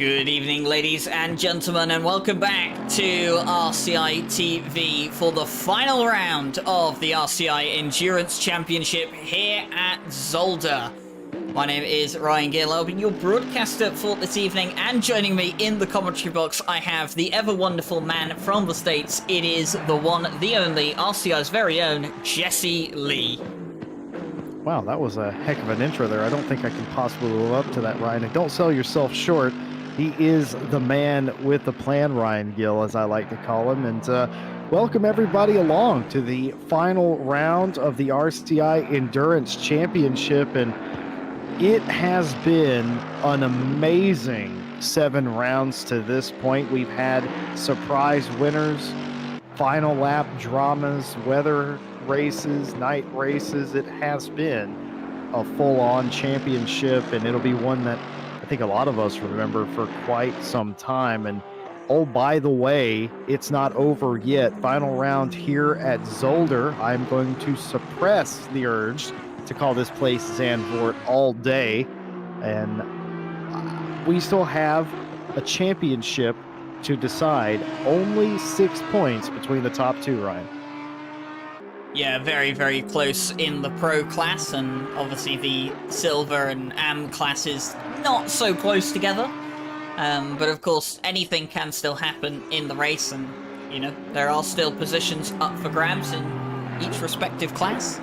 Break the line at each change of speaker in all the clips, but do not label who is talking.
Good evening, ladies and gentlemen, and welcome back to RCI TV for the final round of the RCI Endurance Championship here at Zolder. My name is Ryan Gill. I'll be your broadcaster for this evening, and joining me in the commentary box, I have the ever-wonderful man from the States. It is the one, the only, RCI's very own, Jesse Lee.
Wow, that was a heck of an intro there. I don't think I can possibly live up to that, Ryan. And don't sell yourself short. He is the man with the plan, Ryan Gill, as I like to call him. And welcome everybody along to the final round of the RCI Endurance Championship. And it has been an amazing 7 rounds to this point. We've had surprise winners, final lap dramas, weather races, night races. It has been a full-on championship, and it'll be one that I think a lot of us remember for quite some time. And oh, by the way, it's not over yet. Final round here at Zolder. I'm going to suppress the urge to call this place Zandvoort all day, and we still have a championship to decide. Only 6 points between the top 2, Ryan.
Yeah, very, very close in the Pro class, and obviously the Silver and Am classes not so close together. But of course, anything can still happen in the race, and, you know, there are still positions up for grabs in each respective class.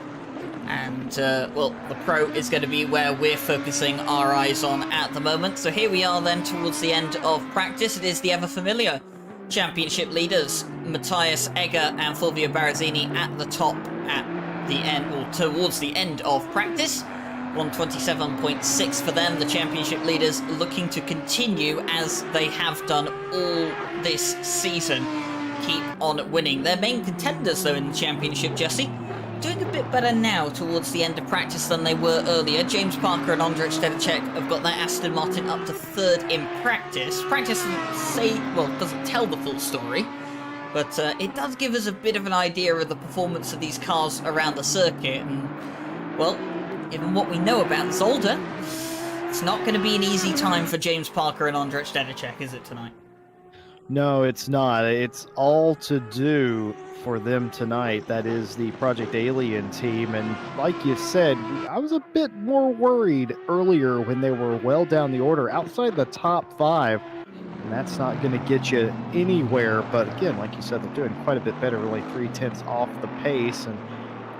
And, well, the Pro is going to be where we're focusing our eyes on at the moment. So here we are then towards the end of practice. It is the ever-familiar championship leaders, Matthias Egger and Fulvio Barazzini at the top at the end, or towards the end of practice. 127.6 for them. The championship leaders looking to continue as they have done all this season. Keep on winning. Their main contenders, though, in the championship, Jesse, doing a bit better now towards the end of practice than they were earlier. James Parker and Ondrej Stedecek have got their Aston Martin up to 3rd in practice. Practice doesn't tell the full story, but it does give us a bit of an idea of the performance of these cars around the circuit. And, well, given what we know about Zolder, it's not going to be an easy time for James Parker and Ondrej Stedecek, is it, tonight?
No, it's not. It's all to do for them tonight. That is the Project Alien team, and like you said, I was a bit more worried earlier when they were well down the order outside the top 5, and that's not going to get you anywhere. But again, like you said, they're doing quite a bit better, really 3/10 off the pace, and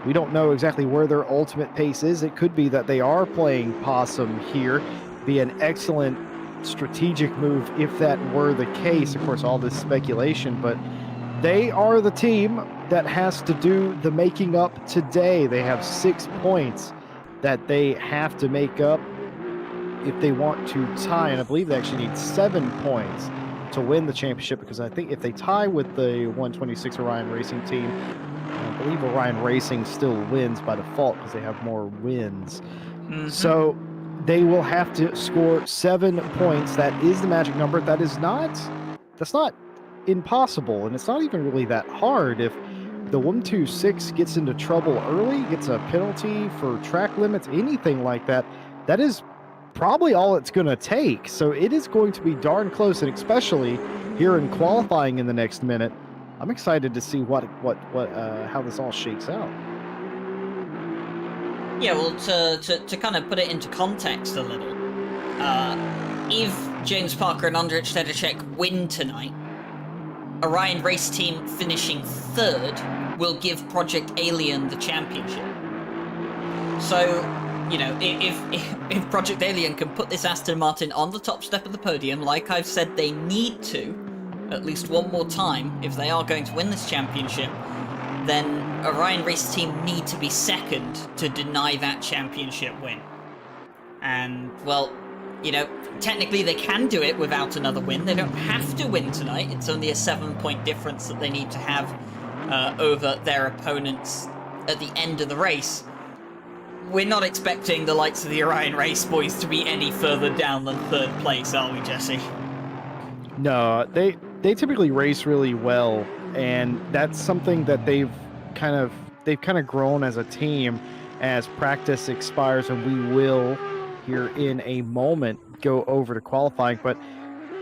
we don't know exactly where their ultimate pace is. It could be that they are playing possum here. Be an excellent strategic move if that were the case. Of course, all this speculation, but they are the team that has to do the making up today. They have 6 points that they have to make up if they want to tie, and I believe they actually need 7 points to win the championship, because I think if they tie with the 126 Orion Racing team, I believe Orion Racing still wins by default because they have more wins. So they will have to score 7 points. That is the magic number. That's not impossible, and it's not even really that hard. If the 126 gets into trouble early, gets a penalty for track limits, anything like that, that is probably all it's going to take. So it is going to be darn close, and especially here in qualifying in the next minute, I'm excited to see how this all shakes out.
Yeah, well, to kind of put it into context a little, if James Parker and Ondrej Stedecek win tonight, Orion Race Team finishing 3rd will give Project Alien the championship. So, you know, if Project Alien can put this Aston Martin on the top step of the podium, like I've said they need to, at least one more time, if they are going to win this championship, then Orion Race Team need to be 2nd to deny that championship win. And, well, you know, technically they can do it without another win. They don't have to win tonight. It's only a 7-point difference that they need to have over their opponents at the end of the race. We're not expecting the likes of the Orion Race boys to be any further down than 3rd place, are we, Jesse?
No, they typically race really well, and that's something that they've kind of grown as a team as practice expires, and we will here in a moment go over to qualifying. But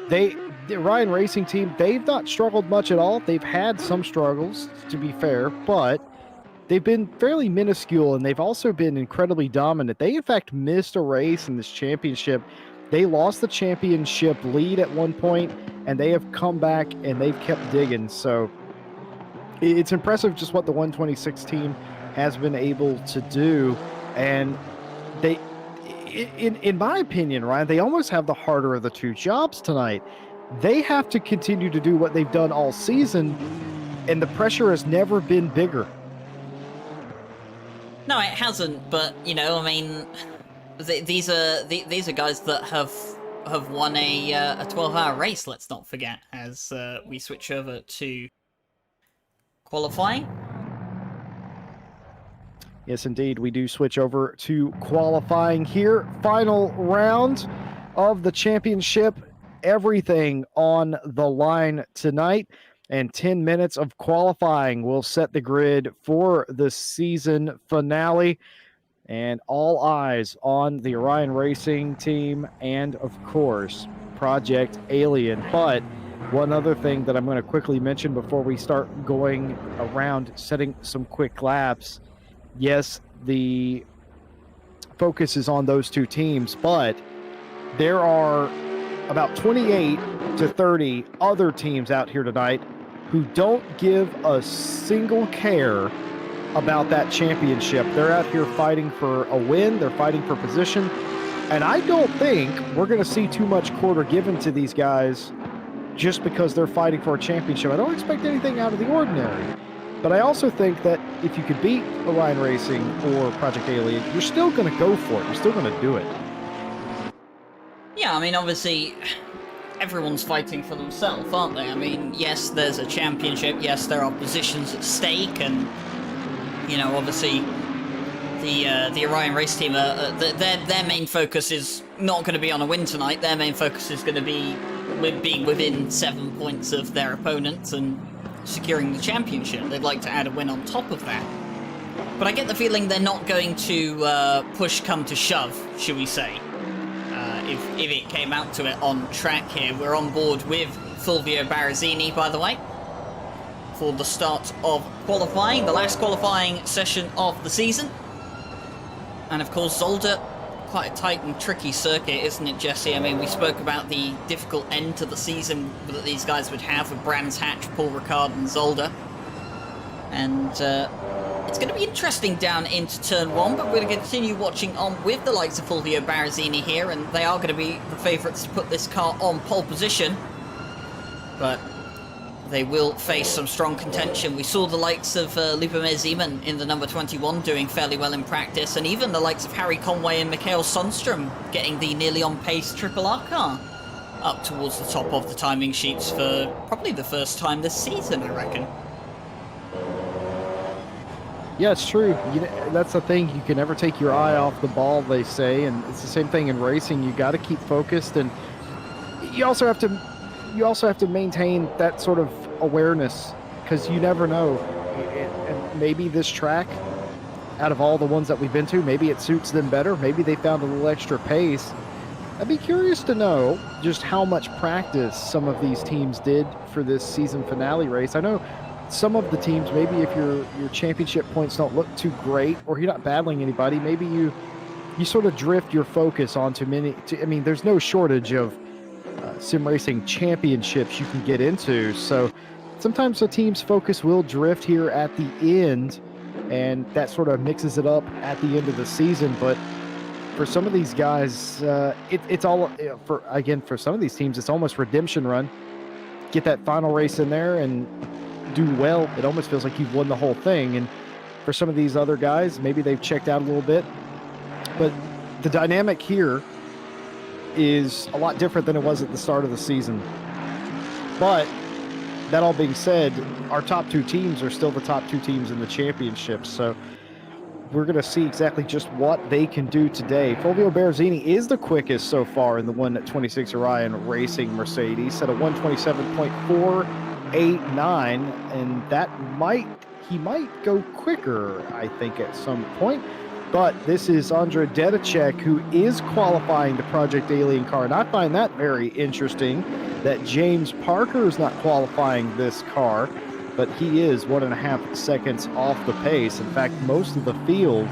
The Ryan Racing team, they've not struggled much at all. They've had some struggles, to be fair, but they've been fairly minuscule, and they've also been incredibly dominant. They, in fact, missed a race in this championship. They lost the championship lead at one point, and they have come back, and they've kept digging. So it's impressive just what the 126 team has been able to do. And they, in my opinion, Ryan, they almost have the harder of the two jobs tonight. They have to continue to do what they've done all season, and the pressure has never been bigger.
No, it hasn't. But you know, I mean, these are guys that have won a 12-hour race. Let's not forget, as we switch over to qualifying.
Yes, indeed, we do switch over to qualifying here. Final round of the championship. Everything on the line tonight, and 10 minutes of qualifying will set the grid for the season finale. And all eyes on the Orion Racing team and, of course, Project Alien. But one other thing that I'm going to quickly mention before we start going around setting some quick laps. Yes, the focus is on those two teams, but there are about 28 to 30 other teams out here tonight who don't give a single care about that championship. They're out here fighting for a win. They're fighting for position. And I don't think we're going to see too much quarter given to these guys just because they're fighting for a championship. I don't expect anything out of the ordinary. But I also think that if you could beat Orion Racing or Project Alien, you're still going to go for it. You're still going to do it.
Yeah, I mean, obviously, everyone's fighting for themselves, aren't they? I mean, yes, there's a championship. Yes, there are positions at stake, and you know, obviously, the Orion race team, their main focus is not going to be on a win tonight. Their main focus is going to be being within 7 points of their opponents and securing the championship. They'd like to add a win on top of that. But I get the feeling they're not going to push come to shove, shall we say. If it came out to it on track here. We're on board with Fulvio Barazzini, by the way, for the start of qualifying, the last qualifying session of the season. And of course, Zolder, quite a tight and tricky circuit, isn't it, Jesse? I mean, we spoke about the difficult end to the season that these guys would have with Brands Hatch, Paul Ricard, and Zolder. And it's going to be interesting down into turn one, but we're going to continue watching on with the likes of Fulvio Barazzini here, and they are going to be the favourites to put this car on pole position. But they will face some strong contention. We saw the likes of Lubomir Zeman in the number 21 doing fairly well in practice, and even the likes of Harry Conway and Mikhail Sundstrom getting the nearly on-pace Triple R car up towards the top of the timing sheets for probably the first time this season, I reckon.
Yeah, it's true. That's the thing. You can never take your eye off the ball, they say, and it's the same thing in racing. You got to keep focused, and you also have to maintain that sort of awareness, because you never know. And maybe this track, out of all the ones that we've been to, maybe it suits them better. Maybe they found a little extra pace. I'd be curious to know just how much practice some of these teams did for this season finale race. I know some of the teams, maybe if your championship points don't look too great, or you're not battling anybody, maybe you sort of drift your focus onto I mean, there's no shortage of sim racing championships you can get into. So sometimes the team's focus will drift here at the end, and that sort of mixes it up at the end of the season. But for some of these guys, it's all for some of these teams, it's almost redemption run. Get that final race in there and do well. It almost feels like you've won the whole thing. And for some of these other guys, maybe they've checked out a little bit. But the dynamic here is a lot different than it was at the start of the season. But that all being said, our top two teams are still the top two teams in the championship. So we're going to see exactly just what they can do today. Fulvio Barazzini is the quickest so far in the 126 Orion Racing Mercedes at a 127.489, and he might go quicker, I think, at some point. But this is Andra Dedicek, who is qualifying the Project Alien car. And I find that very interesting that James Parker is not qualifying this car, but he is 1.5 seconds off the pace. In fact, most of the field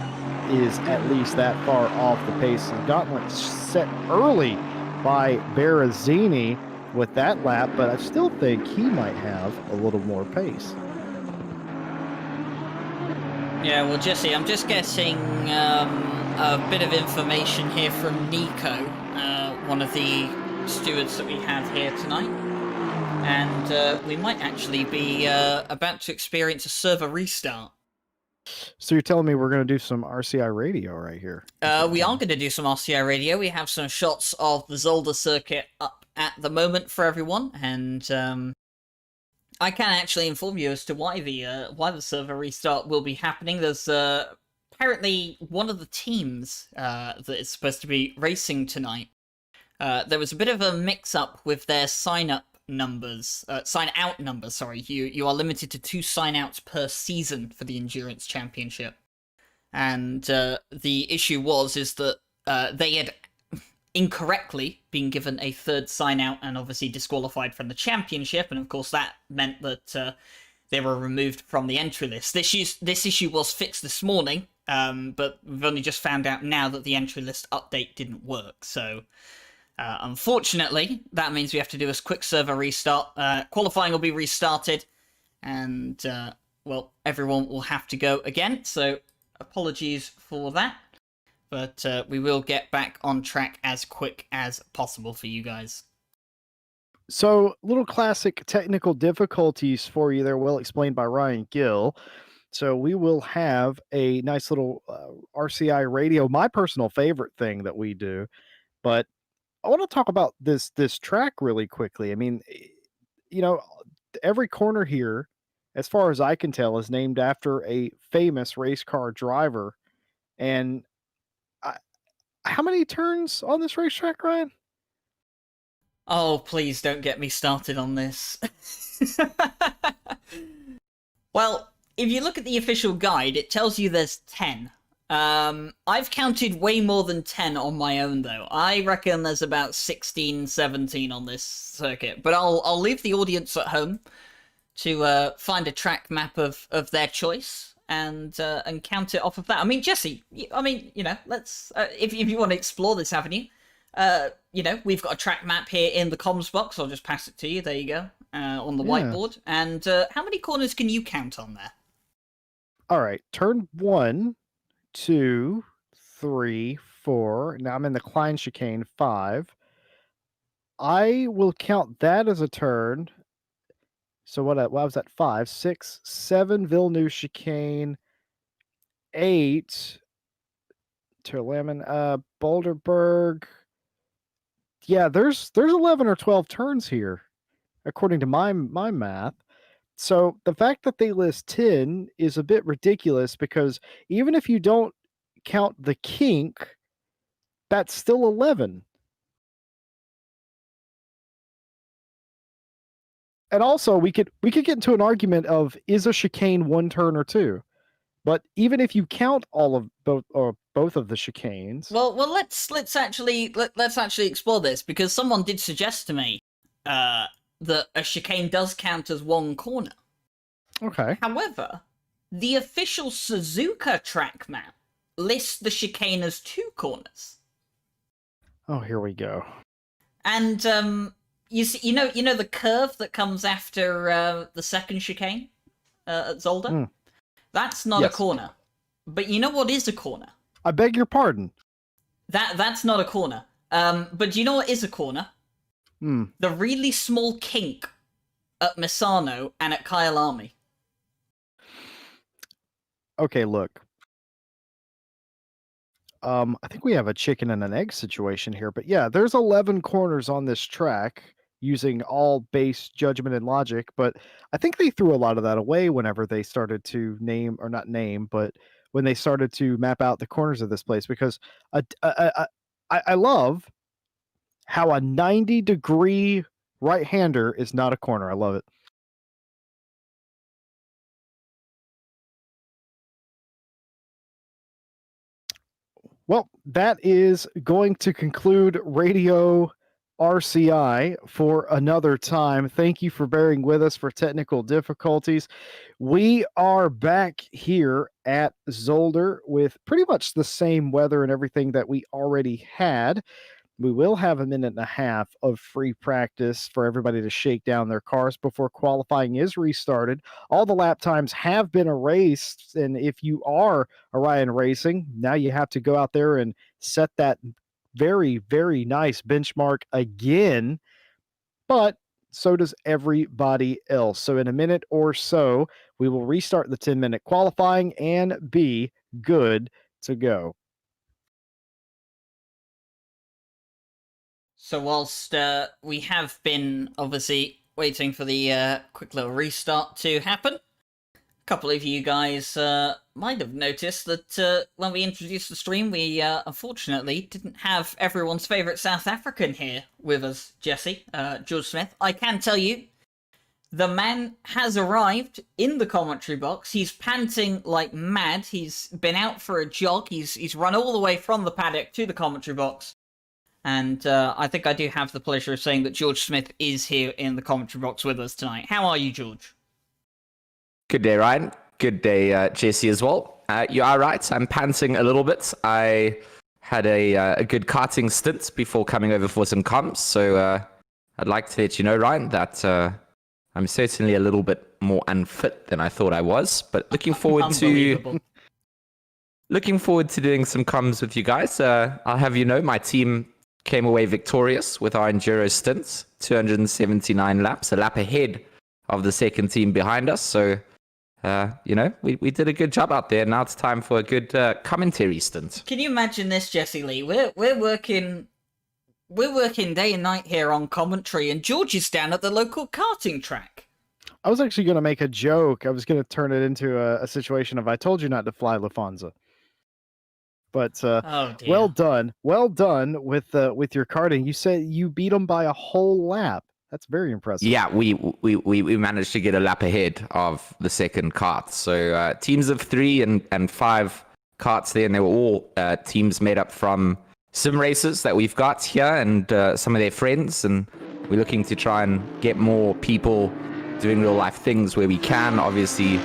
is at least that far off the pace. The gauntlet set early by Berrezzini with that lap, but I still think he might have a little more pace.
Yeah, well, Jesse, I'm just getting a bit of information here from Nico, one of the stewards that we have here tonight. And we might actually be about to experience a server restart.
So you're telling me we're going to do some RCI radio right here?
We are going to do some RCI radio. We have some shots of the Zolder circuit up at the moment for everyone, and I can actually inform you as to why the server restart will be happening. There's apparently one of the teams that is supposed to be racing tonight. There was a bit of a mix-up with their sign-out numbers. Sorry, you are limited to 2 sign-outs per season for the Endurance Championship, and the issue is that they had incorrectly been given a 3rd sign out and obviously disqualified from the championship, and of course that meant that they were removed from the entry list. This issue was fixed this morning, but we've only just found out now that the entry list update didn't work. So unfortunately, that means we have to do a quick server restart. Qualifying will be restarted, and well, everyone will have to go again. So apologies for that. But we will get back on track as quick as possible for you guys.
So, little classic technical difficulties for you there, well explained by Ryan Gill. So, we will have a nice little RCI radio, my personal favorite thing that we do. But I want to talk about this track really quickly. I mean, you know, every corner here, as far as I can tell, is named after a famous race car driver. And how many turns on this racetrack, Ryan?
Oh, please don't get me started on this. Well, if you look at the official guide, it tells you there's 10. I've counted way more than 10 on my own, though. I reckon there's about 16, 17 on this circuit. But I'll leave the audience at home to find a track map of their choice and count it off of that. I mean, Jesse, let's if you want to explore this avenue, we've got a track map here in the comms box. I'll just pass it to you. There you go, on the whiteboard. And how many corners can you count on there?
All right, turn 1, 2, 3, 4. Now I'm in the Klein chicane, 5. I will count that as a turn. So what was that? 5, 6, 7 Villeneuve chicane, 8 Terlamen, Boulderberg. Yeah, there's 11 or 12 turns here, according to my math. So the fact that they list 10 is a bit ridiculous, because even if you don't count the kink, that's still 11. And also, we could get into an argument of, is a chicane 1 turn or 2? But even if you count all of both of the chicanes,
well, let's actually explore this, because someone did suggest to me that a chicane does count as 1 corner.
Okay.
However, the official Suzuka track map lists the chicane as 2 corners.
Oh, here we go.
And you know the curve that comes after the second chicane at Zolder? That's not a corner. But you know what is a corner?
I beg your pardon.
That's not a corner. But do you know what is a corner? The really small kink at Misano and at Kyalami.
Okay, look. I think we have a chicken and an egg situation here, but yeah, there's 11 corners on this track using all base judgment and logic, but I think they threw a lot of that away whenever they started to but when they started to map out the corners of this place, because I love how a 90-degree right-hander is not a corner. I love it. Well, that is going to conclude Radio RCI for another time. Thank you for bearing with us for technical difficulties. We are back here at Zolder with pretty much the same weather and everything that we already had. We will have a minute and a half of free practice for everybody to shake down their cars before qualifying is restarted. All the lap times have been erased, and if you are Orion Racing, now you have to go out there and set that very, very nice benchmark again, but so does everybody else. So in a minute or so, we will restart the 10-minute qualifying and be good to go.
So whilst we have been obviously waiting for the quick little restart to happen, a couple of you guys might have noticed that when we introduced the stream, we unfortunately didn't have everyone's favourite South African here with us, Jesse, George Smith. I can tell you, the man has arrived in the commentary box. He's panting like mad. He's been out for a jog. He's run all the way from the paddock to the commentary box. And I think I do have the pleasure of saying that George Smith is here in the commentary box with us tonight. How are you, George?
Good day, Ryan. Good day, Jesse, as well. You are right. I'm panting a little bit. I had a good karting stint before coming over for some comms. So I'd like to let you know, Ryan, that I'm certainly a little bit more unfit than I thought I was. But looking forward to doing some comms with you guys. I'll have you know, my team came away victorious with our enduro stints, 279 laps, a lap ahead of the second team behind us. So, we did a good job out there. Now it's time for a good commentary stint.
Can you imagine this, Jesse Lee? We're working day and night here on commentary, and George is down at the local karting track.
I was actually going to make a joke. I was going to turn it into a situation of I told you not to fly Lufthansa. But well done with your karting. You said you beat them by a whole lap. That's very impressive.
Yeah, we managed to get a lap ahead of the second kart. So teams of 3 and 5 karts there, and they were all teams made up from sim racers that we've got here and some of their friends. And we're looking to try and get more people doing real life things where we can, obviously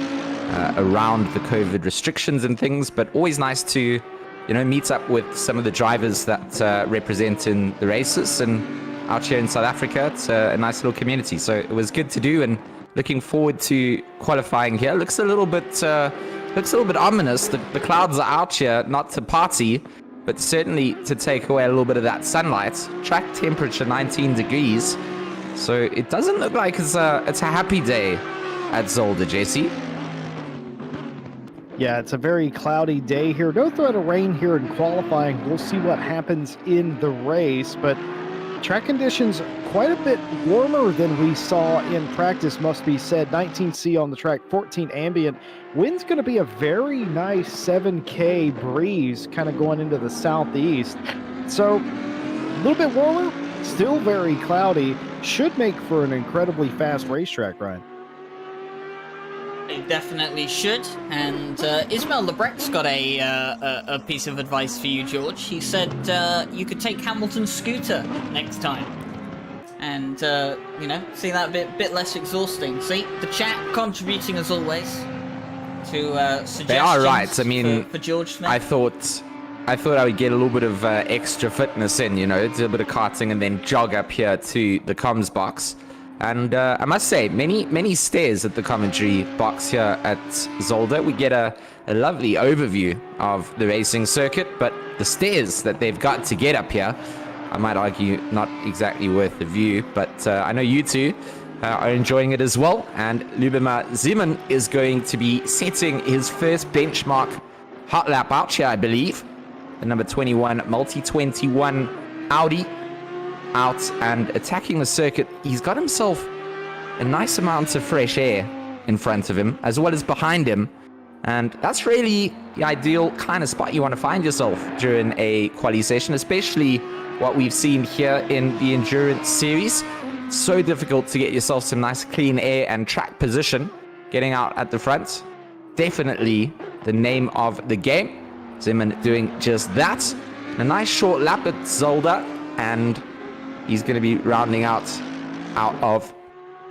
around the COVID restrictions and things, but always nice to meet up with some of the drivers that represent in the races. And out here in South Africa, it's a nice little community. So it was good to do, and looking forward to qualifying here. Looks a little bit ominous. The clouds are out here, not to party, but certainly to take away a little bit of that sunlight. Track temperature 19 degrees. So it doesn't look like it's a happy day at Zolder, Jesse.
Yeah, it's a very cloudy day here. No threat of rain here in qualifying. We'll see what happens in the race, but track conditions quite a bit warmer than we saw in practice, must be said. 19C on the track, 14 ambient. Wind's going to be a very nice 7K breeze kind of going into the southeast. So a little bit warmer, still very cloudy. Should make for an incredibly fast racetrack, Ryan.
It definitely should, and Ismail Lebrecht's got a piece of advice for you, George. He said you could take Hamilton's scooter next time, and see that bit less exhausting. See, the chat contributing as always to suggestions. They are right. I mean, for George Smith.
I thought I would get a little bit of extra fitness in, do a bit of karting and then jog up here to the comms box. And I must say, many stairs at the commentary box here at Zolder. We get a lovely overview of the racing circuit, but the stairs that they've got to get up here, I might argue, not exactly worth the view. But I know you two are enjoying it as well. And Lubomir Zeman is going to be setting his first benchmark hot lap out here, I believe. The number 21 multi-21 Audi. Out and attacking the circuit. He's got himself a nice amount of fresh air in front of him as well as behind him, and that's really the ideal kind of spot you want to find yourself during a quali session, especially what we've seen here in the endurance series. So difficult to get yourself some nice clean air and track position. Getting out at the front, definitely the name of the game. Zeman doing just that. A nice short lap at Zolder, and he's going to be rounding out of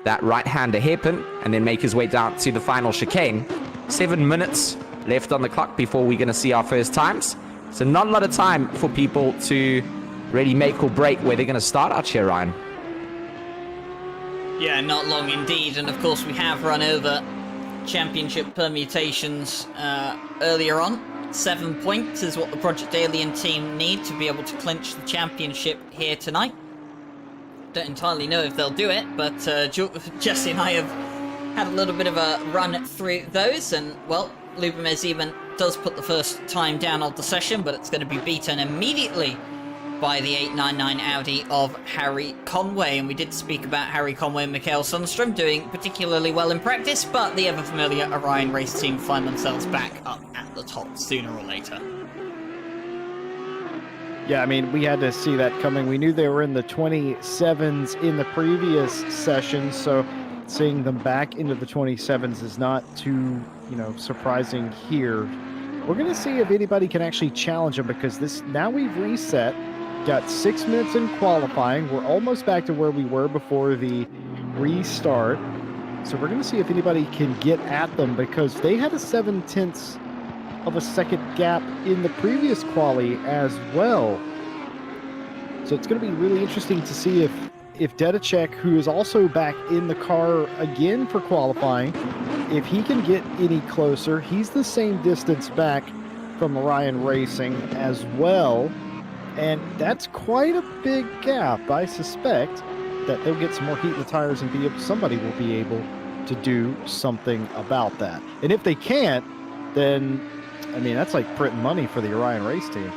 that right-hander hairpin and then make his way down to the final chicane. 7 minutes left on the clock before we're going to see our first times. So not a lot of time for people to really make or break where they're going to start out here, Ryan.
Yeah, not long indeed, and of course we have run over championship permutations earlier on. 7 points is what the Project Alien team need to be able to clinch the championship here tonight. Don't entirely know if they'll do it, but Jesse and I have had a little bit of a run through those, and, well, Lubomir Zeman does put the first time down of the session, but it's going to be beaten immediately by the 899 Audi of Harry Conway. And we did speak about Harry Conway and Mikael Sundstrom doing particularly well in practice, but the ever-familiar Orion race team find themselves back up at the top sooner or later.
Yeah, I mean, we had to see that coming. We knew they were in the 27s in the previous session, so seeing them back into the 27s is not too, surprising here. We're going to see if anybody can actually challenge them, because now we've reset, got 6 minutes in qualifying. We're almost back to where we were before the restart. So we're going to see if anybody can get at them, because they had a 0.7 of a second gap in the previous quali as well. So it's going to be really interesting to see if Dedicek, who is also back in the car again for qualifying, if he can get any closer. He's the same distance back from Orion Racing as well, and that's quite a big gap. I suspect that they'll get some more heat in the tires and somebody will be able to do something about that. And if they can't, then I mean, that's like printing money for the Orion race team.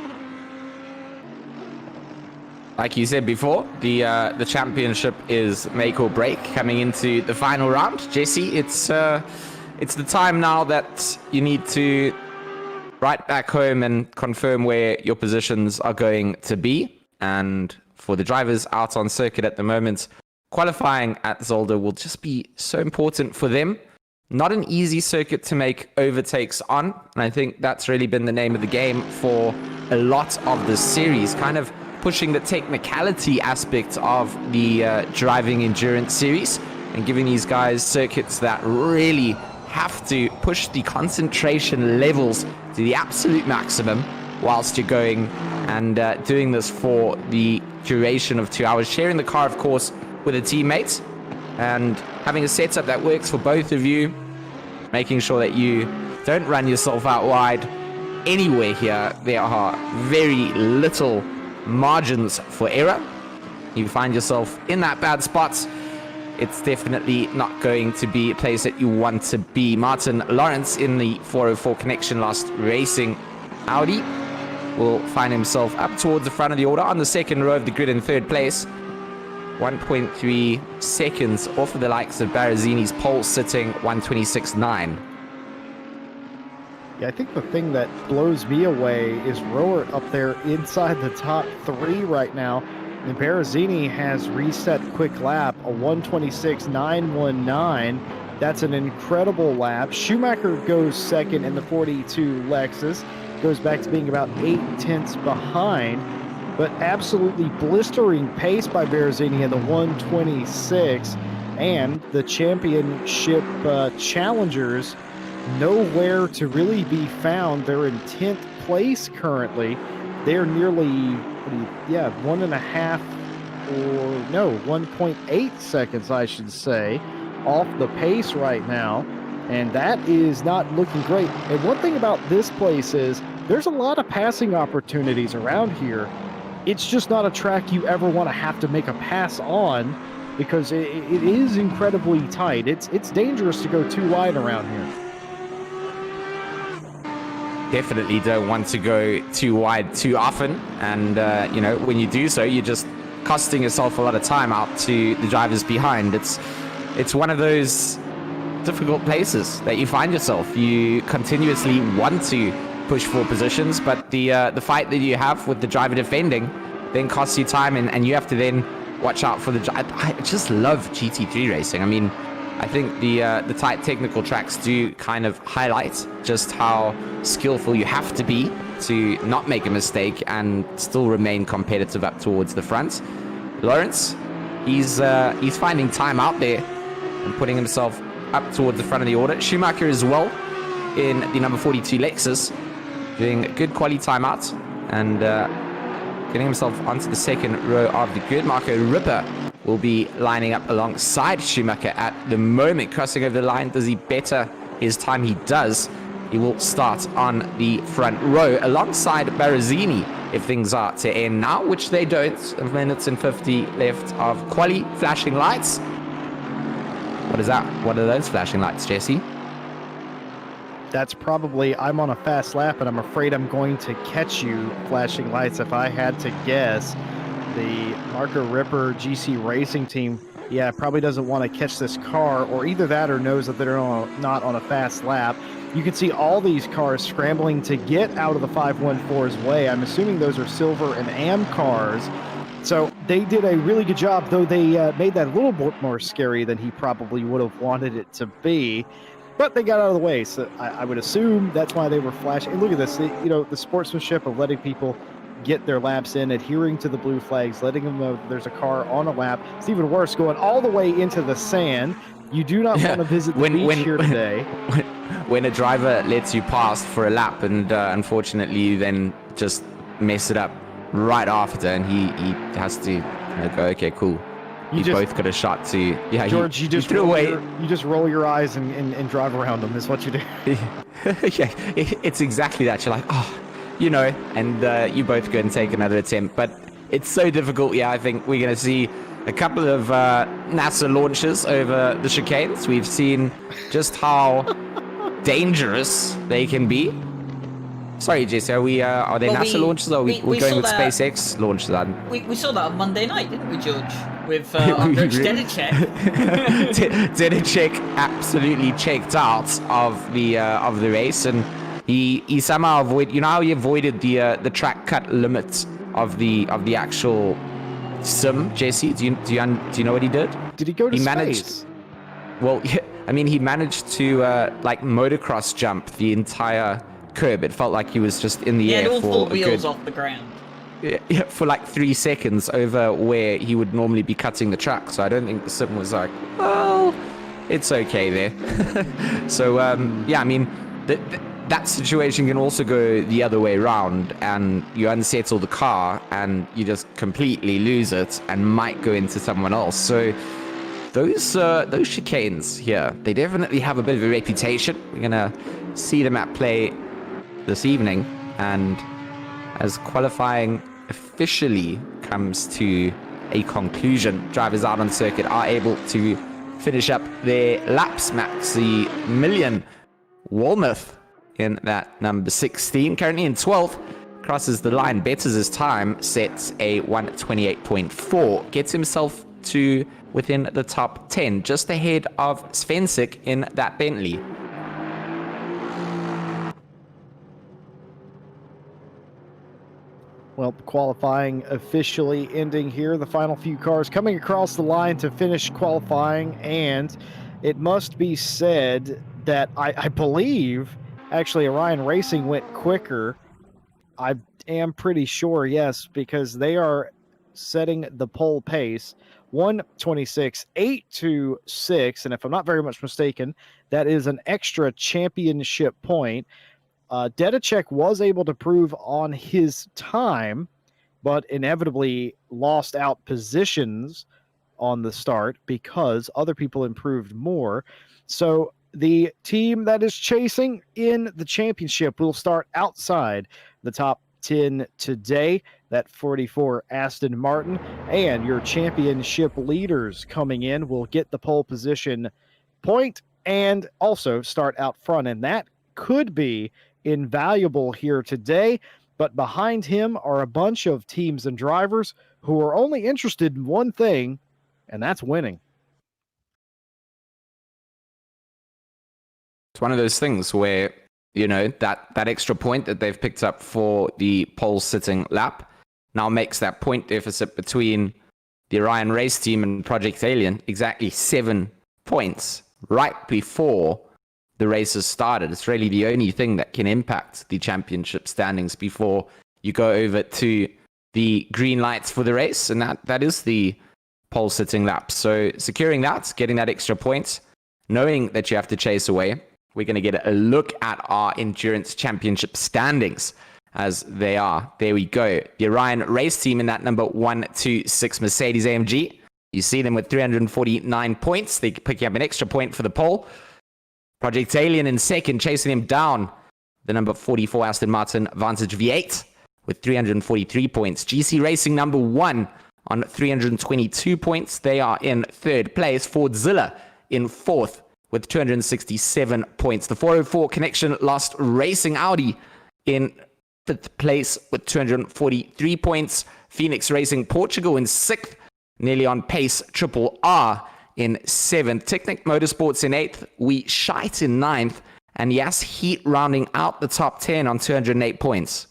Like you said before, the championship is make or break coming into the final round. Jesse, it's the time now that you need to write back home and confirm where your positions are going to be. And for the drivers out on circuit at the moment, qualifying at Zolder will just be so important for them. Not an easy circuit to make overtakes on, and I think that's really been the name of the game for a lot of the series, kind of pushing the technicality aspect of the driving endurance series and giving these guys circuits that really have to push the concentration levels to the absolute maximum whilst you're going and doing this for the duration of 2 hours, sharing the car, of course, with a teammate, and having a setup that works for both of you, making sure that you don't run yourself out wide anywhere here. There are very little margins for error. You find yourself in that bad spot, it's definitely not going to be a place that you want to be. Martin Lawrence in the 404 Connection Lost Racing Audi will find himself up towards the front of the order on the second row of the grid in third place. 1.3 seconds off of the likes of Barazzini's pole, sitting 126.9.
Yeah, I think the thing that blows me away is Rower up there inside the top three right now. And Barazzini has reset quick lap, a 126.919. That's an incredible lap. Schumacher goes second in the 42 Lexus, goes back to being about 0.8 behind. But absolutely blistering pace by Barazzini in the 126, and the championship challengers nowhere to really be found. They're in 10th place currently. They're nearly 1.8 seconds, I should say, off the pace right now, and that is not looking great. And one thing about this place is there's a lot of passing opportunities around here. It's just not a track you ever want to have to make a pass on, because it is incredibly tight. It's dangerous to go too wide around here.
Definitely don't want to go too wide too often, and when you do so, you're just costing yourself a lot of time out to the drivers behind. It's one of those difficult places that you find yourself. You continuously want to push for positions, but the fight that you have with the driver defending then costs you time, and you have to then watch out for the driver. I just love GT3 racing. I mean, I think the tight technical tracks do kind of highlight just how skillful you have to be to not make a mistake and still remain competitive up towards the front. Lawrence, he's finding time out there and putting himself up towards the front of the order. Schumacher as well in the number 42 Lexus, doing a good quality timeout and getting himself onto the second row of the grid. Marco Ripper will be lining up alongside Schumacher at the moment. Crossing over the line, does he better his time? He does. He will start on the front row alongside Barazzini if things are to end now, which they don't. A minute and 50 left of quali. Flashing lights. What is that? What are those flashing lights, Jesse?
That's probably, I'm on a fast lap, and I'm afraid I'm going to catch you flashing lights. If I had to guess, the Marco Ripper GC Racing team, yeah, probably doesn't want to catch this car, or either that or knows that they're not on a fast lap. You can see all these cars scrambling to get out of the 514's way. I'm assuming those are Silver and Am cars. So they did a really good job, though they made that a little bit more scary than he probably would have wanted it to be. But they got out of the way, so I would assume that's why they were flashing. And look at this, the sportsmanship of letting people get their laps in, adhering to the blue flags, letting them know there's a car on a lap. It's even worse, going all the way into the sand. You do not want to visit the beach here today.
When a driver lets you pass for a lap and unfortunately you then just mess it up right after, and he has to go, okay, cool. You both got a shot to, yeah.
George, you just roll your eyes and drive around them is what you do.
Yeah, it's exactly that. You're like, oh, and you both go and take another attempt. But it's so difficult. Yeah, I think we're going to see a couple of NASA launches over the chicanes. We've seen just how dangerous they can be. Sorry, Jesse, are they NASA launches, or are we going with SpaceX launches then?
We saw that on Monday night, didn't we, George? With Andrzej Dedicek.
Dedicek absolutely checked out of the race, and he somehow avoided. You know how he avoided the track cut limits of the actual sim, Jesse? Do you know what he did?
Did he go to
space? Well, yeah, I mean, he managed to motocross jump the entire curb. It felt like he was just in the air
all
for
four
a
wheels
good,
off the ground.
Yeah, for like 3 seconds over where he would normally be cutting the track. So I don't think the sim was like, well, it's okay there. So yeah, I mean, that situation can also go the other way around, and you unsettle the car and you just completely lose it and might go into someone else. So those chicanes here, they definitely have a bit of a reputation. We're gonna see them at play this evening, and as qualifying officially comes to a conclusion, drivers out on circuit are able to finish up their laps. Maximilian Walmuth in that number 16, currently in 12th, crosses the line, betters his time, sets a 1:28.4, gets himself to within the top 10, just ahead of Svensik in that Bentley.
Well, qualifying officially ending here. The final few cars coming across the line to finish qualifying, and it must be said that I believe actually Orion Racing went quicker. I am pretty sure, yes, because they are setting the pole pace 1:26.826, and if I'm not very much mistaken, that is an extra championship point. Dedicek was able to prove on his time, but inevitably lost out positions on the start because other people improved more. So the team that is chasing in the championship will start outside the top 10 today. That 44 Aston Martin, and your championship leaders coming in will get the pole position point and also start out front, and that could be invaluable here today. But behind him are a bunch of teams and drivers who are only interested in one thing, and that's winning.
It's one of those things where, that extra point that they've picked up for the pole sitting lap now makes that point deficit between the Orion Race team and Project Alien exactly 7 points right before the race has started. It's really the only thing that can impact the championship standings before you go over to the green lights for the race, and that is the pole sitting lap. So securing that, getting that extra point, knowing that you have to chase away, we're going to get a look at our endurance championship standings as they are. There we go. The Orion race team in that number 126 Mercedes AMG. You see them with 349 points. They're picking up an extra point for the pole. Project Alien in second, chasing him down. The number 44 Aston Martin Vantage V8 with 343 points. GC Racing number 1 on 322 points. They are in third place. Fordzilla in fourth with 267 points. The 404 Connection Lost Racing Audi in fifth place with 243 points. Phoenix Racing Portugal in sixth, nearly on pace. Triple R in seventh. Technic Motorsports in eighth. We Shite in ninth. And yes, Heat rounding out the top 10 on 208 points.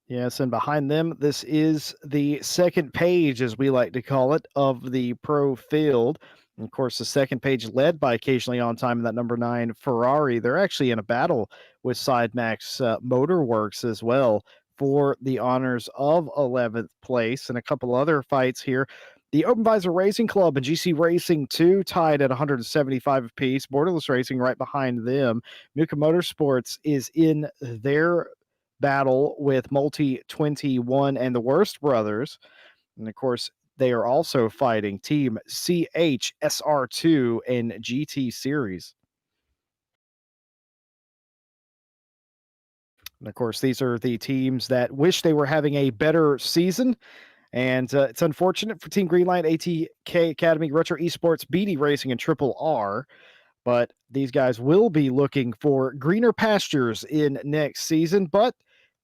Yes, and behind them, this is the second page, as we like to call it, of the pro field. And of course, the second page led by occasionally on time in that number 9 Ferrari. They're actually in a battle with Sidemax Motorworks as well for the honors of 11th place, and a couple other fights here. The Open Visor Racing Club and GC Racing 2 tied at 175 apiece. Borderless Racing right behind them. Nuka Motorsports is in their battle with Multi 21 and the Worst Brothers. And of course, they are also fighting Team CHSR2 and GT Series. And of course, these are the teams that wish they were having a better season. And it's unfortunate for Team Greenlight, ATK Academy, Retro Esports, BD Racing, and Triple R. But these guys will be looking for greener pastures in next season. But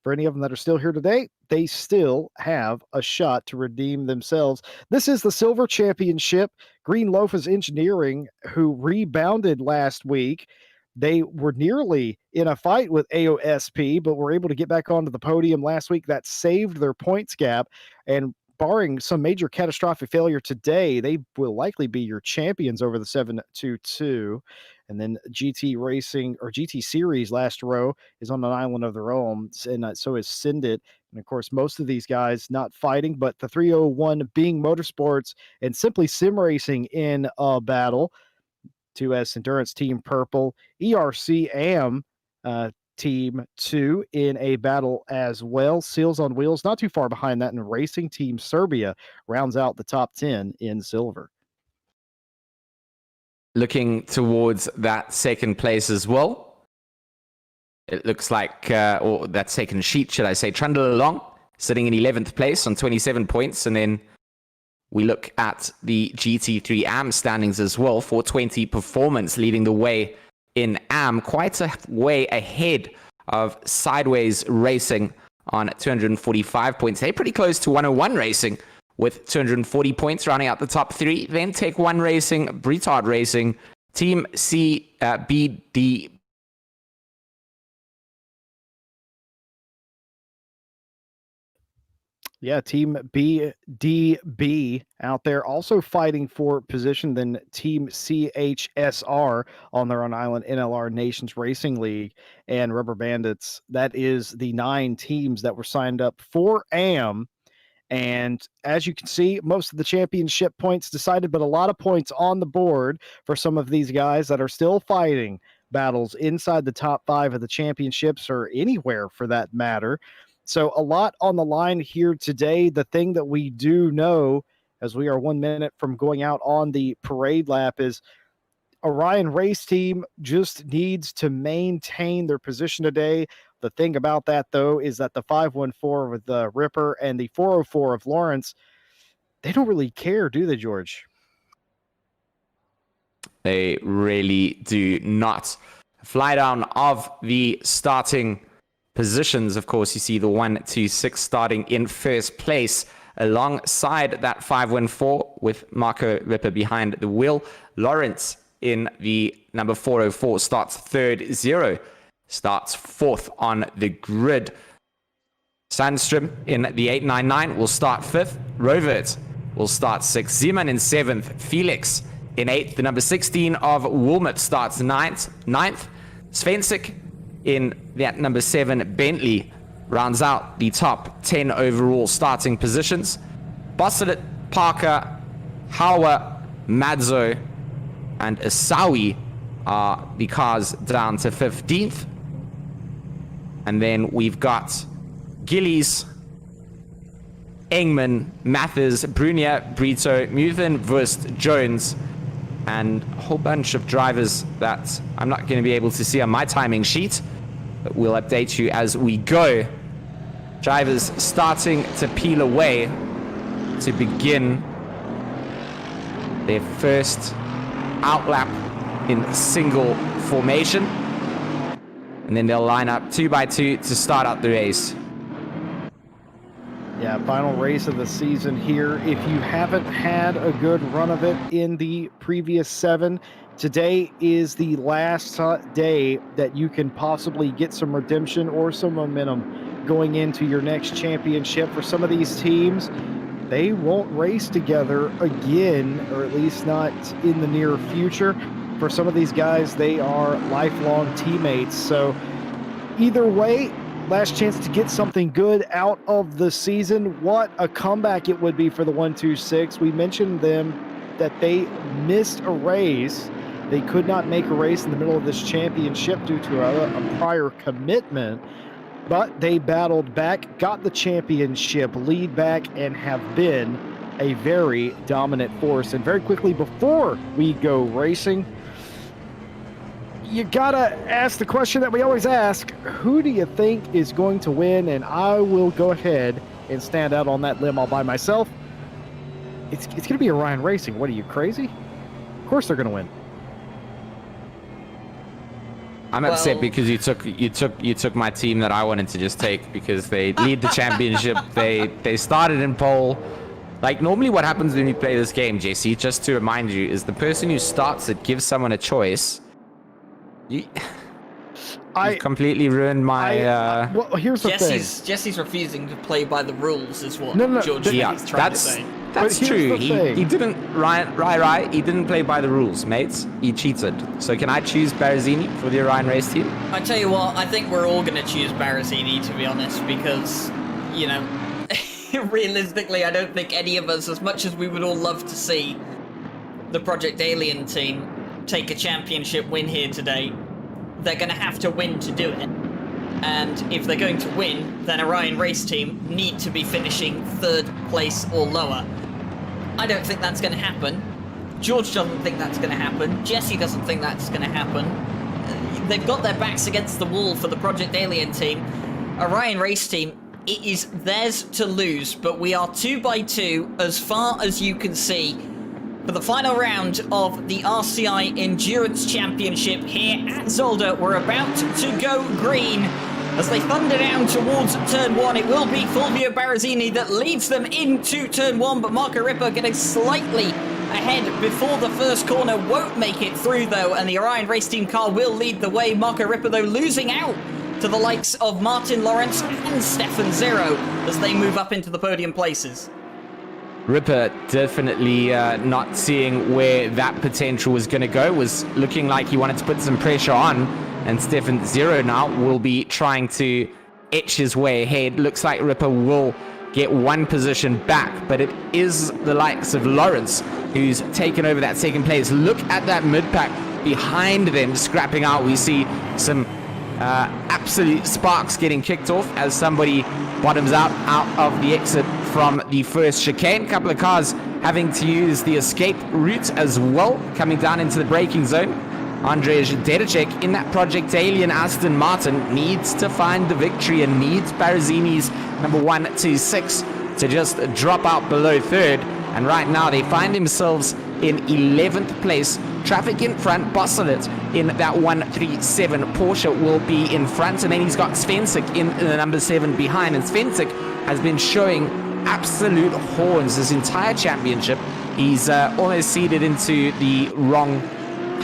for any of them that are still here today, they still have a shot to redeem themselves. This is the Silver Championship. Green Loafers Engineering, who rebounded last week. They were nearly in a fight with AOSP, but were able to get back onto the podium last week. That saved their points gap. And barring some major catastrophic failure today, they will likely be your champions over the 722. And then GT Racing or GT Series last row is on an island of their own, and so is Syndit. And of course, most of these guys not fighting, but the 301 being Motorsports and Simply Sim Racing in a battle. 2S Endurance Team Purple, ERC AM Team 2 in a battle as well. Seals on Wheels not too far behind that, and Racing Team Serbia rounds out the top 10 in silver.
Looking towards that second place as well. It looks like, or that second sheet, should I say, trundle along, sitting in 11th place on 27 points, and then we look at the GT3 AM standings as well. 420 Performance leading the way in AM, quite a way ahead of Sideways Racing on 245 points. They're pretty close to 101 Racing with 240 points, rounding out the top 3. Then Tech 1 Racing, Bretard Racing, Team CBD.
Yeah, Team BDB out there also fighting for position. Then Team CHSR on their own island, NLR Nations Racing League, and Rubber Bandits. That is the 9 teams that were signed up for AM. And as you can see, most of the championship points decided, but a lot of points on the board for some of these guys that are still fighting battles inside the top 5 of the championships or anywhere for that matter. So a lot on the line here today. The thing that we do know, as we are 1 minute from going out on the parade lap, is Orion Race Team just needs to maintain their position today. The thing about that, though, is that the 514 with the Ripper and the 404 of Lawrence, they don't really care, do they, George?
They really do not. Fly down of the starting positions, of course, you see the 126 starting in first place alongside that 514 with Marco Ripper behind the wheel. Lawrence in the number 404 starts third. Zero starts fourth on the grid. Sandstrom in the 899 will start 5th. Rovert will start 6th. Zeman in 7th. Felix in 8th. The number 16 of Wilmot starts 9th. Svensik in that number 7 Bentley rounds out the top 10 overall starting positions. Bosselet, Parker, Hauer, Madzo, and Asawi are the cars down to 15th. And then we've got Gillies, Engman, Mathers, Brunier, Brito, Muthen, Wurst, Jones, and a whole bunch of drivers that I'm not going to be able to see on my timing sheet, but we'll update you as we go. Drivers starting to peel away to begin their first outlap in single formation. And then they'll line up 2 by 2 to start out the race.
Yeah, final race of the season here. If you haven't had a good run of it in the previous 7, today is the last day that you can possibly get some redemption or some momentum going into your next championship. For some of these teams, they won't race together again, or at least not in the near future. For some of these guys, they are lifelong teammates. So either way, last chance to get something good out of the season. What a comeback it would be for the 126. We mentioned them that they missed a race. They could not make a race in the middle of this championship due to a prior commitment, but they battled back, got the championship lead back, and have been a very dominant force. And very quickly, before we go racing, you gotta ask the question that we always ask: who do you think is going to win? And I will go ahead and stand out on that limb all by myself. It's gonna be Orion Racing. What are you, crazy? Of course they're gonna win.
I'm upset because you took my team that I wanted to just take, because they lead the championship. They started in pole. Like, normally what happens when you play this game, Jesse, just to remind you, is the person who starts it gives someone a choice. You've completely ruined my.
Well, here's the thing.
Jesse's refusing to play by the rules, is what
No,
George is trying to say.
That's true. He didn't. Right. He didn't play by the rules, mates. He cheated. So can I choose Barazini for the Orion race team?
I tell you what, I think we're all going to choose Barazini, to be honest, because, you know, realistically, I don't think any of us, as much as we would all love to see the Project Alien team take a championship win here today, they're going to have to win to do it. And if they're going to win, then Orion Race Team need to be finishing 3rd place or lower. I don't think that's going to happen. George doesn't think that's going to happen. Jesse doesn't think that's going to happen. They've got their backs against the wall for the Project Alien team. Orion Race Team, it is theirs to lose, but we are 2 by 2 as far as you can see for the final round of the RCI Endurance Championship here at Zolder. We're about to go green as they thunder down towards turn 1. It will be Fulvio Barazini that leads them into turn 1, but Marco Ripper getting slightly ahead before the first corner, won't make it through though, and the Orion Race Team car will lead the way. Marco Ripper though losing out to the likes of Martin Lawrence and Stefan Zero as they move up into the podium places.
Ripper definitely not seeing where that potential was going to go. Was looking like he wanted to put some pressure on, and Stefan Zero now will be trying to etch his way ahead. Looks like Ripper will get one position back, but it is the likes of Lawrence who's taken over that second place. Look at that mid-pack behind them scrapping out. We see some absolute sparks getting kicked off as somebody bottoms out of the exit from the first chicane. Couple of cars having to use the escape route as well, coming down into the braking zone. Andrzej Dedicek in that Project Alien Aston Martin needs to find the victory and needs Barazini's number 126 to just drop out below 3rd. And right now they find themselves in 11th place. Traffic in front, Bosselet in that 137. Porsche will be in front, and then he's got Svensik in the number 7 behind. And Svensik has been showing absolute horns this entire championship. He's almost seeded into the wrong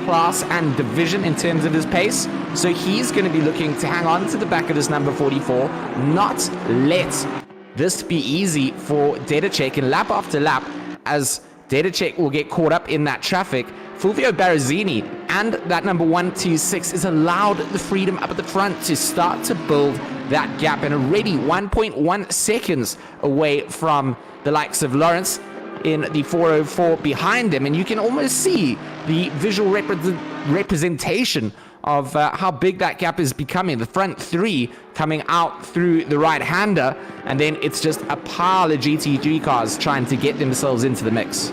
class and division in terms of his pace, So he's going to be looking to hang on to the back of his number 44, not let this be easy for Dedicek, and lap after lap, as Dedicek will get caught up in that traffic, Fulvio Barazzini and that number 126 is allowed the freedom up at the front to start to build that gap, and already 1.1 seconds away from the likes of Lawrence in the 404 behind him. And you can almost see the visual representation of how big that gap is becoming. The front three coming out through the right-hander, and then it's just a pile of GT3 cars trying to get themselves into the mix.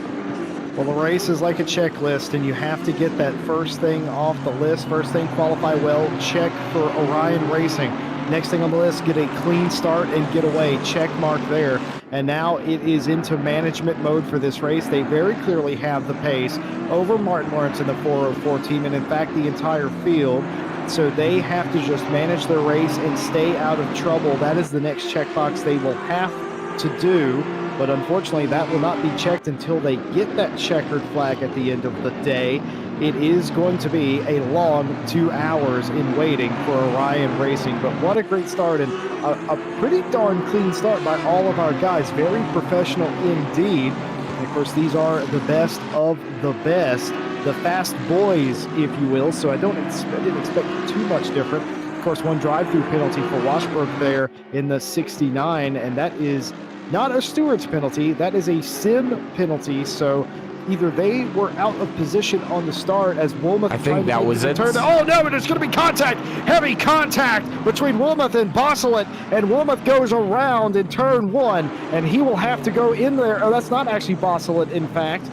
Well, the race is like a checklist, and you have to get that first thing off the list. First thing, qualify well, check for Orion Racing. Next thing on the list, get a clean start and get away, check mark there. And now it is into management mode for this race. They very clearly have the pace over Martin Lawrence in the 404 team, and in fact the entire field. So they have to just manage their race and stay out of trouble. That is the next checkbox they will have to do. But unfortunately, that will not be checked until they get that checkered flag at the end of the day. It is going to be a long 2 hours in waiting for Orion Racing. But what a great start, and a pretty darn clean start by all of our guys. Very professional indeed. And of course, these are the best of the best, the fast boys, if you will. So I didn't expect too much different. Of course, one drive-through penalty for Washbrook there in the 69, and that is not a steward's penalty, that is a sim penalty. So either they were out of position on the start as Wilmoth.
I think that was it.
Oh no, but there's going to be contact, heavy contact between Wilmoth and Bosselet, and Wilmoth goes around in turn one, and he will have to go in there. Oh, that's not actually Bosselet, in fact.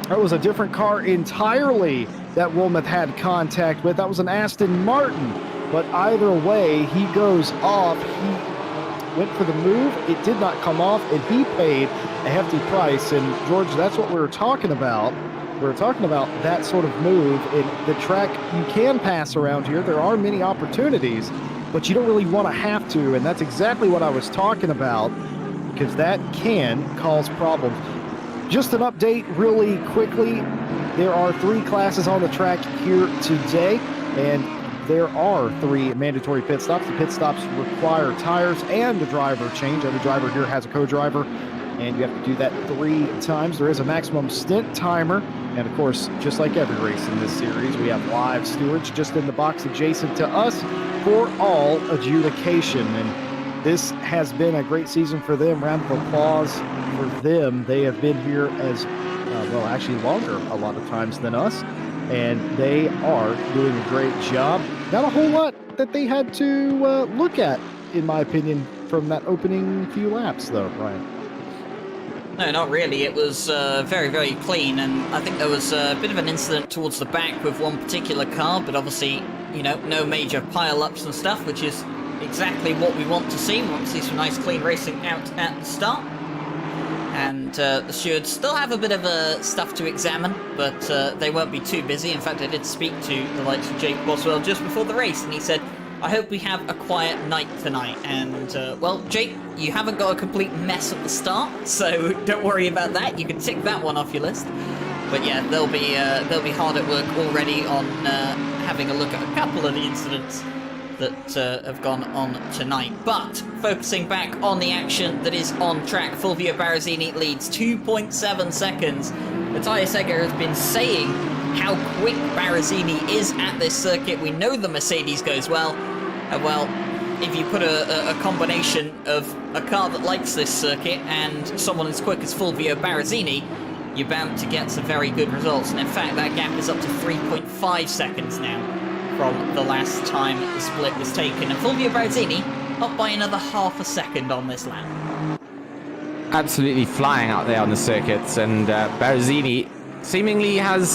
That was a different car entirely that Wilmoth had contact with. That was an Aston Martin. But either way, he goes off. He went for the move, it did not come off, and he paid a hefty price. And George, that's what we were talking about. We were talking about that sort of move. In the track, you can pass around here. There are many opportunities, but you don't really want to have to, and that's exactly what I was talking about, because that can cause problems. Just an update really quickly. There are 3 classes on the track here today, and there are 3 mandatory pit stops. The pit stops require tires and a driver change. Every driver here has a co-driver, and you have to do that 3 times. There is a maximum stint timer, and of course, just like every race in this series, we have live stewards just in the box adjacent to us for all adjudication. And this has been a great season for them. Round of applause for them. They have been here as, well, actually longer a lot of times than us, and they are doing a great job. Not a whole lot that they had to look at, in my opinion, from that opening few laps, though, Ryan.
No, not really. It was very, very clean, and I think there was a bit of an incident towards the back with one particular car, but obviously, you know, no major pile-ups and stuff, which is exactly what we want to see. We want to see some nice, clean racing out at the start. And the stewards still have a bit of stuff to examine, but they won't be too busy. In fact, I did speak to the likes of Jake Boswell just before the race, and he said, I hope we have a quiet night tonight. And, well, Jake, you haven't got a complete mess at the start, so don't worry about that. You can tick that one off your list. But yeah, they'll be hard at work already on having a look at a couple of the incidents that have gone on tonight. But focusing back on the action that is on track, Fulvio Barazzini leads 2.7 seconds. Matthias Egger has been saying how quick Barazzini is at this circuit. We know the Mercedes goes well. Well, if you put a combination of a car that likes this circuit and someone as quick as Fulvio Barazzini, you're bound to get some very good results. And in fact, that gap is up to 3.5 seconds now from the last time the split was taken. And Fulvio Barazzini up by another half a second on this lap.
Absolutely flying out there on the circuits, and Barazzini seemingly has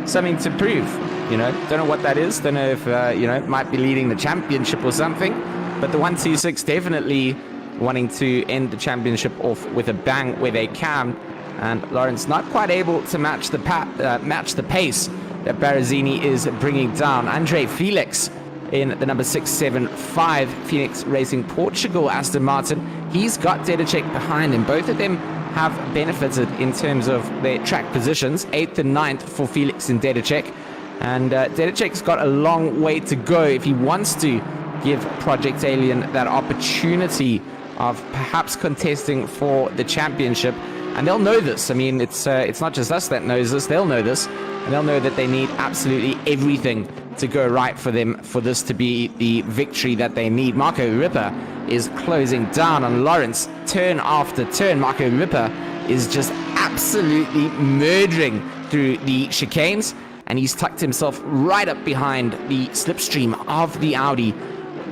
something to prove. You know, don't know what that is. Don't know if, you know, might be leading the championship or something. But the 126 definitely wanting to end the championship off with a bang where they can. And Lawrence not quite able to match the pace that Barazzini is bringing down. Andre Felix in the number 675 Phoenix Racing Portugal Aston Martin. He's got Dedicek behind him. Both of them have benefited in terms of their track positions. 8th and 9th for Felix and Dedicek. And Dedicek's got a long way to go if he wants to give Project Alien that opportunity of perhaps contesting for the championship. And they'll know this. I mean, it's not just us that knows this. They'll know this. And they'll know that they need absolutely everything to go right for them for this to be the victory that they need. Marco Ripper is closing down on Lawrence turn after turn. Marco Ripper is just absolutely murdering through the chicanes. And he's tucked himself right up behind the slipstream of the Audi.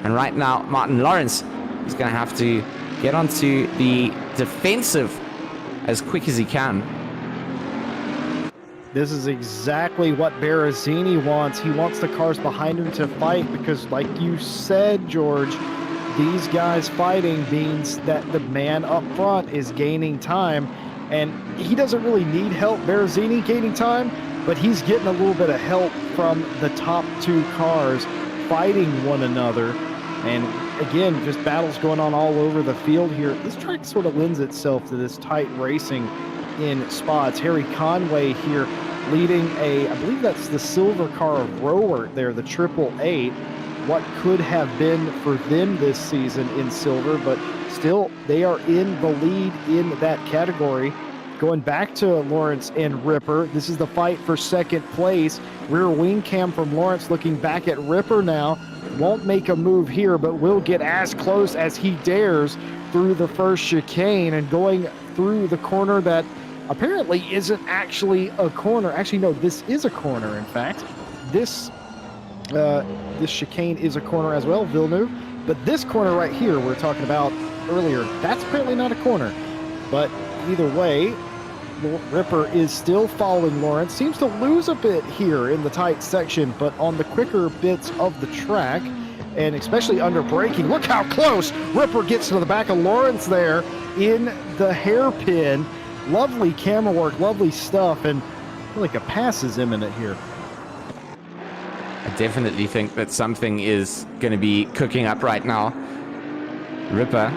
And right now, Martin Lawrence is going to have to get onto the defensive as quick as he can.
This is exactly what Berrezzini wants. He wants the cars behind him to fight because, like you said, George, these guys fighting means that the man up front is gaining time. And he doesn't really need help, Berrezzini, gaining time, but he's getting a little bit of help from the top two cars fighting one another. And again, just battles going on all over the field here. This track sort of lends itself to this tight racing in spots. Harry Conway here leading I believe that's the silver car of Rowert there, the 888. What could have been for them this season in silver, but still they are in the lead in that category. Going back to Lawrence and Ripper, this is the fight for second place. Rear wing cam from Lawrence looking back at Ripper now. Won't make a move here, but will get as close as he dares through the first chicane and going through the corner that apparently isn't actually a corner. Actually, no, this is a corner, in fact. This chicane is a corner as well, Villeneuve. But this corner right here we're talking about earlier, that's apparently not a corner. But either way, Ripper is still following Lawrence. Seems to lose a bit here in the tight section, but on the quicker bits of the track, and especially under braking, look how close Ripper gets to the back of Lawrence there in the hairpin. Lovely camera work, lovely stuff, and I feel like a pass is imminent here.
I definitely think that something is going to be cooking up right now. Ripper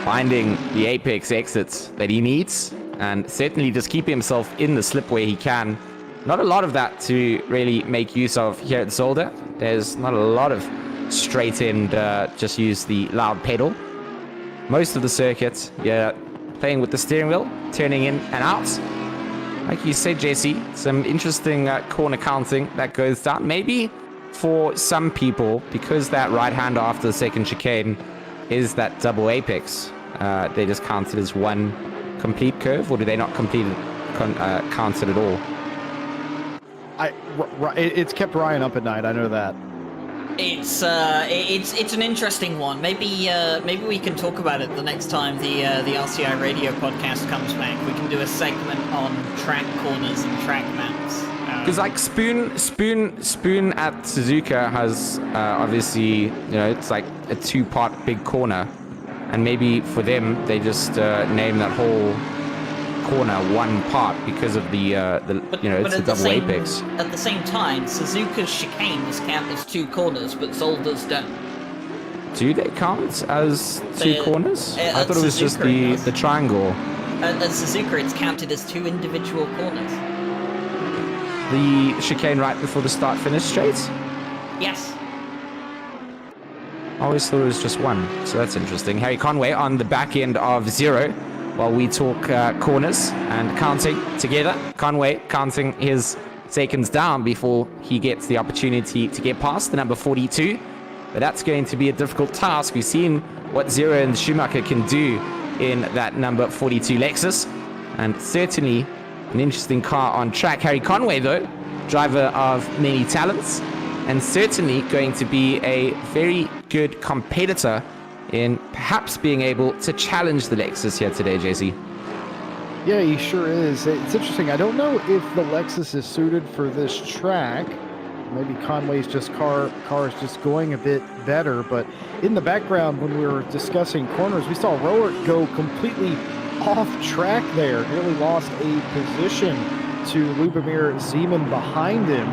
finding the apex exits that he needs, and certainly just keep himself in the slip where he can. Not a lot of that to really make use of here at Zolder. There's not a lot of straight end, just use the loud pedal. Most of the circuits, yeah, playing with the steering wheel, turning in and out. Like you said, Jesse, some interesting corner counting that goes down. Maybe for some people, because that right hander after the second chicane is that double apex, they just count it as one complete curve, or do they not complete it, count it at all?
It's kept Ryan up at night, I know that.
It's an interesting one. Maybe we can talk about it the next time the RCI radio podcast comes back. We can do a segment on track corners and track maps.
Because like Spoon at Suzuka has obviously, it's like a 2-part big corner, and maybe for them they just name that whole corner one part because of the it's a double apex.
At the same time, Suzuka's chicanes count as 2 corners, but Zolder's don't.
Do they count as 2 corners? I thought it was just the triangle.
At Suzuka, it's counted as 2 individual corners.
The chicane right before the start-finish straight?
Yes.
I always thought it was just 1, so that's interesting. Harry Conway on the back end of 0. While we talk corners and counting together. Conway counting his seconds down before he gets the opportunity to get past the number 42. But that's going to be a difficult task. We've seen what Zero and Schumacher can do in that number 42 Lexus. And certainly an interesting car on track. Harry Conway, though, driver of many talents, and certainly going to be a very good competitor in perhaps being able to challenge the Lexus here today, JC.
Yeah, he sure is. It's interesting. I don't know if the Lexus is suited for this track. Maybe Conway's car is just going a bit better. But in the background, when we were discussing corners, we saw Rowert go completely off track there. Nearly lost a position to Lubomir Zeman behind him.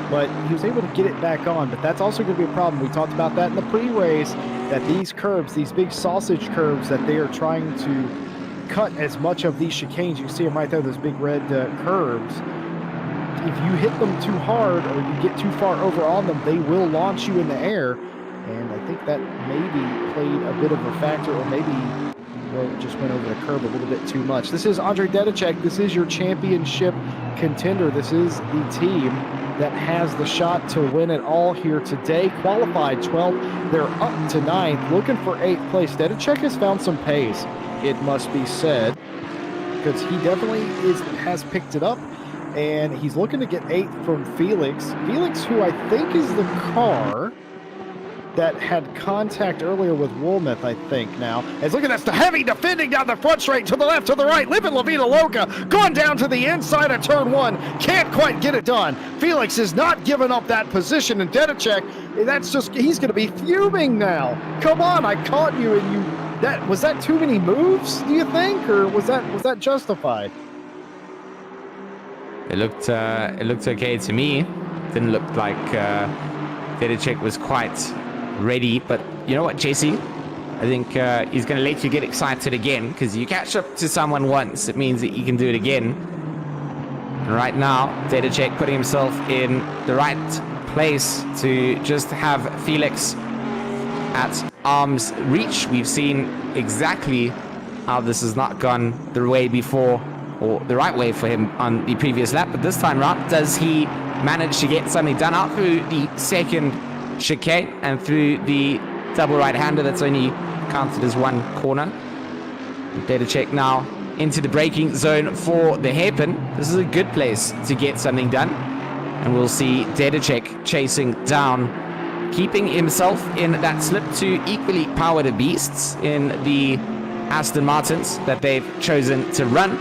But he was able to get it back on. But that's also going to be a problem. We talked about that in the pre-race, that these curbs, these big sausage curbs that they are trying to cut as much of these chicanes. You can see them right there, those big red curbs. if you hit them too hard or you get too far over on them, they will launch you in the air. And I think that maybe played a bit of a factor, or maybe just went over the curb a little bit too much. This is Andre Dedicek. This is your championship contender. This is the team that has the shot to win it all here today. Qualified 12th. They're up to 9th, looking for 8th place. Dedicek has found some pace, it must be said, because he definitely has picked it up, and he's looking to get 8th from Felix. Felix, who I think is the car that had contact earlier with Woolmouth, I think now. As look at this, the heavy defending down the front straight, to the left, to the right, living La Vida Loca, going down to the inside of turn 1, can't quite get it done. Felix is not giving up that position, and Dedicek, he's going to be fuming now. Come on, I caught you, and was that too many moves, do you think, or was that justified?
It looked okay to me. Didn't look like Dedicek was quite ready, but you know what, JC? I think he's going to let you get excited again, because you catch up to someone once, it means that you can do it again. And right now, Dedicek putting himself in the right place to just have Felix at arm's reach. We've seen exactly how this has not gone the way before, or the right way for him on the previous lap, but this time round, does he manage to get something done out through the second chicane and through the double right-hander that's only counted as one corner? Dedicek now into the braking zone for the hairpin. This is a good place to get something done, and we'll see Dedicek chasing down, keeping himself in that slip to equally powered beasts in the Aston Martins that they've chosen to run.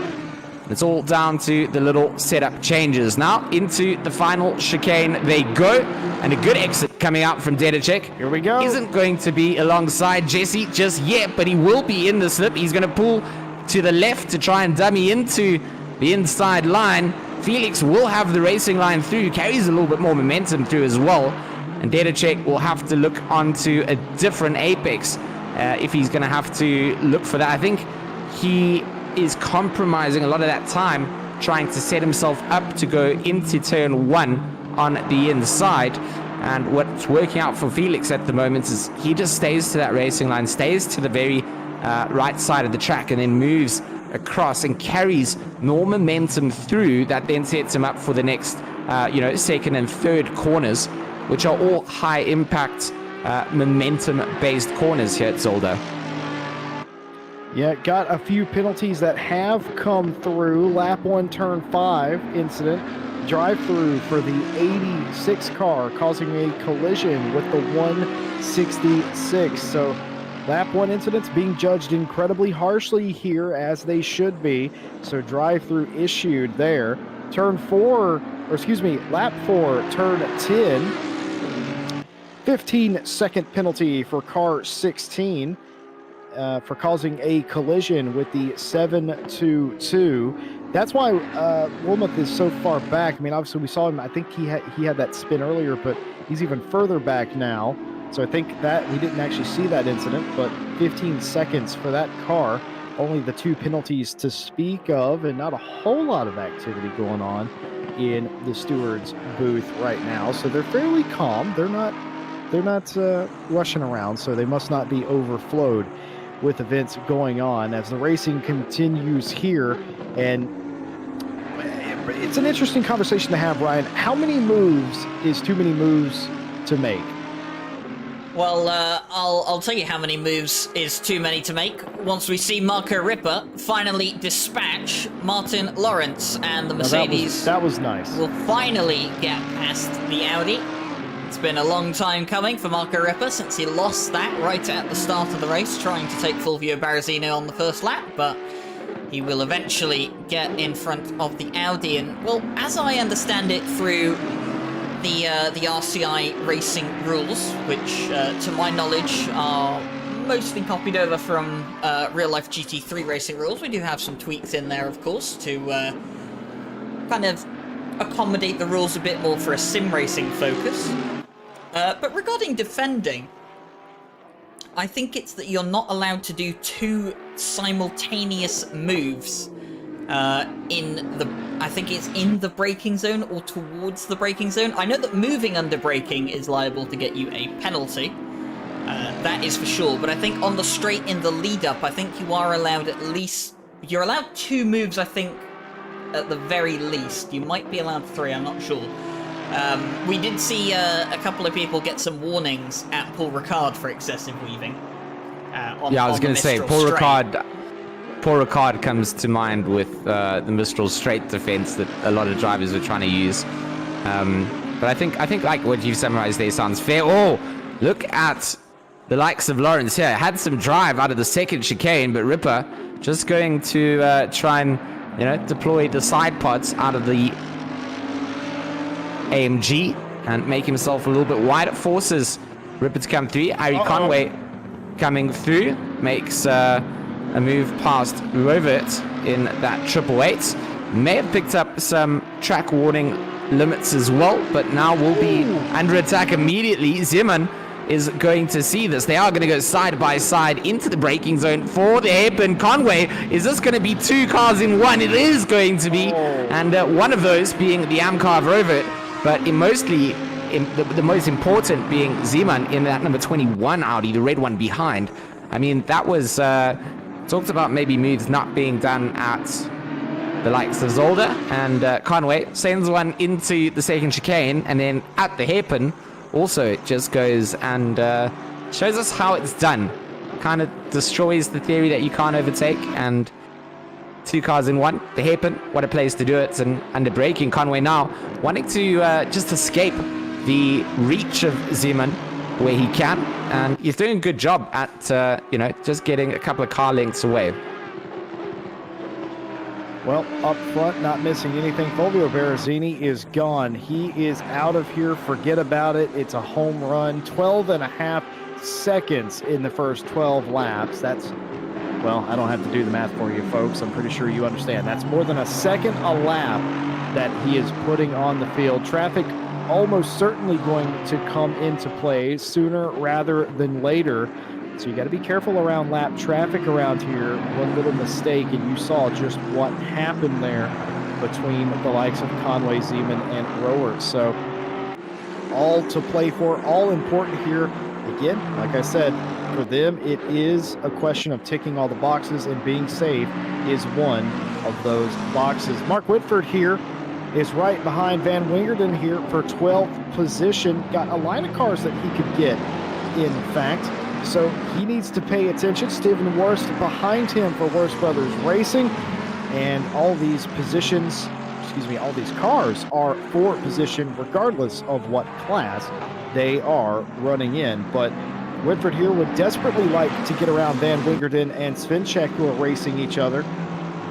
It's all down to the little setup changes. Now into the final chicane they go, and a good exit coming out from Dedicek.
Here we go.
Isn't going to be alongside Jesse just yet, but he will be in the slip. He's going to pull to the left to try and dummy into the inside line. Felix will have the racing line through, carries a little bit more momentum through as well, and Dedicek will have to look onto a different apex if he's going to have to look for that. I think he is compromising a lot of that time trying to set himself up to go into turn 1 on the inside, and what's working out for Felix at the moment is he just stays to that racing line, stays to the very right side of the track, and then moves across and carries more momentum through. That then sets him up for the next second and third corners, which are all high impact momentum based corners here at Zolder.
Yeah, got a few penalties that have come through. Lap 1, turn 5 incident. Drive-through for the 86 car, causing a collision with the 166. So lap 1 incidents being judged incredibly harshly here, as they should be. So drive-through issued there. Lap 4, turn 10. 15-second penalty for car 16. For causing a collision with the 722. That's why Woolmouth is so far back. I mean, obviously we saw him, I think he had that spin earlier, but he's even further back now. So I think that we didn't actually see that incident, but 15 seconds for that car. Only the 2 penalties to speak of, and not a whole lot of activity going on in the stewards booth right now. So they're fairly calm. They're not rushing around, so they must not be overflowed with events going on as the racing continues here. And it's an interesting conversation to have, Ryan. How many moves is too many moves to make?
Well, I'll tell you how many moves is too many to make once we see Marco Ripper finally dispatch Martin Lawrence, and the Mercedes
that was nice.
will finally get past the Audi. It's been a long time coming for Marco Ripper since he lost that right at the start of the race, trying to take Fulvio Barricino on the first lap, but he will eventually get in front of the Audi. And, well, as I understand it through the RCI racing rules, which, to my knowledge, are mostly copied over from real-life GT3 racing rules, we do have some tweaks in there, of course, to kind of accommodate the rules a bit more for a sim racing focus. But regarding defending, I think it's that you're not allowed to do 2 simultaneous moves I think it's in the braking zone or towards the braking zone. I know that moving under braking is liable to get you a penalty. That is for sure, but I think on the straight in the lead up, I think you are allowed you're allowed 2 moves, I think, at the very least. You might be allowed 3, I'm not sure. We did see a couple of people get some warnings at Paul Ricard for excessive weaving.
Yeah, I was going to say, Paul Ricard comes to mind with the Mistral straight defense that a lot of drivers are trying to use. But I think like what you've summarized there sounds fair. Oh, look at the likes of Lawrence here. Had some drive out of the second chicane, but Ripper just going to try and, deploy the side pods out of the AMG and make himself a little bit wide. It forces Ripper to come through. Harry Conway coming through makes a move past Rovert in that 888. May have picked up some track warning limits as well, but now will be under attack immediately. Zeman is going to see this. They are going to go side by side into the braking zone for the hairpin. Conway, is this going to be 2 cars in one? It is going to be, and one of those being the Amcar of Rovert, but the most important being Zeman in that number 21 Audi, the red one behind. I mean, that was talked about maybe moves not being done at the likes of Zolder, and Conway sends one into the second chicane, and then at the hairpin also just goes and shows us how it's done. Kind of destroys the theory that you can't overtake, and 2 cars in one. The hairpin, what a place to do it, and under braking. Conway now wanting to just escape the reach of Zeman where he can, and he's doing a good job at just getting a couple of car lengths away.
Well, up front, not missing anything. Fulvio Berrezzini is gone. He is out of here. Forget about it. It's a home run. 12.5 seconds in the first 12 laps. That's, well, I don't have to do the math for you, folks. I'm pretty sure you understand. That's more than a second a lap that he is putting on the field. Traffic almost certainly going to come into play sooner rather than later. So you got to be careful around lap traffic around here. One little mistake, and you saw just what happened there between the likes of Conway, Zeman, and Rower. So all to play for, all important here. Again, like I said, for them, it is a question of ticking all the boxes, and being safe is one of those boxes. Mark Whitford here is right behind Van Wingerden here for 12th position. Got a line of cars that he could get, in fact. So he needs to pay attention. Steven Worst behind him for Worst Brothers Racing. And all these all these cars are for position regardless of what class they are running in. But Whitford here would desperately like to get around Van Wingerden and Svinček, who are racing each other.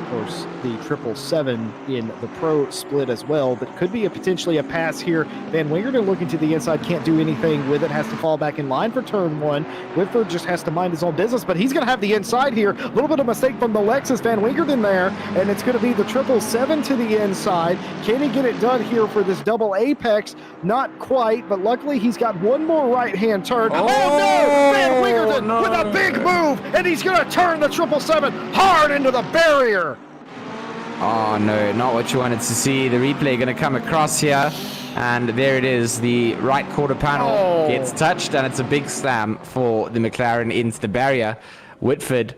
Of course, the 777 in the pro split as well, but could be potentially a pass here. Van Wingerden looking to the inside, can't do anything with it, has to fall back in line for turn 1. Whitford just has to mind his own business, but he's going to have the inside here. A little bit of mistake from the Lexus. Van Wingerden there, and it's going to be the 777 to the inside. Can he get it done here for this double apex? Not quite, but luckily he's got one more right-hand turn. Oh no! Van Wingerden with a big move, and he's going to turn the 777 hard into the barrier.
Oh no, not what you wanted to see. The replay going to come across here, and there it is. The right quarter panel gets touched, and it's a big slam for the McLaren into the barrier. Whitford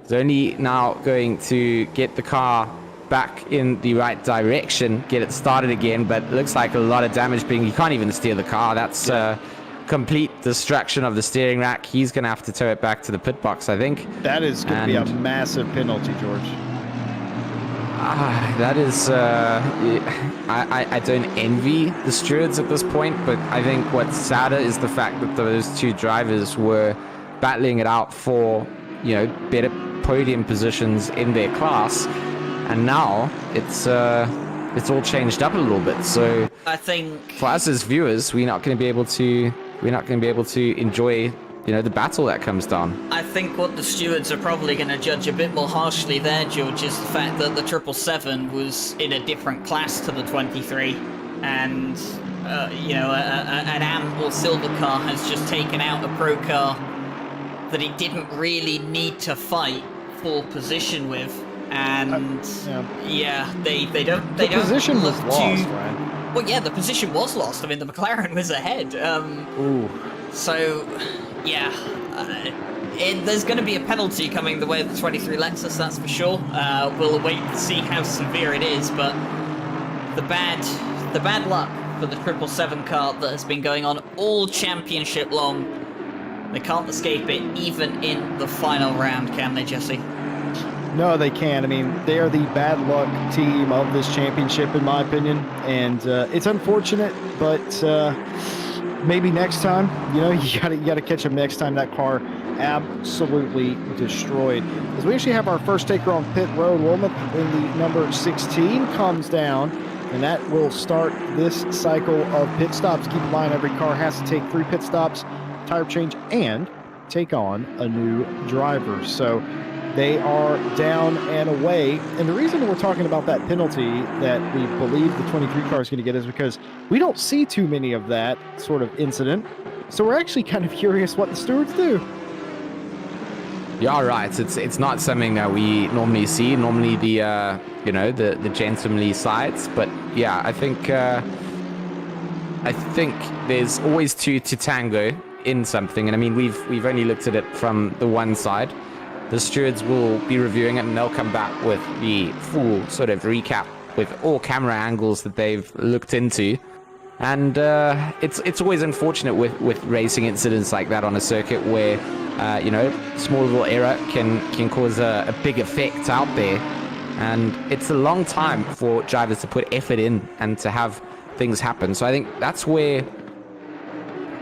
is only now going to get the car back in the right direction, get it started again, but it looks like a lot of damage being... You can't even steer the car. That's complete destruction of the steering rack. He's going to have to tow it back to the pit box, I think.
That is going to be a massive penalty, George.
That is, I don't envy the stewards at this point, but I think what's sadder is the fact that those 2 drivers were battling it out for, better podium positions in their class, and now it's all changed up a little bit. So
I think
for us as viewers, we're not going to be able to enjoy the battle that comes down.
I think what the stewards are probably going to judge a bit more harshly there, George, is the fact that the 777 was in a different class to the 23, and an AM or silver car has just taken out a pro car that it didn't really need to fight for position with. And yeah, they don't
The position was
look
lost,
to.
right?
Well, yeah, the position was lost. I mean, the McLaren was ahead.
Ooh.
So, yeah, there's going to be a penalty coming the way of the 23 Lexus, that's for sure. We'll wait to see how severe it is, but the bad luck for the 777 car that has been going on all championship long, they can't escape it even in the final round, can they, Jesse?
No, they can't. I mean, they are the bad luck team of this championship, in my opinion. And it's unfortunate, but maybe next time, you know, you gotta catch them next time. That car absolutely destroyed. As we actually have our first taker on pit road, Wilmot in the number 16 comes down, and that will start this cycle of pit stops. Keep in mind, every car has to take 3 pit stops, tire change, and take on a new driver. So they are down and away. And the reason we're talking about that penalty that we believe the 23 car is going to get is because we don't see too many of that sort of incident. So we're actually kind of curious what the stewards do.
Yeah, right. It's not something that we normally see. Normally the you know, the gentlemanly sides. But yeah, I think there's always two to tango in something. And I mean, we've only looked at it from the one side. The stewards will be reviewing it, and they'll come back with the full sort of recap with all camera angles that they've looked into. And it's always unfortunate with racing incidents like that on a circuit where you know, small little error can cause a big effect out there. And it's a long time for drivers to put effort in and to have things happen. So I think that's where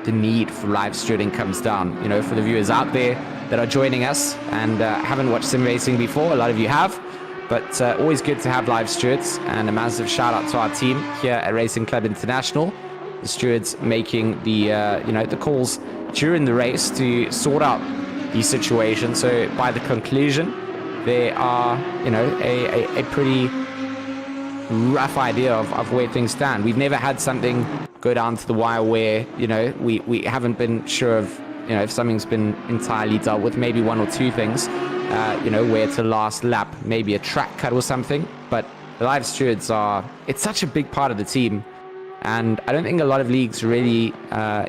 the need for live stewarding comes down. You know, for the viewers out there that are joining us and haven't watched sim racing before, a lot of you have, but always good to have live stewards. And a massive shout out to our team here at Racing Club International, the stewards making the you know, the calls during the race to sort out these situations. So by the conclusion, there are, you know, a pretty rough idea of where things stand. We've never had something go down to the wire where, you know, we haven't been sure of, you know, if something's been entirely dealt with. Maybe one or two things, you know, where it's a last lap, maybe a track cut or something. But the live stewards it's such a big part of the team. And I don't think a lot of leagues really,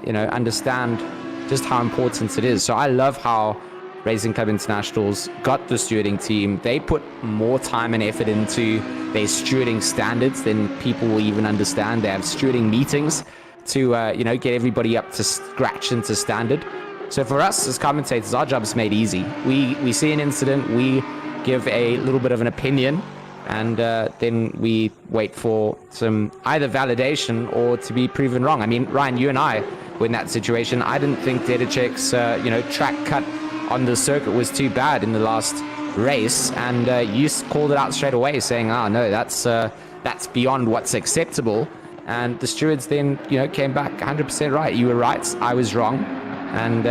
you know, understand just how important it is. So I love how Racing Club International's got the stewarding team. They put more time and effort into their stewarding standards than people will even understand. They have stewarding meetings to, you know, get everybody up to scratch and to standard. So for us as commentators, our job is made easy. We see an incident, we give a little bit of an opinion, and then we wait for some either validation or to be proven wrong. I mean, Ryan, you and I were in that situation. I didn't think Dedicek's, you know, track cut on the circuit was too bad in the last race, and you called it out straight away, saying, "Oh no, that's beyond what's acceptable." And the stewards then, you know, came back 100% right. You were right, I was wrong, and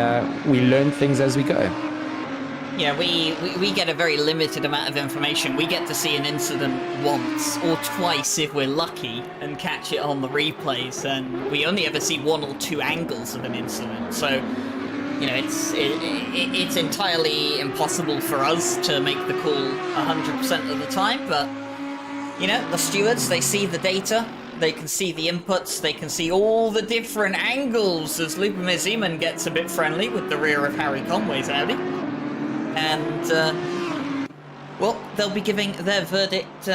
we learn things as we go.
Yeah, we get a very limited amount of information. We get to see an incident once or twice if we're lucky and catch it on the replays, and we only ever see 1 or 2 angles of an incident. So, you know, it's entirely impossible for us to make the call 100% of the time, but, you know, the stewards, they see the data, they can see the inputs, they can see all the different angles as Lubomir Zeman gets a bit friendly with the rear of Harry Conway's Audi. And, well, they'll be giving their verdict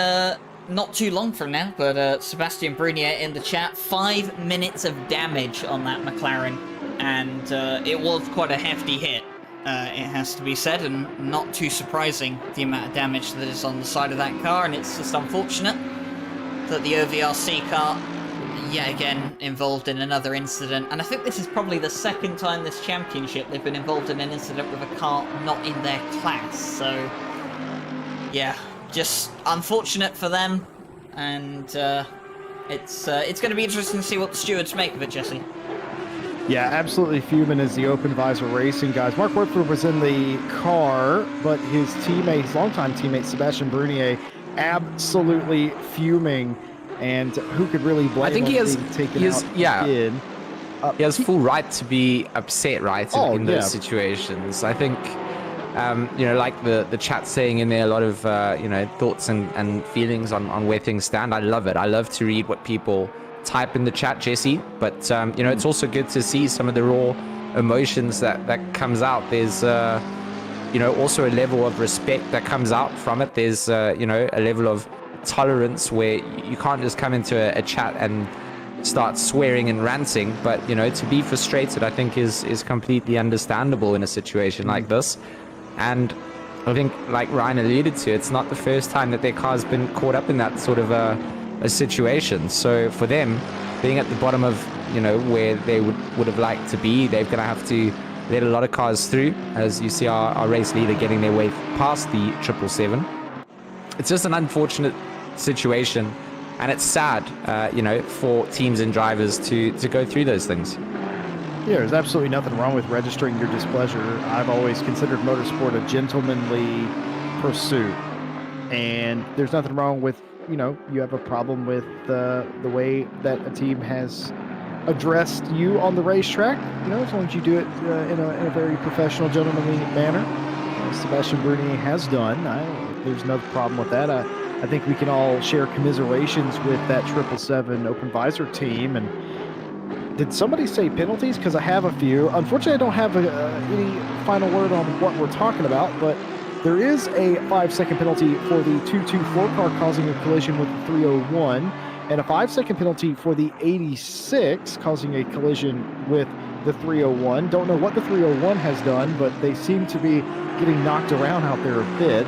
not too long from now, but Sebastian Brunier in the chat, 5 minutes of damage on that McLaren, and it was quite a hefty hit, it has to be said, and not too surprising, the amount of damage that is on the side of that car, and it's just unfortunate that the OVRC car, yet again, involved in another incident. And I think this is probably the second time this championship they've been involved in an incident with a car not in their class. So, yeah, just unfortunate for them. And it's going to be interesting to see what the stewards make of it, Jesse.
Yeah, absolutely fuming as the Open Visor Racing guys. Mark Woodford was in the car, but his teammate, his longtime teammate, Sebastian Brunier, absolutely fuming. And who could really blame
I think
him
he has,
being taken
he has,
out
yeah.
in?
He has full right to be upset, right, in those situations. I think Like the chat saying in there, a lot of thoughts and feelings on where things stand. I love it. I love to read what people type in the chat, Jesse. But it's also good to see some of the raw emotions that comes out. There's also a level of respect that comes out from it. There's a level of tolerance where you can't just come into a chat and start swearing and ranting, but to be frustrated, I think is completely understandable in a situation like this. And I think, like Ryan alluded to, it's not the first time that their car's been caught up in that sort of a situation. So for them, being at the bottom of where they would have liked to be, they're going to have to let a lot of cars through, as you see our race leader getting their way past the 777. It's just an unfortunate situation, and it's sad, for teams and drivers to go through those things.
Yeah, there's absolutely nothing wrong with registering your displeasure. I've always considered motorsport a gentlemanly pursuit, and there's nothing wrong with, you have a problem with the way that a team has addressed you on the racetrack, as long as you do it in a very professional, gentlemanly manner, as Sebastian Brunier has done. There's no problem with that. I think we can all share commiserations with that 777 open visor team. And did somebody say penalties? Because I have a few. Unfortunately, I don't have any final word on what we're talking about, but there is a 5-second penalty for the 224 car causing a collision with the 301, and a 5-second penalty for the 86 causing a collision with the 301. Don't know what the 301 has done, but they seem to be getting knocked around out there a bit.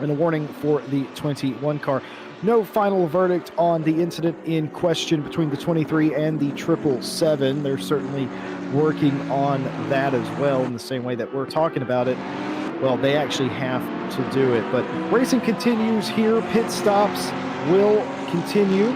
And a warning for the 21 car. No final verdict on the incident in question between the 23 and the 777. They're certainly working on that as well, in the same way that we're talking about it. Well, they actually have to do it. But racing continues here. Pit stops will continue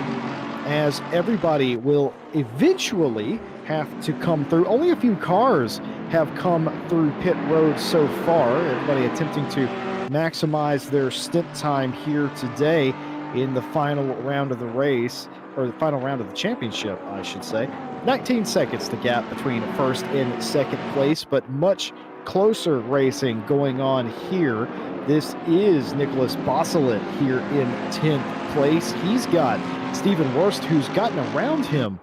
as everybody will eventually have to come through. Only a few cars have come through pit road so far. Everybody attempting to maximize their stint time here today in the final round of the race, or the final round of the championship, I should say. 19 seconds the gap between first and second place, but much closer racing going on here. This is Nicholas Bosselet here in 10th place. He's got Steven Wurst, who's gotten around him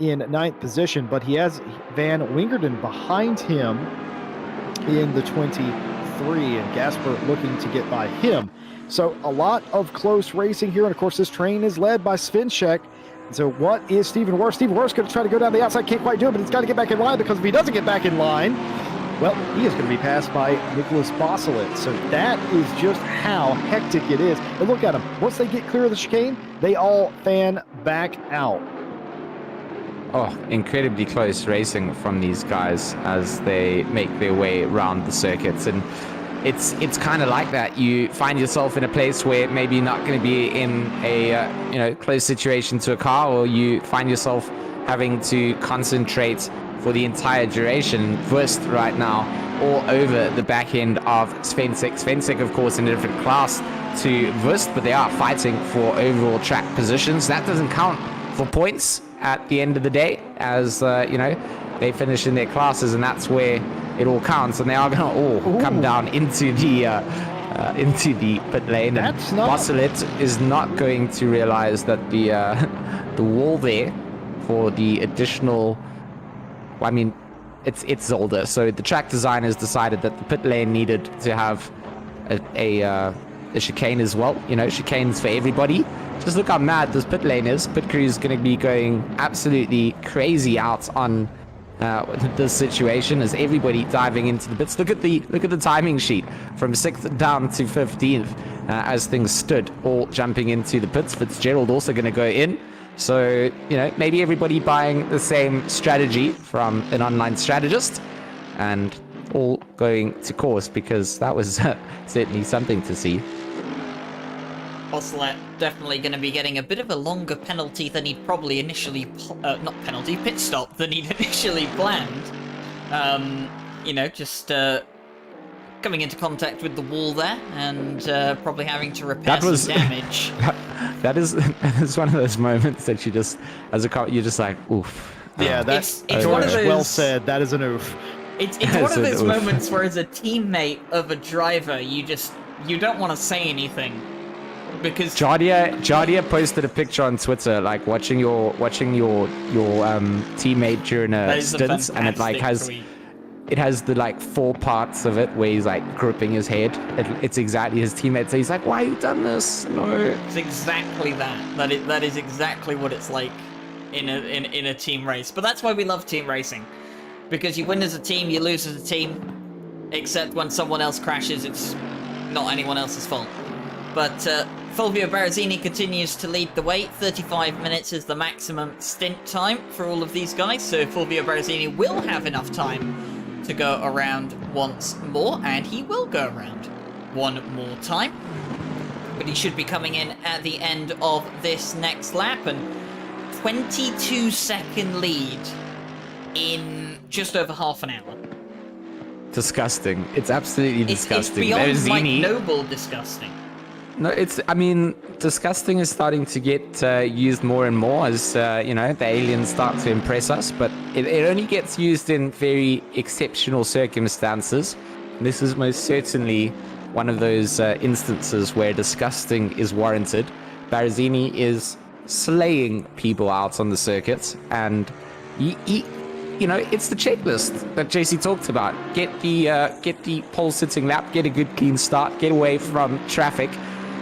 in 9th position, but he has Van Wingerden behind him in the 23, and Gasper looking to get by him. So a lot of close racing here, and of course this train is led by Svenchek. So what is Steven Wurst? Steven Wurst going to try to go down the outside, can't quite do it, but he's got to get back in line, because if he doesn't get back in line, well, he is going to be passed by Nicholas Bosselet. So that is just how hectic it is. And look at them. Once they get clear of the chicane, they all fan back out.
Oh, incredibly close racing from these guys as they make their way around the circuits. And it's kind of like that. You find yourself in a place where maybe you're not going to be in a close situation to a car, or you find yourself having to concentrate for the entire duration. Wurst right now all over the back end of Svenchek. Svenchek, of course, in a different class to Wurst, but they are fighting for overall track positions. That doesn't count for points at the end of the day, as they finish in their classes, and that's where it all counts. And they are going to all come down into the pit lane. And Bosselet is not going to realize that the wall there for the additional, it's Zolder. So the track designers decided that the pit lane needed to have a chicane as well. Chicanes for everybody. Just look how mad this pit lane is. Pit crew is going to be going absolutely crazy out on this situation, as everybody diving into the pits. Look at the timing sheet from 6th down to 15th as things stood, all jumping into the pits. Fitzgerald also going to go in. So, maybe everybody buying the same strategy from an online strategist, and all going to course, because that was certainly something to see.
Bosselet definitely going to be getting a bit of a longer penalty than he'd probably initially, pit stop than he'd initially planned. Just coming into contact with the wall there, and probably having to repair some damage.
That is one of those moments that you just, as a cop, you're just like, oof.
Yeah, that's
it's one of those,
well said. That is an oof.
It's one of
So
those
oof.
moments where, as a teammate of a driver, you don't want to say anything because
Jardia posted a picture on Twitter, like watching your teammate during
that
a
is a
stint, and it like
fantastic tweet.
it has the like 4 parts of it where he's like gripping his head. It's exactly his teammate. So he's like, "Why you done this?" No.
It's exactly that. That is exactly what it's like in a team race. But that's why we love team racing, because you win as a team, you lose as a team. Except when someone else crashes, it's not anyone else's fault. But Fulvio Berrezzini continues to lead the way. 35 minutes is the maximum stint time for all of these guys. So Fulvio Berrezzini will have enough time to go around once more, and he will go around one more time. But he should be coming in at the end of this next lap, and 22-second lead in just over half an hour.
Disgusting. It's absolutely disgusting.
It's beyond
Berrezzini-
Mike Noble disgusting.
No, disgusting is starting to get used more and more as, the aliens start to impress us, but it only gets used in very exceptional circumstances. This is most certainly one of those instances where disgusting is warranted. Berrezzini is slaying people out on the circuit, and it's the checklist that JC talked about. Get the pole sitting lap, get a good clean start, get away from traffic.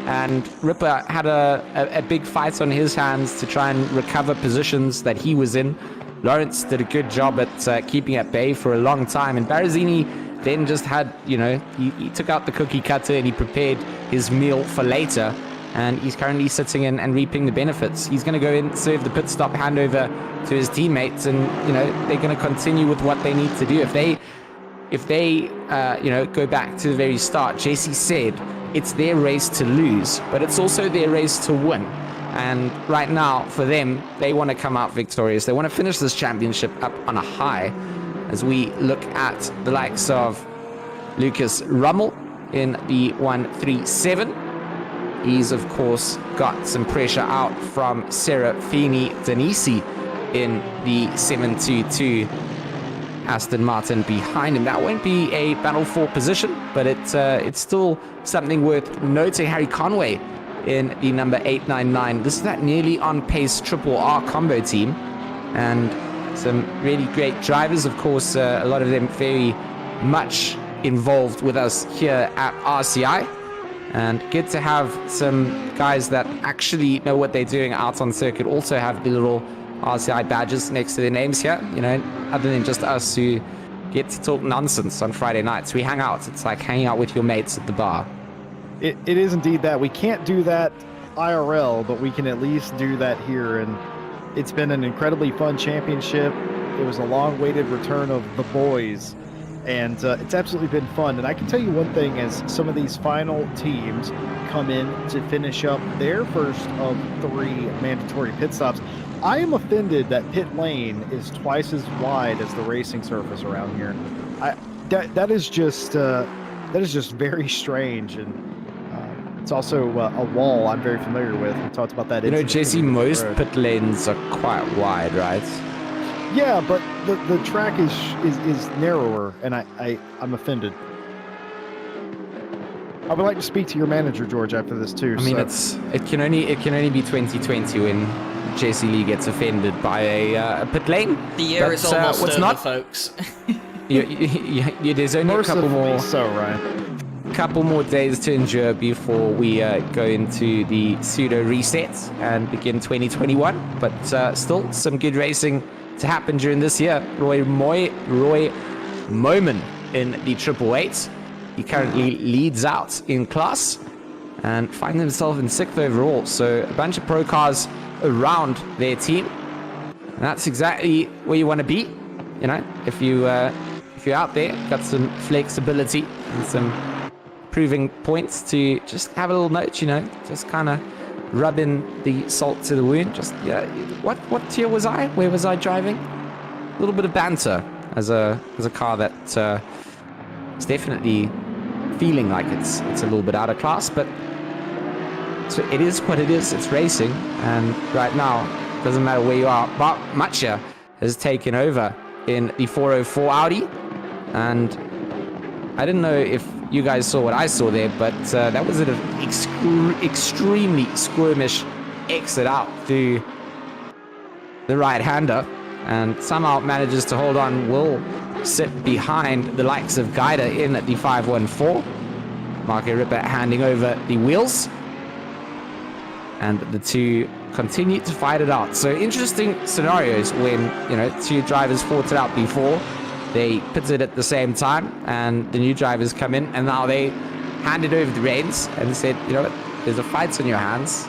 And Ripper had a big fight on his hands to try and recover positions that he was in. Lawrence did a good job at keeping at bay for a long time. And Berrezzini then just had, he took out the cookie cutter and he prepared his meal for later. And he's currently sitting in and reaping the benefits. He's going to go in, serve the pit stop handover to his teammates. And, they're going to continue with what they need to do. If they go back to the very start, JC said, it's their race to lose, but it's also their race to win. And right now, for them, they want to come out victorious. They want to finish this championship up on a high. As we look at the likes of Lucas Rummel in the 137. He's, of course, got some pressure out from Serafini Danisi in the 722. Aston Martin behind him. That won't be a battle for position, but it's still something worth noting. Harry Conway in the number 899. This is that nearly on pace Triple R combo team, and some really great drivers. Of course, a lot of them very much involved with us here at RCI, and good to have some guys that actually know what they're doing out on circuit. Also have the little RCI badges next to their names here, other than just us who get to talk nonsense on Friday nights. We hang out. It's like hanging out with your mates at the bar.
It is indeed that. We can't do that IRL, but we can at least do that here. And it's been an incredibly fun championship. It was a long-awaited return of the boys, and it's absolutely been fun. And I can tell you one thing, as some of these final teams come in to finish up their first of 3 mandatory pit stops, I am offended that pit lane is twice as wide as the racing surface around here. That is just very strange, and it's also a wall I'm very familiar with. We talked about that.
JC, most pit lanes are quite wide, right?
Yeah, but the track is narrower, and I'm offended. I would like to speak to your manager, George, after this too.
I mean, it can only be 2020 when JC Lee gets offended by a pit lane.
The year is almost over,
not,
folks.
There's only a couple more.
So, Ryan.
Couple more days to endure before we go into the pseudo reset and begin 2021. But still, some good racing to happen during this year. Roy Moman in the 888. He currently leads out in class and finds himself in 6th overall. So a bunch of pro cars around their team, and that's exactly where you want to be. If you're out there, got some flexibility and some proving points to just have a little note, just kind of rub in the salt to the wound. Just what tier was I? Where was I driving? A little bit of banter as a car that is definitely feeling like it's a little bit out of class, but so it is what it is. It's racing, and right now doesn't matter where you are. But Matcha has taken over in the 404 Audi, And I didn't know if you guys saw what I saw there, but that was an extremely squirmish exit out through the right-hander, and somehow manages to hold on. Will sit behind the likes of Guider in at the 514. Marco Ripper handing over the wheels, and the two continue to fight it out. So interesting scenarios when, you know, two drivers fought it out before. They pitted at the same time, and the new drivers come in, and now they handed over the reins and said, you know what, there's a fight on your hands.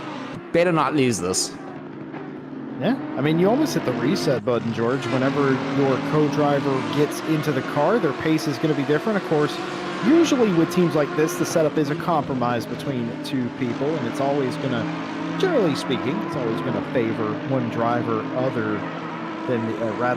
Better not lose this.
Yeah, I mean, you almost hit the reset button, George. Whenever your co-driver gets into the car, their pace is going to be different. Of course, usually with teams like this, the setup is a compromise between two people, and it's always going to, generally speaking, it's always going to favor one driver rather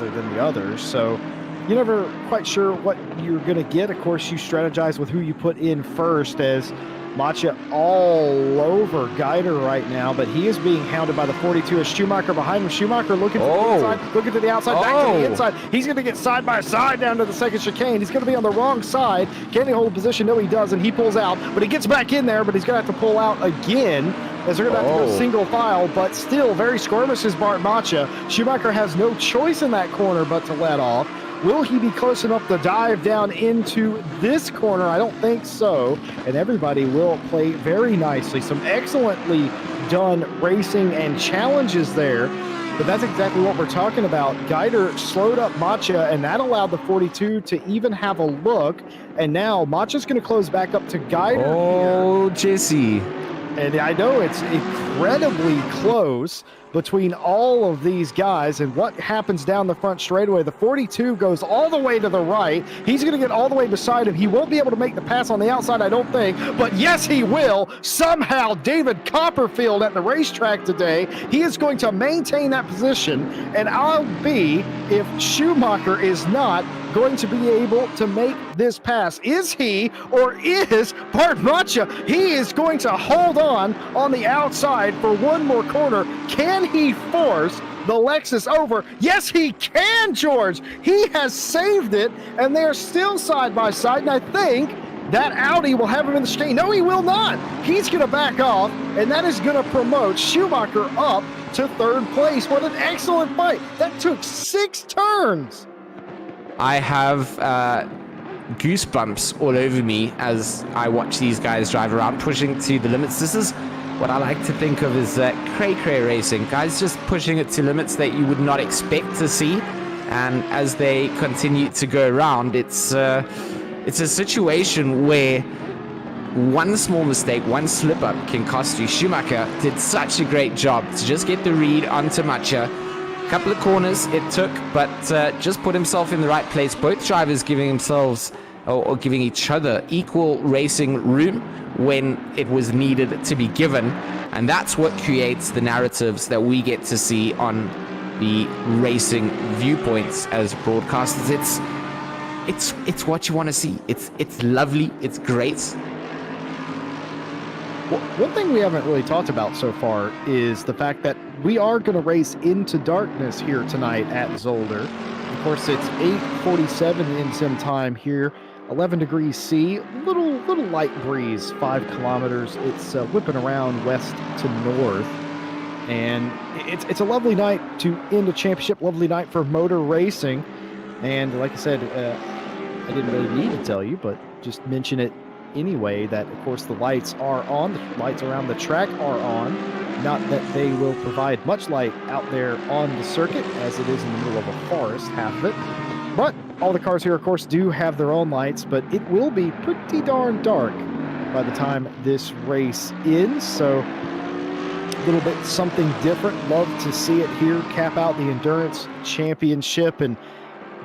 than the others. So you're never quite sure what you're going to get. Of course, you strategize with who you put in first, as Matcha all over Guider right now, but he is being hounded by the 42 as Schumacher behind him. Schumacher looking to the inside, looking to the outside, back to the inside. He's going to get side by side down to the second chicane. He's going to be on the wrong side. Can he hold a position? No, he doesn't. He pulls out, but he gets back in there, but he's going to have to pull out again, as they're going to have to go single file, but still very squirmish is Bart Matcha. Schumacher has no choice in that corner but to let off. Will he be close enough to dive down into this corner? I don't think so. And everybody will play very nicely. Some excellently done racing and challenges there. But that's exactly what we're talking about. Guider slowed up Matcha, and that allowed the 42 to even have a look. And now Matcha's going to close back up to Guider.
Oh, Jesse.
And I know it's incredibly close between all of these guys, and what happens down the front straightaway. The 42 goes all the way to the right. He's going to get all the way beside him. He won't be able to make the pass on the outside, I don't think, but yes, he will. Somehow, David Copperfield at the racetrack today, he is going to maintain that position, and I'll be if Schumacher is not going to be able to make this pass. Is he, or is Bart Matcha? He is going to hold on the outside for one more corner. Can he force the Lexus over? Yes, he can, George. He has saved it, and they're still side by side, and I think that Audi will have him in the chicane. No, he will not. He's going to back off, and that is going to promote Schumacher up to third place. What an excellent fight. That took 6 turns.
I have goosebumps all over me as I watch these guys drive around, pushing to the limits. This is what I like to think of as cray-cray racing. Guys just pushing it to limits that you would not expect to see. And as they continue to go around, it's a situation where one small mistake, one slip-up can cost you. Schumacher did such a great job to just get the read onto Matcha. Couple of corners it took, but just put himself in the right place. Both drivers giving themselves or giving each other equal racing room when it was needed to be given, and that's what creates the narratives that we get to see on the racing viewpoints as broadcasters. It's what you want to see. It's lovely. It's great.
Well, one thing we haven't really talked about so far is the fact that we are going to race into darkness here tonight at Zolder. Of course, it's 8:47 in sim time here, 11 degrees C, little light breeze, 5 kilometers. It's whipping around west to north, and it's a lovely night to end a championship, lovely night for motor racing. And like I said, I didn't really need to tell you, but just mention it anyway, that of course the lights are on, the lights around the track are on. Not that they will provide much light out there on the circuit, as it is in the middle of a forest, half of it. But all the cars here, of course, do have their own lights, but it will be pretty darn dark by the time this race ends. So a little bit something different. Love to see it here, cap out the Endurance Championship. And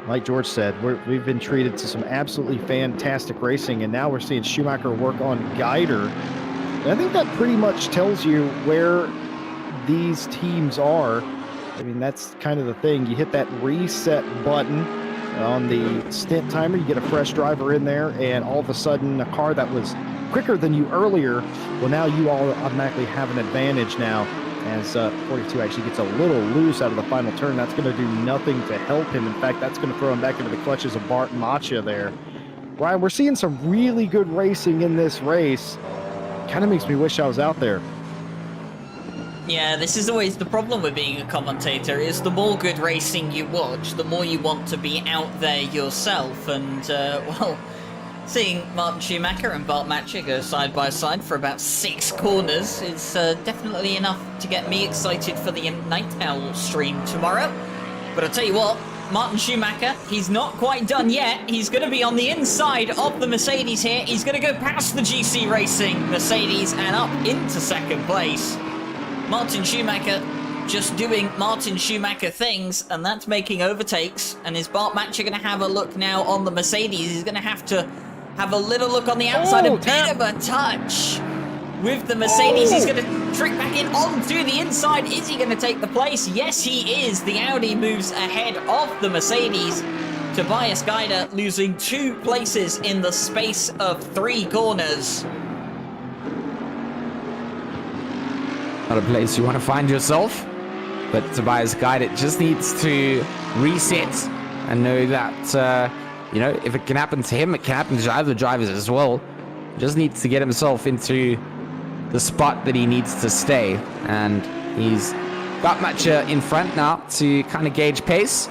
like George said, we've been treated to some absolutely fantastic racing, and now we're seeing Schumacher work on Guider. And I think that pretty much tells you where these teams are. I mean, that's kind of the thing. You hit that reset button on the stint timer, you get a fresh driver in there, and all of a sudden a car that was quicker than you earlier, well, now you all automatically have an advantage now. as 42 actually gets a little loose out of the final turn. That's going to do nothing to help him. In fact, that's going to throw him back into the clutches of Bart Macha there. Ryan, we're seeing some really good racing in this race. Kind of makes me wish I was out there.
Yeah, this is always the problem with being a commentator, is the more good racing you watch, the more you want to be out there yourself. And, well, seeing Martin Schumacher and Bart Matcher go side by side for about 6 corners is definitely enough to get me excited for the Night Owl stream tomorrow. But I'll tell you what, Martin Schumacher, he's not quite done yet. He's going to be on the inside of the Mercedes here. He's going to go past the GC Racing Mercedes and up into 2nd place. Martin Schumacher just doing Martin Schumacher things, and that's making overtakes. And is Bart Matcher going to have a look now on the Mercedes? He's going to have a little look on the outside, a bit of a touch with the Mercedes. He's going to trick back in onto the inside. Is he going to take the place? Yes, he is. The Audi moves ahead of the Mercedes. Tobias Geider losing 2 places in the space of 3 corners.
Not a place you want to find yourself, but Tobias Geider just needs to reset and know that, you know, if it can happen to him, it can happen to other drivers as well. Just needs to get himself into the spot that he needs to stay, and he's got Matcher in front now to kind of gauge pace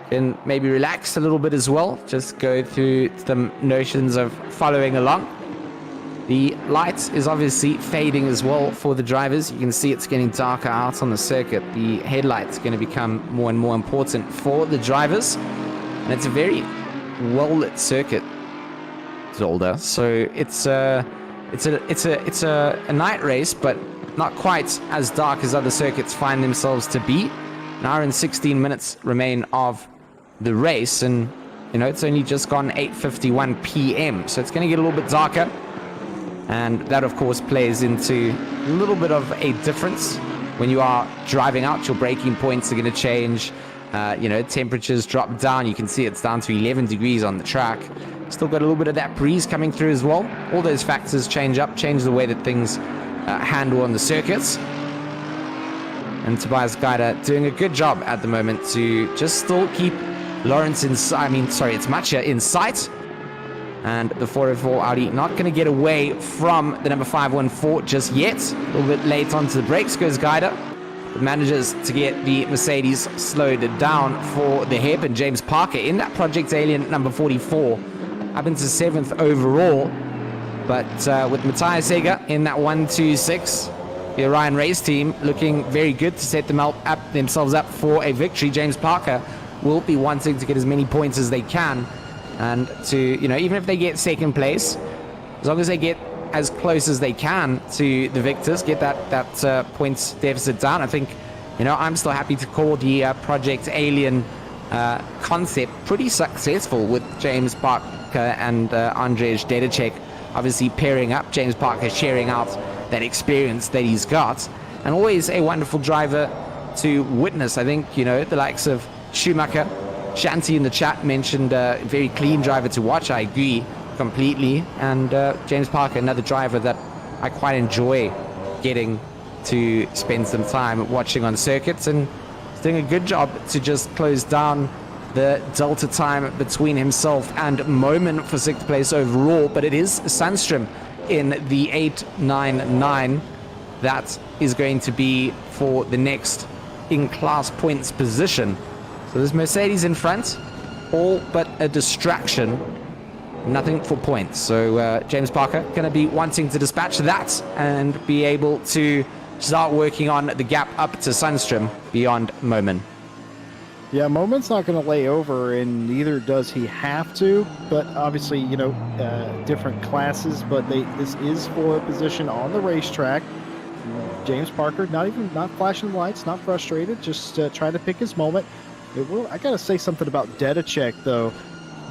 and maybe relax a little bit as well. Just go through the notions of following along. The light is obviously fading as well for the drivers. You can see it's getting darker out on the circuit. The headlight's going to become more and more important for the drivers, and it's a very well-lit circuit, Zolder. So it's a night race, but not quite as dark as other circuits find themselves to be. An hour and 16 minutes remain of the race, and you know it's only just gone 8:51 p.m. So it's going to get a little bit darker. And that, of course, plays into a little bit of a difference. When you are driving out, your braking points are going to change. You know, temperatures drop down. You can see it's down to 11 degrees on the track. Still got a little bit of that breeze coming through as well. All those factors change the way that things handle on the circuits. And Tobias Geider doing a good job at the moment to just still keep Lawrence it's Matcher in sight. And the 404 Audi not going to get away from the number 514 just yet. A little bit late onto the brakes goes Geider. But manages to get the Mercedes slowed down for the hairpin. James Parker in that Project Alien number 44. Up into 7th overall. But with Matthias Seger in that 126. The Orion race team looking very good to set themselves up for a victory. James Parker will be wanting to get as many points as they can. And to, you know, even if they get 2nd place, as long as they get as close as they can to the victors, get that points deficit down, I think, you know, I'm still happy to call the Project Alien concept pretty successful with James Parker and Andrzej Dedicek obviously pairing up. James Parker sharing out that experience that he's got, and always a wonderful driver to witness. I think, you know, the likes of Schumacher. Shanti in the chat mentioned a very clean driver to watch. I agree completely. And James Parker, another driver that I quite enjoy getting to spend some time watching on circuits, and he's doing a good job to just close down the delta time between himself and Momin for 6th place overall. But it is Sundstrom in the 899 that is going to be for the next in-class points position. So there's Mercedes in front, all but a distraction, nothing for points. So James Parker going to be wanting to dispatch that and be able to start working on the gap up to Sundstrom beyond Momin.
Yeah, Momin's not going to lay over, and neither does he have to. But obviously, you know, different classes, but this is for a position on the racetrack. James Parker, not flashing lights, not frustrated, just trying to pick his moment. I gotta say something about Dedicek though.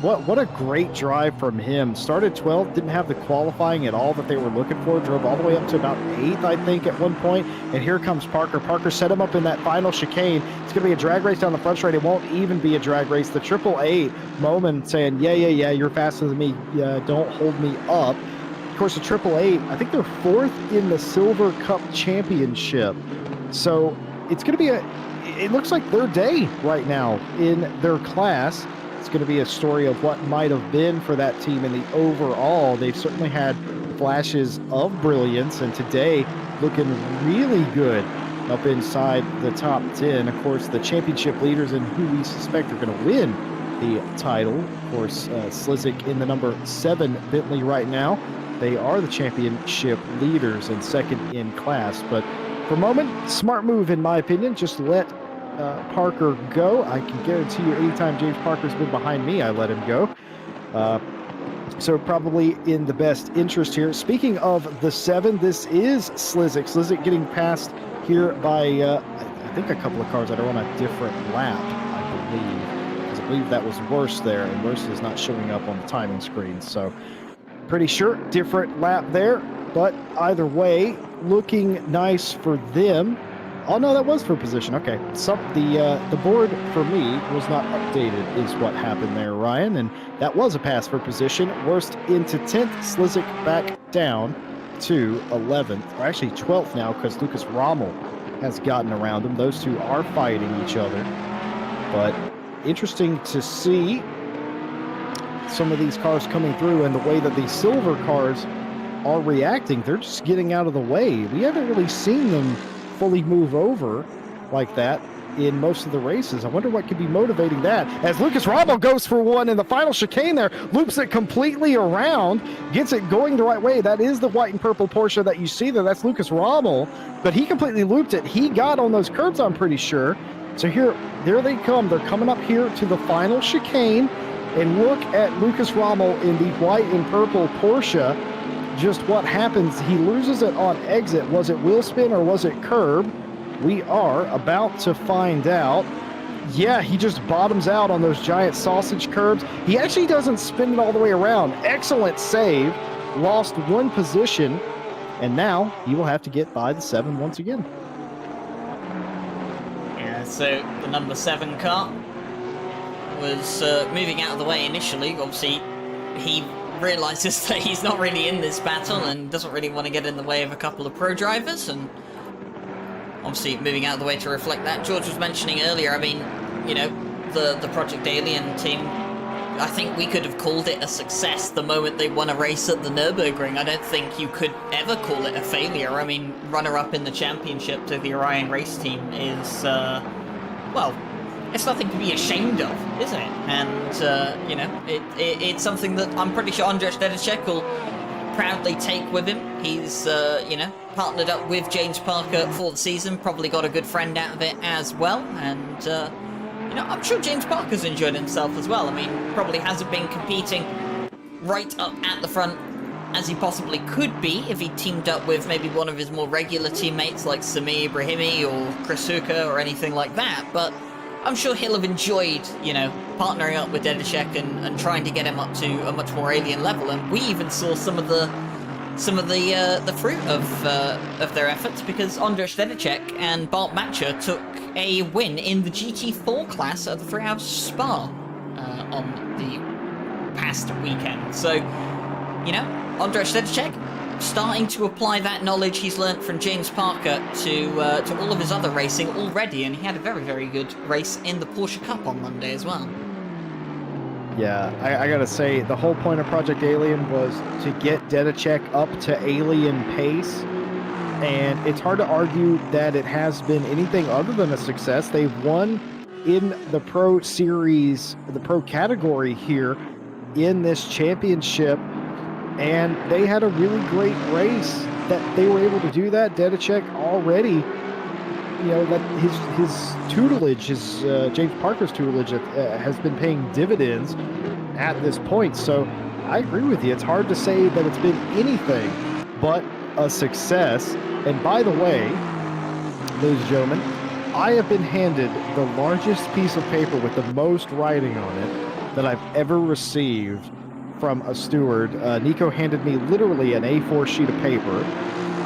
What a great drive from him. Started 12th, didn't have the qualifying at all that they were looking for. Drove all the way up to about 8th, I think, at one point. And here comes Parker. Parker set him up in that final chicane. It's gonna be a drag race down the front straight. It won't even be a drag race. The 888 Momin saying, yeah, you're faster than me. Don't hold me up. Of course, the 888, I think they're 4th in the Silver Cup Championship. So it's going to be it looks like their day right now in their class. It's going to be a story of what might have been for that team in the overall. They've certainly had flashes of brilliance, and today looking really good up inside the top 10. Of course, the championship leaders and who we suspect are going to win the title. Of course, Slizik in the number 7 Bentley right now. They are the championship leaders and second in class. But for a moment, smart move in my opinion. Just let Parker go. I can guarantee you anytime James Parker's been behind me, I let him go. So probably in the best interest here. Speaking of the 7, this is Slizik. Slizik getting passed here by, I think, a couple of cars that are on a different lap, I believe. Because I believe that was Worst there, and Worst is not showing up on the timing screen. So pretty sure different lap there. But either way, looking nice for them. Oh, no, that was for position. Okay. So the board for me was not updated is what happened there, Ryan. And that was a pass for position. Worst into 10th. Slizik back down to 11th. Or actually 12th now because Lucas Rommel has gotten around him. Those two are fighting each other. But interesting to see some of these cars coming through and the way that the silver cars are reacting. They're just getting out of the way. We haven't really seen them fully move over like that in most of the races. I wonder what could be motivating that as Lucas Rommel goes for one in the final chicane there, loops it completely around, gets it going the right way. That is the white and purple Porsche that you see there. That's Lucas Rommel, but he completely looped it. He got on those curbs, I'm pretty sure. So there they come. They're coming up here to the final chicane, and look at Lucas Rommel in the white and purple Porsche. Just what happens, he loses it on exit. Was it wheel spin or was it curb? We are about to find out. Yeah, he just bottoms out on those giant sausage curbs. He actually doesn't spin it all the way around. Excellent save. Lost one position, and now he will have to get by the 7 once again.
Yeah, so the number 7 car was moving out of the way initially. Obviously, he realizes that he's not really in this battle and doesn't really want to get in the way of a couple of pro drivers, and obviously moving out of the way to reflect that. George was mentioning earlier, I mean, you know, the Project Alien team, I think we could have called it a success the moment they won a race at the Nürburgring. I don't think you could ever call it a failure. I mean, runner-up in the championship to the Orion race team is, well, it's nothing to be ashamed of, isn't it? And, you know, it's something that I'm pretty sure Andrzej Dedecek will proudly take with him. He's, you know, partnered up with James Parker for the season, probably got a good friend out of it as well. And, you know, I'm sure James Parker's enjoyed himself as well. I mean, probably hasn't been competing right up at the front as he possibly could be if he teamed up with maybe one of his more regular teammates like Sami Ibrahimi or Chris Hooker or anything like that. But I'm sure he'll have enjoyed, you know, partnering up with Dedecek and trying to get him up to a much more alien level. And we even saw some of the fruit of their efforts, because Andrzej Dedecek and Bart Matcher took a win in the GT4 class at the 3 Hours Spa on the past weekend. So, you know, Andrzej Dedecek starting to apply that knowledge he's learnt from James Parker to all of his other racing already, and he had a very, very good race in the Porsche Cup on Monday as well.
Yeah, I gotta say, the whole point of Project Alien was to get Dedecek up to alien pace, and it's hard to argue that it has been anything other than a success. They've won in the Pro Series, the Pro category here in this championship, and they had a really great race that they were able to do that. Dedecek already, you know, that his tutelage, James Parker's tutelage has been paying dividends at this point. So I agree with you. It's hard to say that it's been anything but a success. And by the way, ladies and gentlemen, I have been handed the largest piece of paper with the most writing on it that I've ever received from a steward. Nico handed me literally an A4 sheet of paper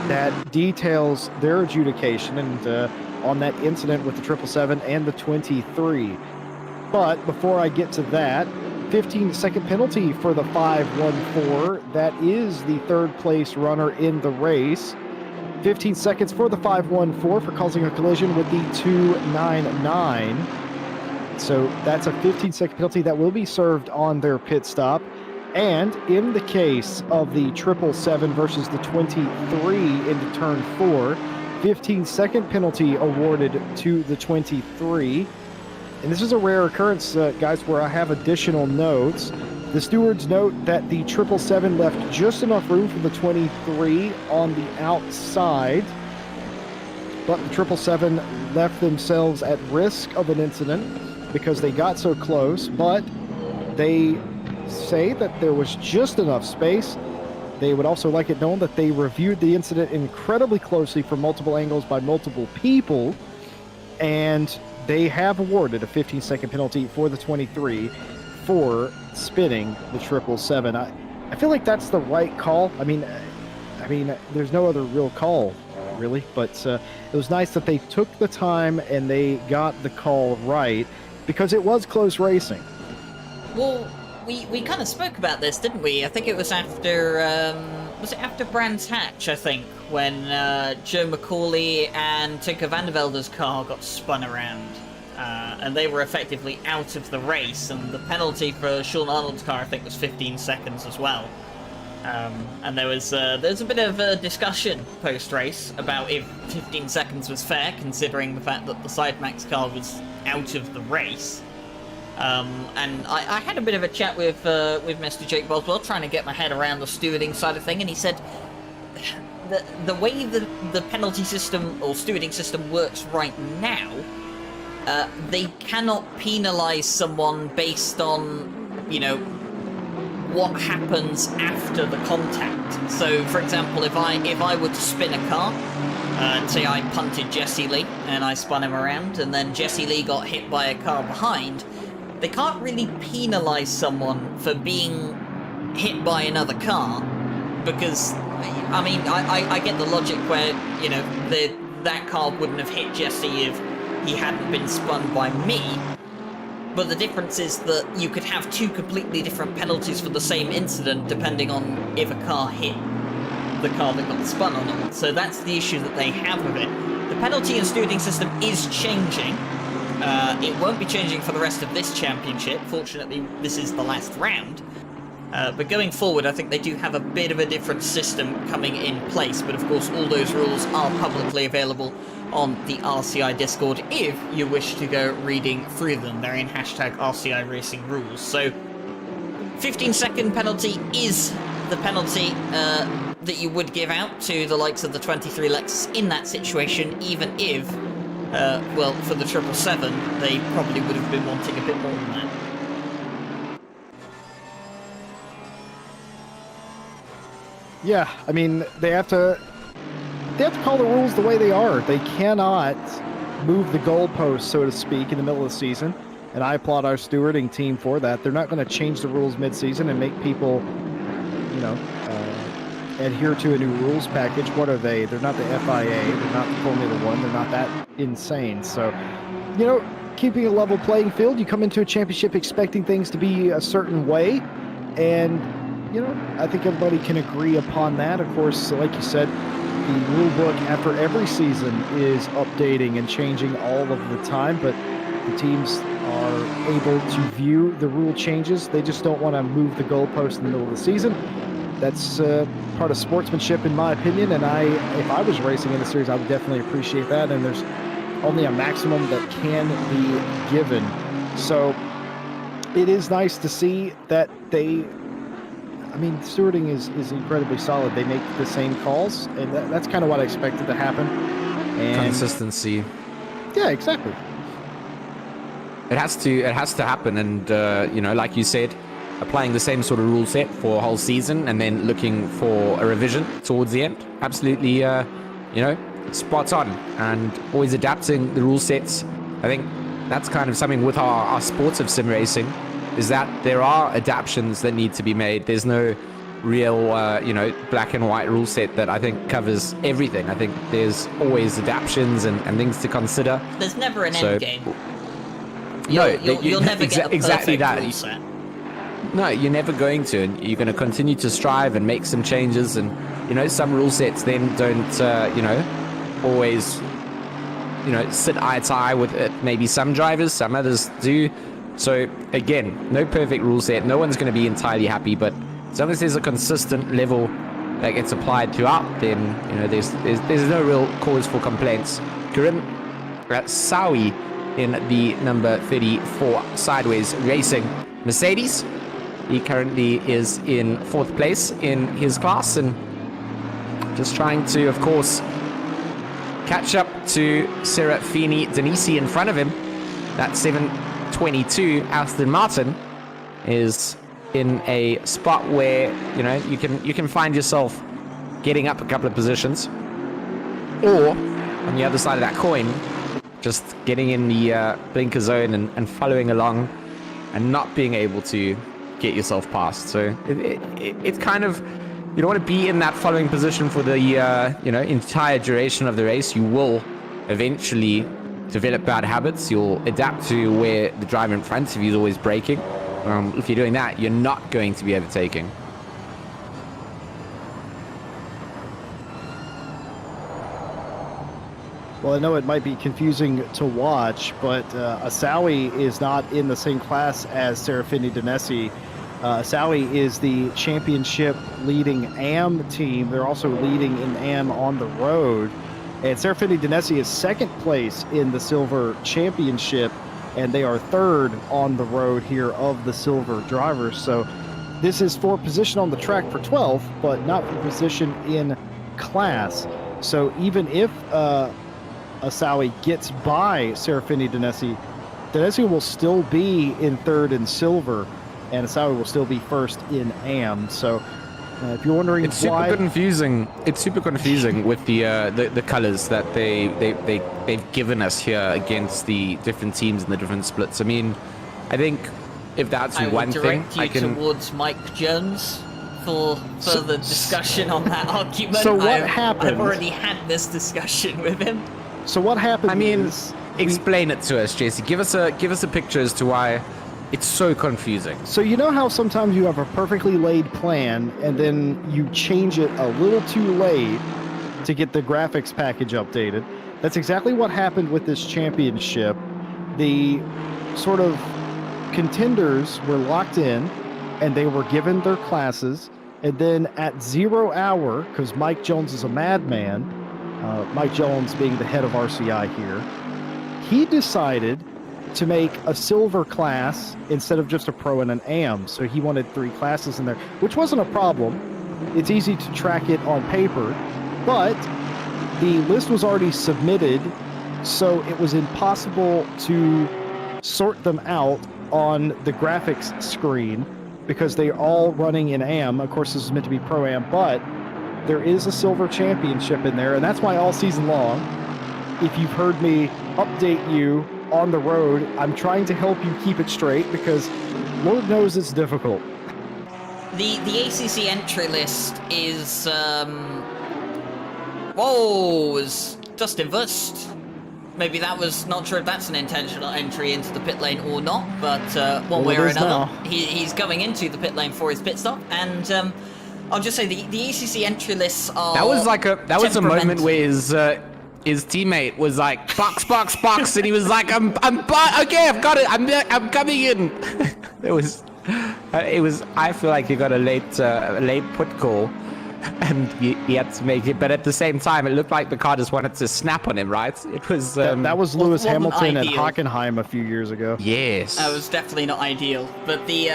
that details their adjudication and on that incident with the 777 and the 23. But before I get to that, 15-second penalty for the 514. That is the third place runner in the race. 15 seconds for the 514 for causing a collision with the 299. So that's a 15-second penalty that will be served on their pit stop. And in the case of the 777 versus the 23 into turn 4, 15-second penalty awarded to the 23. And this is a rare occurrence, guys, where I have additional notes. The stewards note that the 777 left just enough room for the 23 on the outside, but the 777 left themselves at risk of an incident because they got so close, but they say that there was just enough space. They would also like it known that they reviewed the incident incredibly closely from multiple angles by multiple people, and they have awarded a 15-second penalty for the 23 for spinning the 777. I feel like that's the right call. I mean, there's no other real call, really, but it was nice that they took the time and they got the call right because it was close racing.
Well, we kind of spoke about this, didn't we? I think it was after was it after Brands Hatch, I think, when Joe McCauley and Tinker van der Velde's car got spun around. And they were effectively out of the race, and the penalty for Sean Arnold's car, I think, was 15 seconds as well. And there was a bit of a discussion post-race about if 15 seconds was fair, considering the fact that the Sidemax car was out of the race. And I had a bit of a chat with Mr. Jake Boswell, trying to get my head around the stewarding side of thing, and he said the way the penalty system or stewarding system works right now, they cannot penalise someone based on, you know, what happens after the contact. So, for example, if I were to spin a car, and say I punted Jesse Lee and I spun him around, and then Jesse Lee got hit by a car behind, they can't really penalise someone for being hit by another car, because, I mean, I get the logic where, you know, that car wouldn't have hit Jesse if he hadn't been spun by me, but the difference is that you could have two completely different penalties for the same incident depending on if a car hit the car that got spun on it. So that's the issue that they have with it. The penalty and stewarding system is changing. It won't be changing for the rest of this championship. Fortunately, this is the last round. But going forward, I think they do have a bit of a different system coming in place. But of course, all those rules are publicly available on the RCI Discord if you wish to go reading through them. They're in hashtag RCI Racing Rules. So, 15-second penalty is the penalty that you would give out to the likes of the 23 Lexus in that situation, even if, well, for the 777, they probably would have been wanting a bit more than that.
Yeah, I mean, they have to call the rules the way they are. They cannot move the goalposts, so to speak, in the middle of the season, and I applaud our stewarding team for that. They're not going to change the rules mid-season and make people, you know, adhere to a new rules package. What are they? They're not the FIA. They're not the Formula One. They're not that insane. So, you know, keeping a level playing field, you come into a championship expecting things to be a certain way, and, you know, I think everybody can agree upon that. Of course, like you said, the rule book after every season is updating and changing all of the time, but the teams are able to view the rule changes. They just don't want to move the goalpost in the middle of the season. That's part of sportsmanship, in my opinion, and if I was racing in the series, I would definitely appreciate that, and there's only a maximum that can be given. So it is nice to see that I mean, stewarding is incredibly solid. They make the same calls, and that's kind of what I expected to happen. And
Consistency.
yeah, exactly.
It has to happen, and you know, like you said, applying the same sort of rule set for a whole season, and then looking for a revision towards the end. Absolutely, you know, spot on, and always adapting the rule sets. I think that's kind of something with our sports of sim racing, is that there are adaptations that need to be made. There's no real, you know, black and white rule set that I think covers everything. I think there's always adaptations and things to consider.
There's never an end game.
You'll
never get the
exactly
perfect
that.
rule set.
No, you're never going to, and you're going to continue to strive and make some changes, and you know, some rule sets then don't, you know, always, you know, sit eye to eye with it. Maybe some drivers, some others do. So again, no perfect rule set. No one's going to be entirely happy, but as long as there's a consistent level that gets applied throughout, then, you know, there's no real cause for complaints. Karim Sawi in the number 34 Sideways Racing Mercedes. He currently is in 4th place in his class and just trying to, of course, catch up to Serafini Denisi in front of him. That 722 Aston Martin is in a spot where, you know, you can find yourself getting up a couple of positions, or on the other side of that coin, just getting in the blinker zone and following along and not being able to get yourself past. So it's kind of, you don't want to be in that following position for the you know, entire duration of the race. You will eventually develop bad habits. You'll adapt to where the driver in front of you is always braking. If you're doing that, you're not going to be overtaking.
Well, I know it might be confusing to watch, but Asawi is not in the same class as Serafini Denesi. Asawi is the championship leading AM team. They're also leading in AM on the road. And Serafini Denesi is 2nd place in the Silver Championship, and they are 3rd on the road here of the Silver drivers. So this is for position on the track for 12th, but not for position in class. So even if Asawi gets by Serafini Denesi, Denesi will still be in 3rd in Silver, and Asawi will still be 1st in AM. So if you're wondering
it's
why...
super confusing. It's super confusing with the colors that they've given us here against the different teams and the different splits. I mean, I think if that's one thing,
I can towards Mike Jones for further discussion on that argument.
So what happened?
I've already had this discussion with him.
So what happened?
I mean, explain it to us, Jesse. Give us a picture as to why it's so confusing.
So you know how sometimes you have a perfectly laid plan and then you change it a little too late to get the graphics package updated? That's exactly what happened with this championship. The sort of contenders were locked in and they were given their classes, and then at 0 hour, because Mike Jones is a madman, Mike Jones being the head of RCI here, he decided to make a silver class instead of just a pro and an AM. So he wanted 3 classes in there, which wasn't a problem. It's easy to track it on paper, but the list was already submitted, so it was impossible to sort them out on the graphics screen because they're all running in AM. Of course, this is meant to be pro AM, but there is a silver championship in there, and that's why all season long, if you've heard me update you on the road, I'm trying to help you keep it straight because Lord knows it's difficult.
The ACC entry list is whoa, is just inversed. Maybe that was, not sure if that's an intentional entry into the pit lane or not, but one way or another, he's going into the pit lane for his pit stop, and I'll just say the ACC entry lists are. That
was a moment where his teammate was like, box, box, box, and he was like, okay, I've got it, I'm coming in. it was, I feel like he got a late put call, and he had to make it, but at the same time, it looked like the car just wanted to snap on him, right? It was...
that was Lewis Hamilton at Hockenheim a few years ago.
Yes.
That was definitely not ideal, but the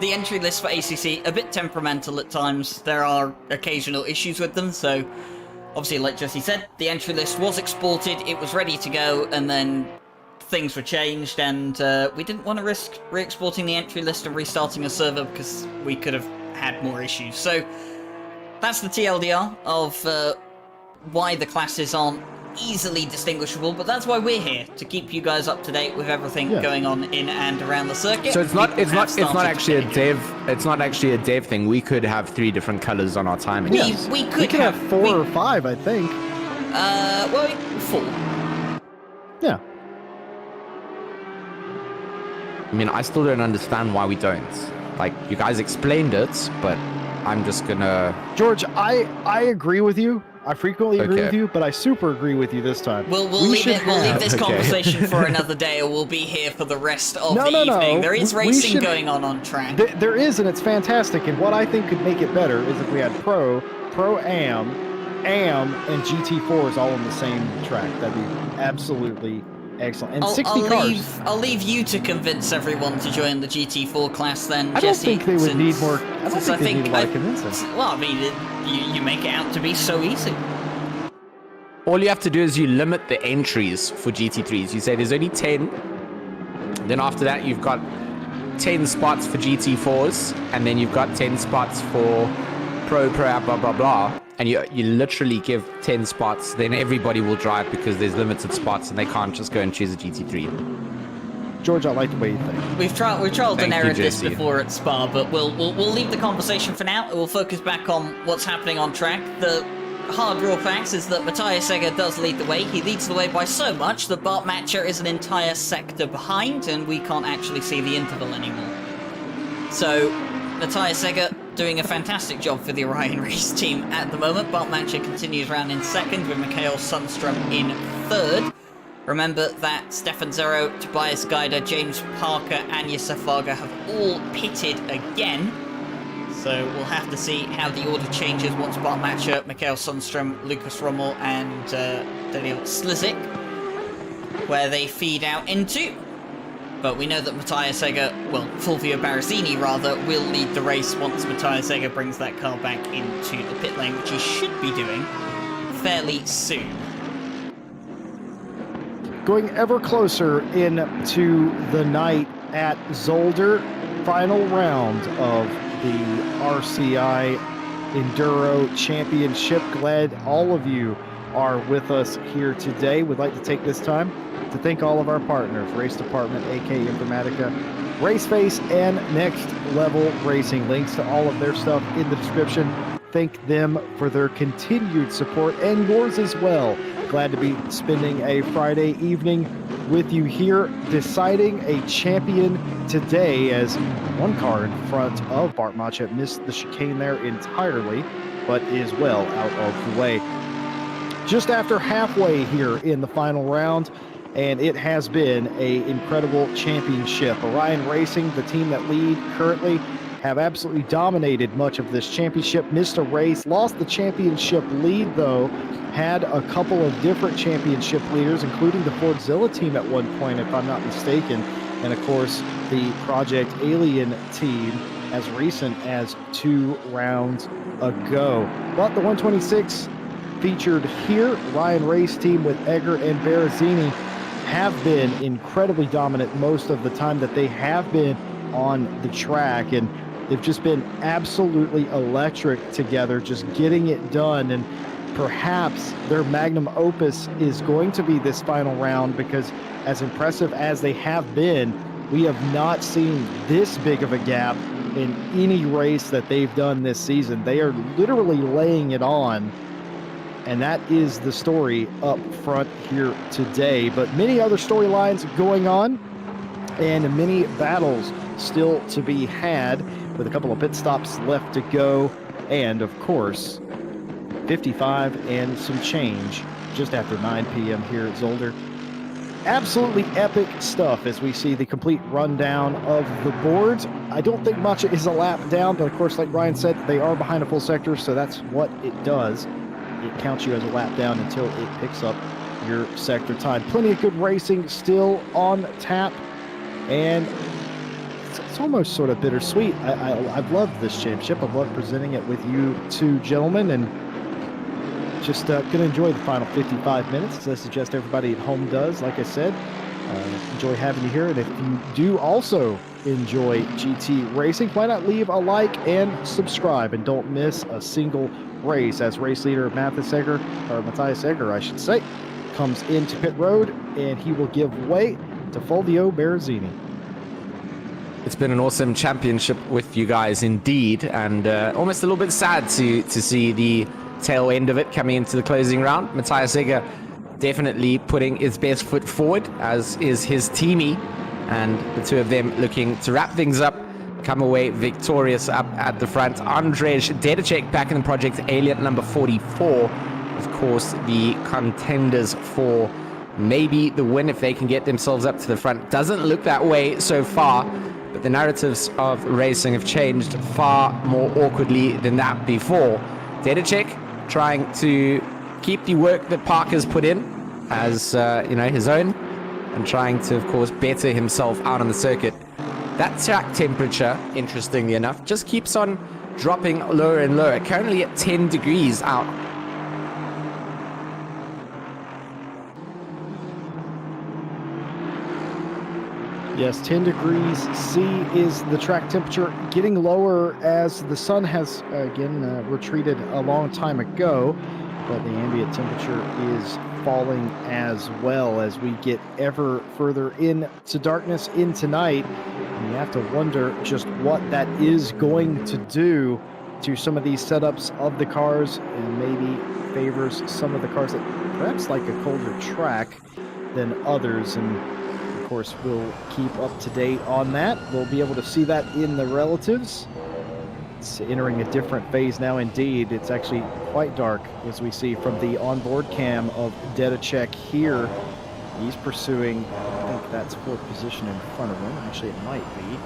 entry list for ACC, a bit temperamental at times. There are occasional issues with them, so obviously, like Jesse said, the entry list was exported, it was ready to go, and then things were changed, and we didn't want to risk re-exporting the entry list and restarting a server because we could have had more issues. So that's the TLDR of why the classes aren't easily distinguishable, but that's why we're here, to keep you guys up to date with everything going on in and around the circuit.
So it's not actually a dev thing. We could have 3 different colors on our timing.
Yes.
We could
have 4 or 5, I think.
Well, 4.
Yeah.
I mean, I still don't understand why we don't. Like, you guys explained it, but I'm just gonna...
George, I agree with you. I frequently agree
Okay.
with you, but I super agree with you this time.
We'll
We
leave
should
it. We'll leave
have-
this
Okay.
conversation for another day, or we'll be here for the rest of
No,
the
no,
evening.
no.
There is
We
racing
should-
going on track.
There is, and it's fantastic. And what I think could make it better is if we had Pro Am, and GT4s all on the same track. That'd be absolutely excellent. And 60 cars.
I'll leave you to convince everyone to join the GT4 class then,
I don't
Jesse.
think they would need more. I don't
since
think they need a lot of convincing.
Well, I mean, you make it out to be so easy.
All you have to do is you limit the entries for GT3s. You say there's only 10. Then after that, you've got 10 spots for GT4s. And then you've got 10 spots for Pro, blah, blah, blah. And you literally give 10 spots. Then everybody will drive because there's limited spots and they can't just go and choose a GT3.
George, I like the way you think.
We've trialed and
Thank you,
errored this
Jesse.
before at Spa, but we'll leave the conversation for now. We'll focus back on what's happening on track. The hard raw facts is that Matthias Egger does lead the way. He leads the way by so much that Bart Matcher is an entire sector behind, and we can't actually see the interval anymore. So, Matthias Egger doing a fantastic job for the Orion Race team at the moment. Bart Matcher continues round in second, with Mikhail Sundstrom in third. Remember that Stefan Zero, Tobias Geider, James Parker, and Yosef Varga have all pitted again. So we'll have to see how the order changes once Bart Matcher, Mikhail Sundstrom, Lucas Rommel, and Daniel Slizik, where they feed out into. But we know that Matthias Egger, well, Fulvio Barrazzini rather, will lead the race once Matthias Egger brings that car back into the pit lane, which he should be doing fairly soon.
Going ever closer into the night at Zolder, final round of the RCI Enduro Championship. Glad all of you are with us here today. We'd like to take this time to thank all of our partners, Race Department AK Informatica, Raceface, and Next Level Racing. Links to all of their stuff in the description. Thank them for their continued support, and yours as well. Glad to be spending a Friday evening with you here, deciding a champion today, as one car in front of Bart Matcher missed the chicane there entirely, but is well out of the way. Just after halfway here in the final round, and it has been an incredible championship. Orion Racing, the team that lead currently, have absolutely dominated much of this championship. Missed a race, lost the championship lead though, had a couple of different championship leaders, including the Fordzilla team at one point, if I'm not mistaken, and of course the Project Alien team as recent as 2 rounds ago. But the 126 featured here, Orion Race team with Egger and Barrazzini, have been incredibly dominant most of the time that they have been on the track, and they've just been absolutely electric together, just getting it done. And perhaps their magnum opus is going to be this final round, because as impressive as they have been, we have not seen this big of a gap in any race that they've done this season. They are literally laying it on, and that is the story up front here today. But many other storylines going on, and many battles still to be had, with a couple of pit stops left to go, and of course 55 and some change just after 9 p.m. here at Zolder. Absolutely epic stuff as we see the complete rundown of the boards. I don't think much is a lap down, but of course, like Ryan said, they are behind a full sector, so that's what it does. It counts you as a lap down until it picks up your sector time. Plenty of good racing still on tap, and it's almost sort of bittersweet. I've loved this championship. I've loved presenting it with you two gentlemen, and just going to enjoy the final 55 minutes, as I suggest everybody at home does. Like I said, enjoy having you here, and if you do also enjoy GT racing, why not leave a like and subscribe, and don't miss a single race, as race leader Matthias Egger, I should say, comes into pit road, and he will give way to Fulvio Barrazzini.
It's been an awesome championship with you guys indeed, and almost a little bit sad to see the tail end of it coming into the closing round. Matthias Egger definitely putting his best foot forward, as is his teammate, and the two of them looking to wrap things up come away victorious up at the front. Andrzej Dedicek back in the Project Alien number 44. Of course, the contenders for maybe the win if they can get themselves up to the front. Doesn't look that way so far, but the narratives of racing have changed far more awkwardly than that before. Dedicek trying to keep the work that Parker's put in as his own, and trying to, of course, better himself out on the circuit. That track temperature, interestingly enough, just keeps on dropping lower and lower. Currently at 10 degrees out.
Yes, 10 degrees C is the track temperature, getting lower as the sun has, again, retreated a long time ago, but the ambient temperature is falling as well as we get ever further into darkness into night. And you have to wonder just what that is going to do to some of these setups of the cars, and maybe favors some of the cars that perhaps like a colder track than others. And of course, we'll keep up to date on that. We'll be able to see that in the relatives. It's entering a different phase now indeed. It's actually quite dark, as we see from the onboard cam of Dedicek here. He's pursuing, I think that's fourth position in front of him. Actually, it might be.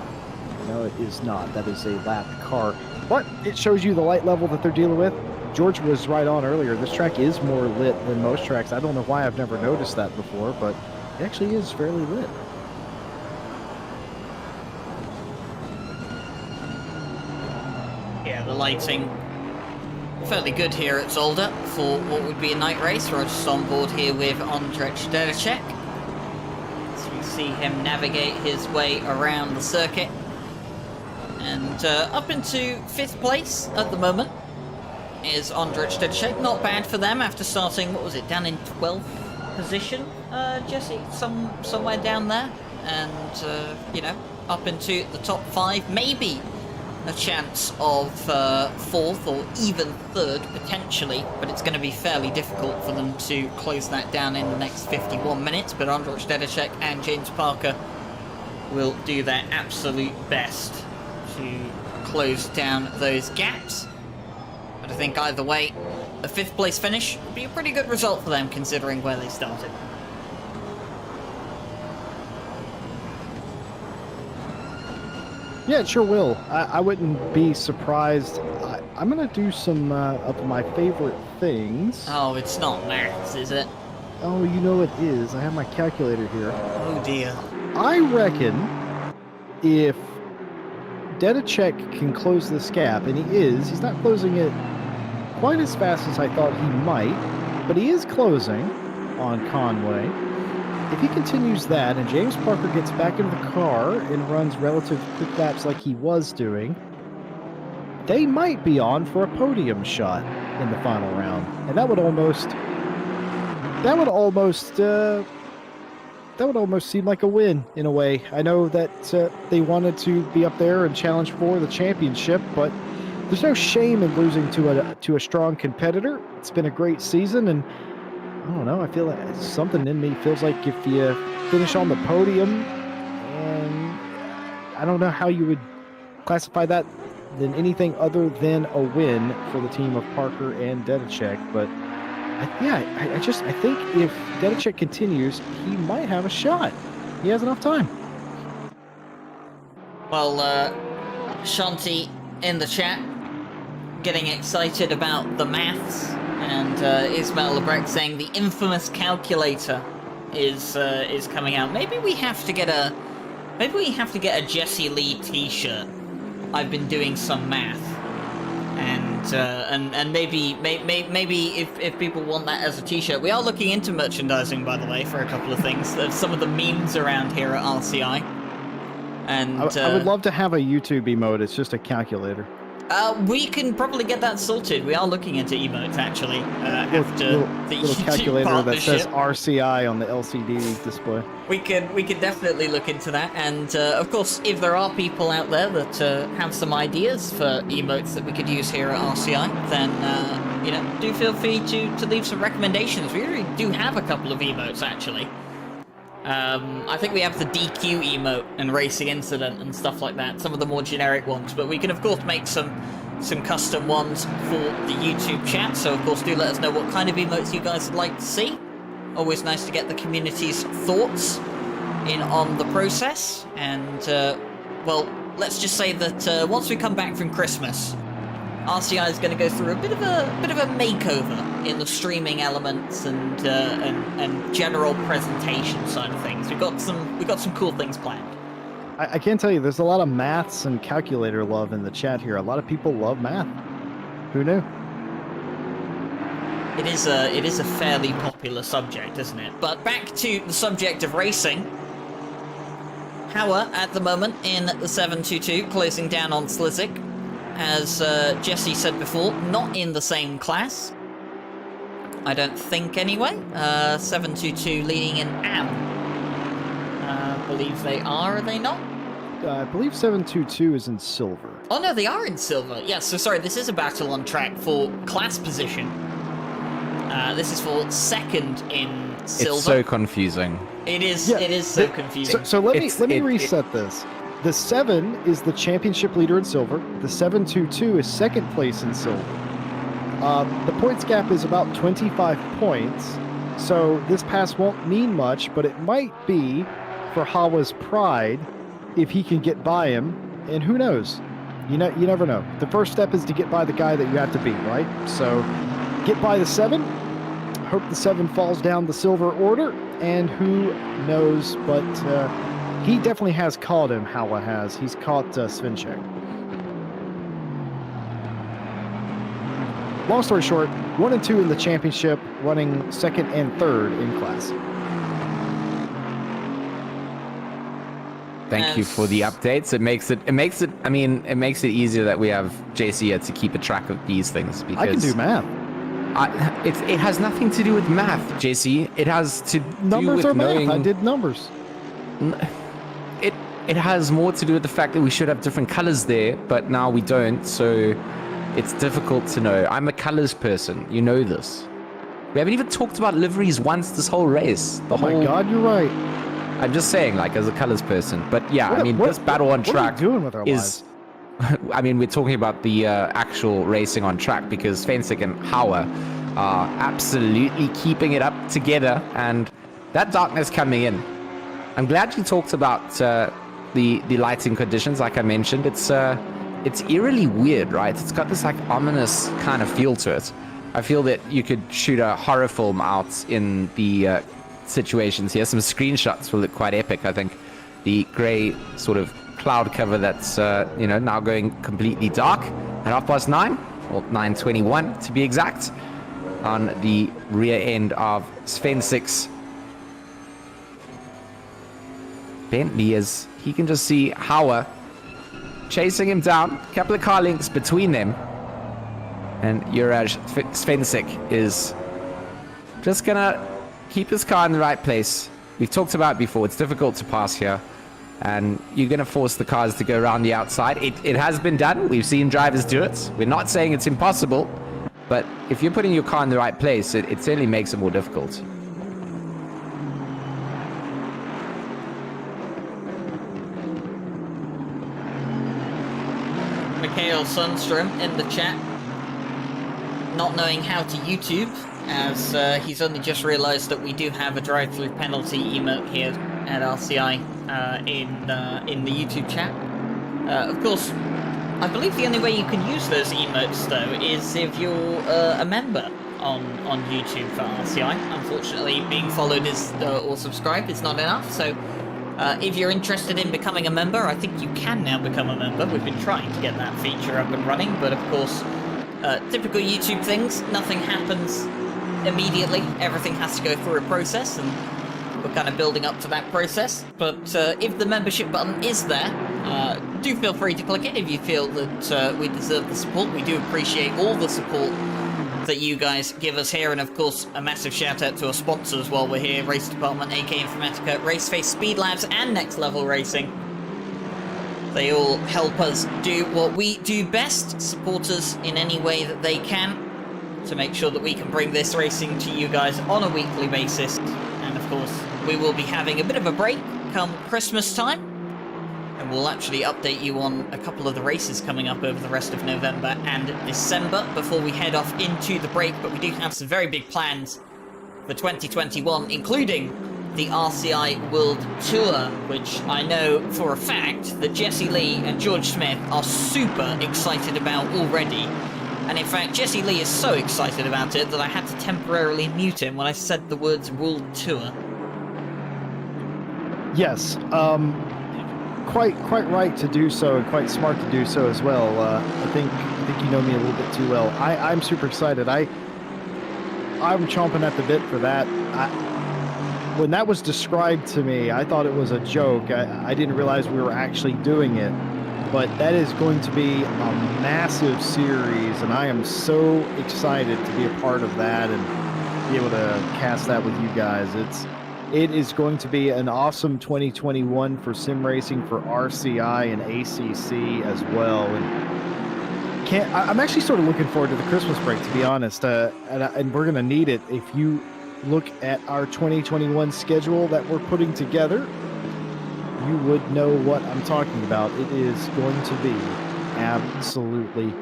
No, it is not. That is a lapped car. But it shows you the light level that they're dealing with. George was right on earlier. This track is more lit than most tracks. I don't know why I've never noticed that before, but it actually is fairly lit.
Yeah, the lighting fairly good here at Zolder for what would be a night race. We're just on board here with Andrzej Dedicek. So you see him navigate his way around the circuit. And up into 5th place at the moment is Andrzej Dedicek. Not bad for them after starting, what was it, down in 12th position, Jesse? Somewhere down there. And, up into the top 5, maybe a chance of 4th or even 3rd potentially, but it's going to be fairly difficult for them to close that down in the next 51 minutes. But Andrzej Dedicek and James Parker will do their absolute best to close down those gaps. But I think either way, a 5th place finish would be a pretty good result for them considering where they started.
Yeah, it sure will. I wouldn't be surprised. I'm going to do some of my favorite things.
Oh, it's not maths, is it?
Oh, you know it is. I have my calculator here.
Oh dear.
I reckon if Dedicek can close this gap, and he's not closing it quite as fast as I thought he might, but he is closing on Conway. If he continues that and James Parker gets back into the car and runs relative quick laps like he was doing, they might be on for a podium shot in the final round. And that would almost seem like a win in a way. I know that they wanted to be up there and challenge for the championship, but there's no shame in losing to a strong competitor. It's been a great season, and I don't know, I feel like something in me feels like if you finish on the podium, and I don't know how you would classify that than anything other than a win for the team of Parker and Dedicek. But I think if Dedicek continues, he might have a shot. He has enough time.
Well, Shanti in the chat getting excited about the maths. And Ismail Lebrecht saying the infamous calculator is coming out. Maybe we have to get a Jesse Lee T-shirt. I've been doing some math, and maybe if people want that as a T-shirt, we are looking into merchandising, by the way, for a couple of things. There's some of the memes around here at RCI, and
I would love to have a YouTube emote. It's just a calculator.
We can probably get that sorted. We are looking into emotes, actually, after the
little
YouTube
calculator
partnership.
that says RCI on the LCD display.
We could definitely look into that. And, of course, if there are people out there that have some ideas for emotes that we could use here at RCI, then, do feel free to leave some recommendations. We already do have a couple of emotes, actually. I think we have the DQ emote and racing incident and stuff like that, some of the more generic ones, but we can of course make some custom ones for the YouTube chat, so of course do let us know what kind of emotes you guys would like to see. Always nice to get the community's thoughts in on the process, and well, let's just say that once we come back from Christmas, RCI is going to go through a bit of a makeover in the streaming elements and general presentation side of things. We've got some cool things planned.
I can tell you, there's a lot of maths and calculator love in the chat here. A lot of people love math. Who knew?
It is a fairly popular subject, isn't it? But back to the subject of racing. Hauer at the moment in the 722, closing down on Slizik. As Jesse said before, not in the same class. I don't think anyway. 722 leading in AM. I believe they are they not?
I believe 722 is in silver.
Oh no, they are in silver. Yeah, so sorry, this is a battle on track for class position. This is for second in silver.
It's so confusing.
It is. Yeah, it is so confusing.
So let me reset this. The 7 is the championship leader in silver. The 722 is second place in silver. The points gap is about 25 points. So this pass won't mean much, but it might be for Hawa's pride if he can get by him. And who knows? You never know. The first step is to get by the guy that you have to beat, right? So get by the 7. Hope the 7 falls down the silver order. And who knows, but he definitely has caught him, Hawa has. He's caught Svinchek. Long story short, 1 and 2 in the championship, running second and third in class.
Thank you for the updates. It makes it easier that we have JC here to keep a track of these things, because
I can do math.
It has nothing to do with math, JC. It has to
numbers
do with
are
knowing...
math. I did numbers.
It has more to do with the fact that we should have different colors there, but now we don't, so it's difficult to know. I'm a colors person. You know this. We haven't even talked about liveries once this whole race.
Oh my God, you're right.
I'm just saying, like, as a colors person. But yeah, this battle on track
what are we doing with our lives?
I mean, we're talking about the actual racing on track, because Fensik and Hauer are absolutely keeping it up together, and that darkness coming in. I'm glad you talked about the lighting conditions, like I mentioned. It's eerily weird, right? It's got this like ominous kind of feel to it. I feel that you could shoot a horror film out in the situations here. Some screenshots will look quite epic, I think. The grey sort of cloud cover that's now going completely dark at 9:30, or 9:21 to be exact, on the rear end of Sven6. Bentley, as he can just see Hauer chasing him down, a couple of car lengths between them, and Juraj Svensik is just gonna keep his car in the right place. We've talked about it before, it's difficult to pass here, and you're gonna force the cars to go around the outside. It has been done, we've seen drivers do it. We're not saying it's impossible, but if you're putting your car in the right place, it certainly makes it more difficult.
Mikhail Sundstrom in the chat, not knowing how to YouTube, as he's only just realised that we do have a drive-through penalty emote here at RCI in the YouTube chat. Of course, I believe the only way you can use those emotes, though, is if you're a member on YouTube for RCI. Unfortunately, being followed is or subscribed is not enough, so if you're interested in becoming a member, I think you can now become a member. We've been trying to get that feature up and running, but of course, typical YouTube things, nothing happens immediately. Everything has to go through a process, and we're kind of building up to that process. But if the membership button is there, do feel free to click it if you feel that we deserve the support. We do appreciate all the support that you guys give us here, and of course a massive shout out to our sponsors while we're here: Race Department, AK Informatica, Raceface, Speed Labs, and Next Level Racing. They all help us do what we do best, support us in any way that they can, to make sure that we can bring this racing to you guys on a weekly basis. And of course, we will be having a bit of a break come Christmas time. And we'll actually update you on a couple of the races coming up over the rest of November and December before we head off into the break. But we do have some very big plans for 2021, including the RCI World Tour, which I know for a fact that Jesse Lee and George Smith are super excited about already. And in fact, Jesse Lee is so excited about it that I had to temporarily mute him when I said the words World Tour.
Yes, quite right to do so, and quite smart to do so as well. I think you know me a little bit too well. I'm super excited. I'm chomping at the bit for that. When that was described to me, I thought it was a joke. I didn't realize we were actually doing it. But that is going to be a massive series, and I am so excited to be a part of that and be able to cast that with you guys. It is going to be an awesome 2021 for sim racing for RCI and ACC as well. And I'm actually sort of looking forward to the Christmas break, to be honest. And we're going to need it. If you look at our 2021 schedule that we're putting together, you would know what I'm talking about. It is going to be absolutely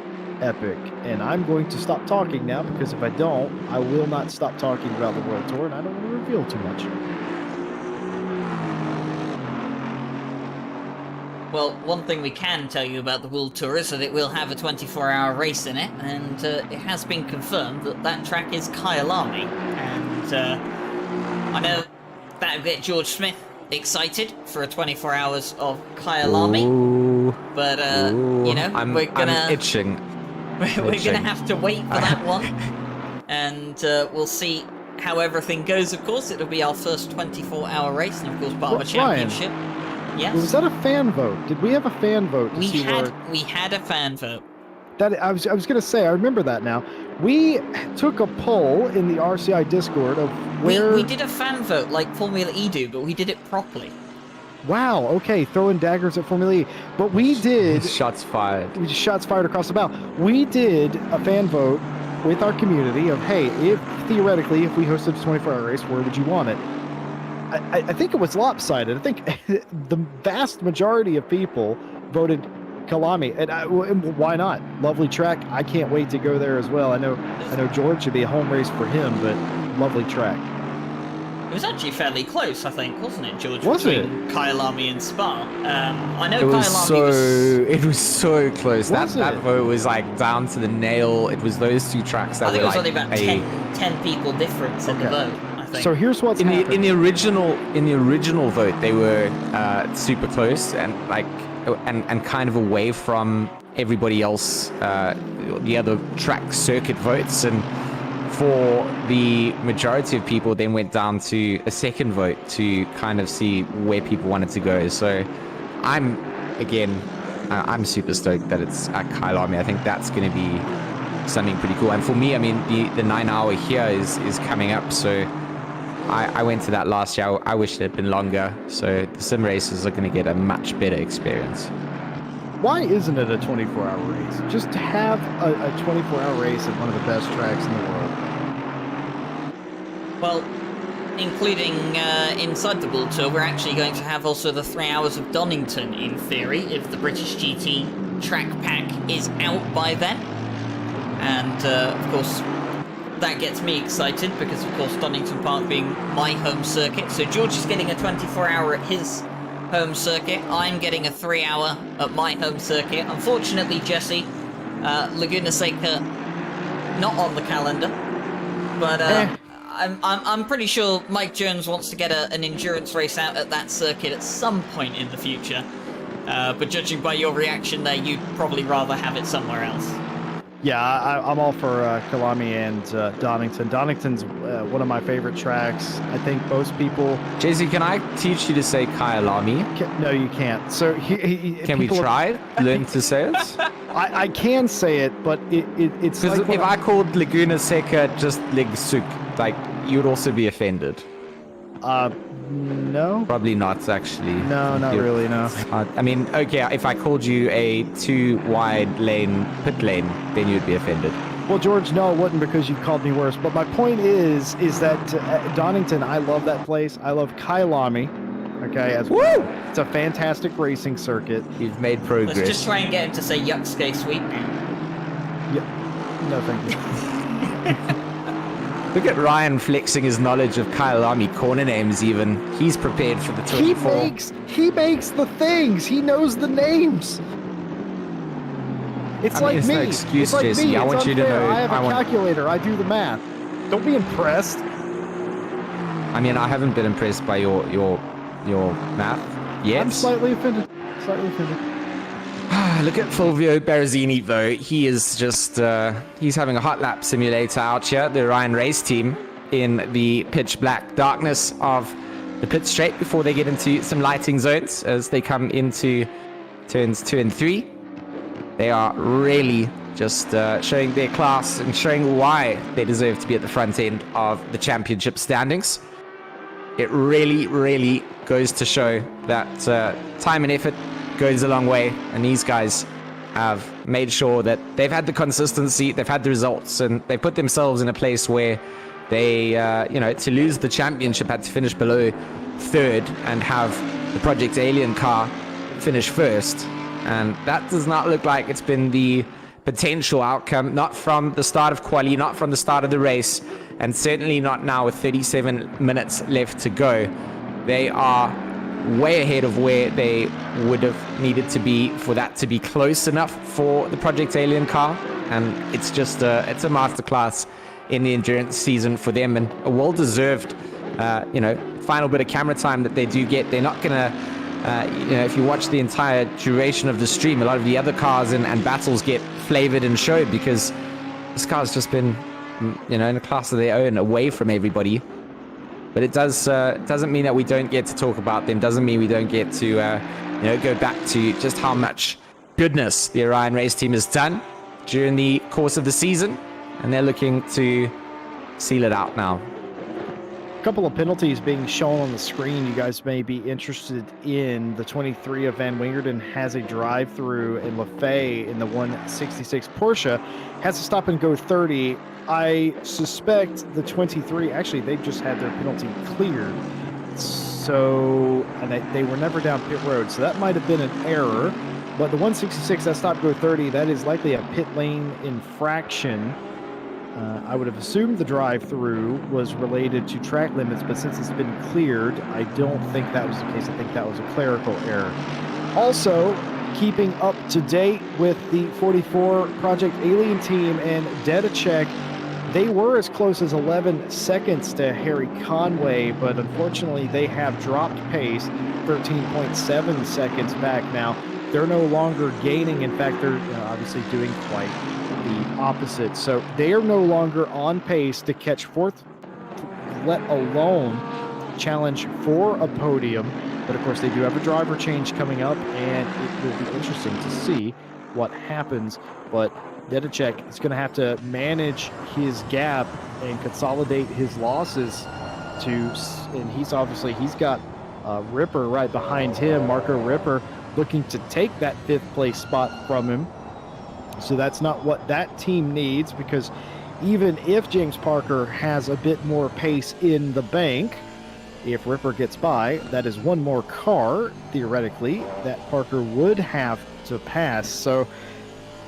epic. And I'm going to stop talking now, because if I don't, I will not stop talking about the World Tour, and I don't want to reveal too much.
Well, one thing we can tell you about the World Tour is that it will have a 24-hour race in it, and it has been confirmed that that track is Kyalami. And I know that'll get George Smith excited for a 24 hours of Kyalami.
Ooh,
but
ooh,
you know,
I'm itching.
We're gonna have to wait for that one, and we'll see how everything goes. Of course, it'll be our first 24-hour race, and of course part of a championship. Yes.
Was that a fan vote? Did we have a fan vote?
We had a fan vote.
That I was going to say. I remember that now. We took a poll in the RCI Discord of where
we did a fan vote like Formula E do, but we did it properly.
Wow. Okay, throwing daggers at Formula E, but we did
shots fired.
We just shots fired across the bow. We did a fan vote with our community of, hey, if theoretically if we hosted a 24-hour race, where would you want it? I think it was lopsided. I think the vast majority of people voted Kalami, and why not? Lovely track. I can't wait to go there as well. I know George should be a home race for him, but lovely track.
It was actually fairly close, I think, wasn't it, George?
Was
between Kyalami and Spa. I know
it was
Kyalami
it was so close.
Was
that vote was like down to the nail. It was those two tracks that
I think
were
it was
like
only about 10 people difference in the vote.
So here's what's
in
happened.
the original vote, they were super close and and kind of away from everybody else, the other track circuit votes, and for the majority of people then went down to a second vote to kind of see where people wanted to go. So I'm super stoked that it's at Kyalami. I think that's going to be something pretty cool. And for me, I mean, the 9 hour here is coming up, so I went to that last year. I wish it had been longer, so the sim races are going to get a much better experience.
Why isn't it a 24-hour race? Just to have a 24-hour race at one of the best tracks in the world.
Well, including inside the World Tour, we're actually going to have also the 3 hours of Donington, in theory, if the British GT track pack is out by then. And, of course, that gets me excited because, of course, Donington Park being my home circuit. So George is getting a 24-hour at his home circuit. I'm getting a 3 hour at my home circuit. Unfortunately, Jesse, Laguna Seca not on the calendar. But I'm pretty sure Mike Jones wants to get an endurance race out at that circuit at some point in the future. But judging by your reaction there, you'd probably rather have it somewhere else.
Yeah, I'm all for Kalami and Donington. Donington's one of my favorite tracks. I think most people...
Jesse, can I teach you to say Kyalami?
No, you can't. So
can we try? Learn to say it?
I can say it, but it's
because
like
if I called Laguna Seca just Legsuk, like, you would also be offended.
No.
Probably not, actually.
No, not really, no.
I mean, okay, if I called you a 2 wide lane pit lane, then you'd be offended.
Well, George, no, it wasn't because you called me worse. But my point is that Donington, I love that place. I love Kailami. Okay,
Woo!
It's a fantastic racing circuit.
You've made progress.
Let's just try and get him to say Yuxke Sweet.
Yeah, no, thank you.
Look at Ryan flexing his knowledge of Kailami corner names even. He's prepared for the 24.
He makes the things. He knows the names. It's like
there's
me.
no excuse,
it's like
Jesse.
me.
I
It's
want you to
unfair.
know-
I have
I
a
want-
calculator. I do the math. Don't be impressed.
I mean, I haven't been impressed by your math yet.
I'm slightly offended. Slightly offended.
Look at Fulvio Berrezzini, though. He is just, he's having a hot lap simulator out here, the Ryan race team, in the pitch black darkness of the pit straight before they get into some lighting zones as they come into turns 2 and 3. They are really just showing their class and showing why they deserve to be at the front end of the championship standings. It really, really goes to show that time and effort goes a long way, and these guys have made sure that they've had the consistency, they've had the results, and they've put themselves in a place where they, to lose the championship had to finish below third and have the Project Alien car finish first. And that does not look like it's been the potential outcome, not from the start of quali, not from the start of the race, and certainly not now with 37 minutes left to go. They are way ahead of where they would have needed to be for that to be close enough for the Project Alien car. And it's just it's a masterclass in the endurance season for them, and a well-deserved, final bit of camera time that they do get. They're not gonna, if you watch the entire duration of the stream, a lot of the other cars and battles get flavored and showed because this car's just been, in a class of their own, away from everybody. But it doesn't mean that we don't get to talk about them. Doesn't mean we don't get to, go back to just how much goodness the Orion race team has done during the course of the season, and they're looking to seal it out now.
A couple of penalties being shown on the screen you guys may be interested in. The 23 of Van Wingerden has a drive-through, and LaFay in the 166 Porsche has to stop and go 30. I suspect the 23, actually, they've just had their penalty cleared. So, and they were never down pit road, so that might have been an error. But the 166, that stop go 30, that is likely a pit lane infraction. I would have assumed the drive-through was related to track limits, but since it's been cleared, I don't think that was the case. I think that was a clerical error. Also, keeping up to date with the 44 Project Alien team and Dedicek, they were as close as 11 seconds to Harry Conway, but unfortunately they have dropped pace 13.7 seconds back now. They're no longer gaining. In fact, they're obviously doing quite the opposite. So they are no longer on pace to catch fourth, let alone challenge for a podium. But of course, they do have a driver change coming up, and it will be interesting to see what happens. But Dedicek is going to have to manage his gap and consolidate his losses and he's got Ripper right behind him, Marco Ripper, looking to take that 5th place spot from him. So that's not what that team needs, because even if James Parker has a bit more pace in the bank, if Ripper gets by, that is one more car, theoretically, that Parker would have to pass. So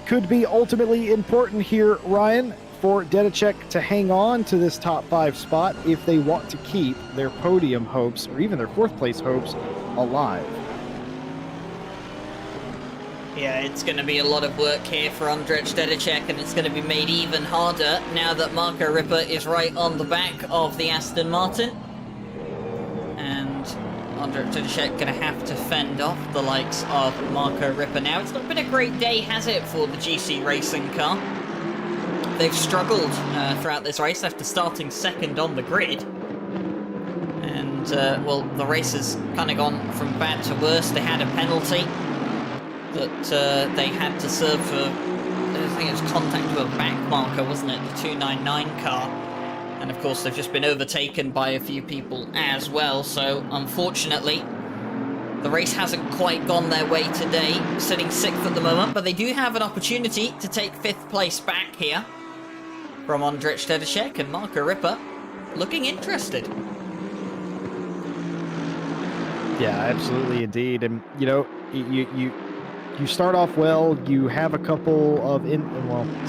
could be ultimately important here, Ryan, for Dedicek to hang on to this top 5 spot if they want to keep their podium hopes, or even their 4th place hopes, alive.
Yeah, it's going to be a lot of work here for Andrzej Dedicek, and it's going to be made even harder now that Marco Ripper is right on the back of the Aston Martin. And Andrzej Dedicek going to have to fend off the likes of Marco Ripper now. It's not been a great day, has it, for the GC racing car? They've struggled throughout this race after starting 2nd on the grid. And, the race has kind of gone from bad to worse. They had a penalty that they had to serve for, I think it was contact with a back marker, wasn't it? The 299 car. And of course they've just been overtaken by a few people as well, so unfortunately the race hasn't quite gone their way today, sitting 6th at the moment, but they do have an opportunity to take 5th place back here from Ondrej Dedicek and Marco Ripper looking interested.
Yeah, absolutely, indeed. And you know, you start off well. You have a couple of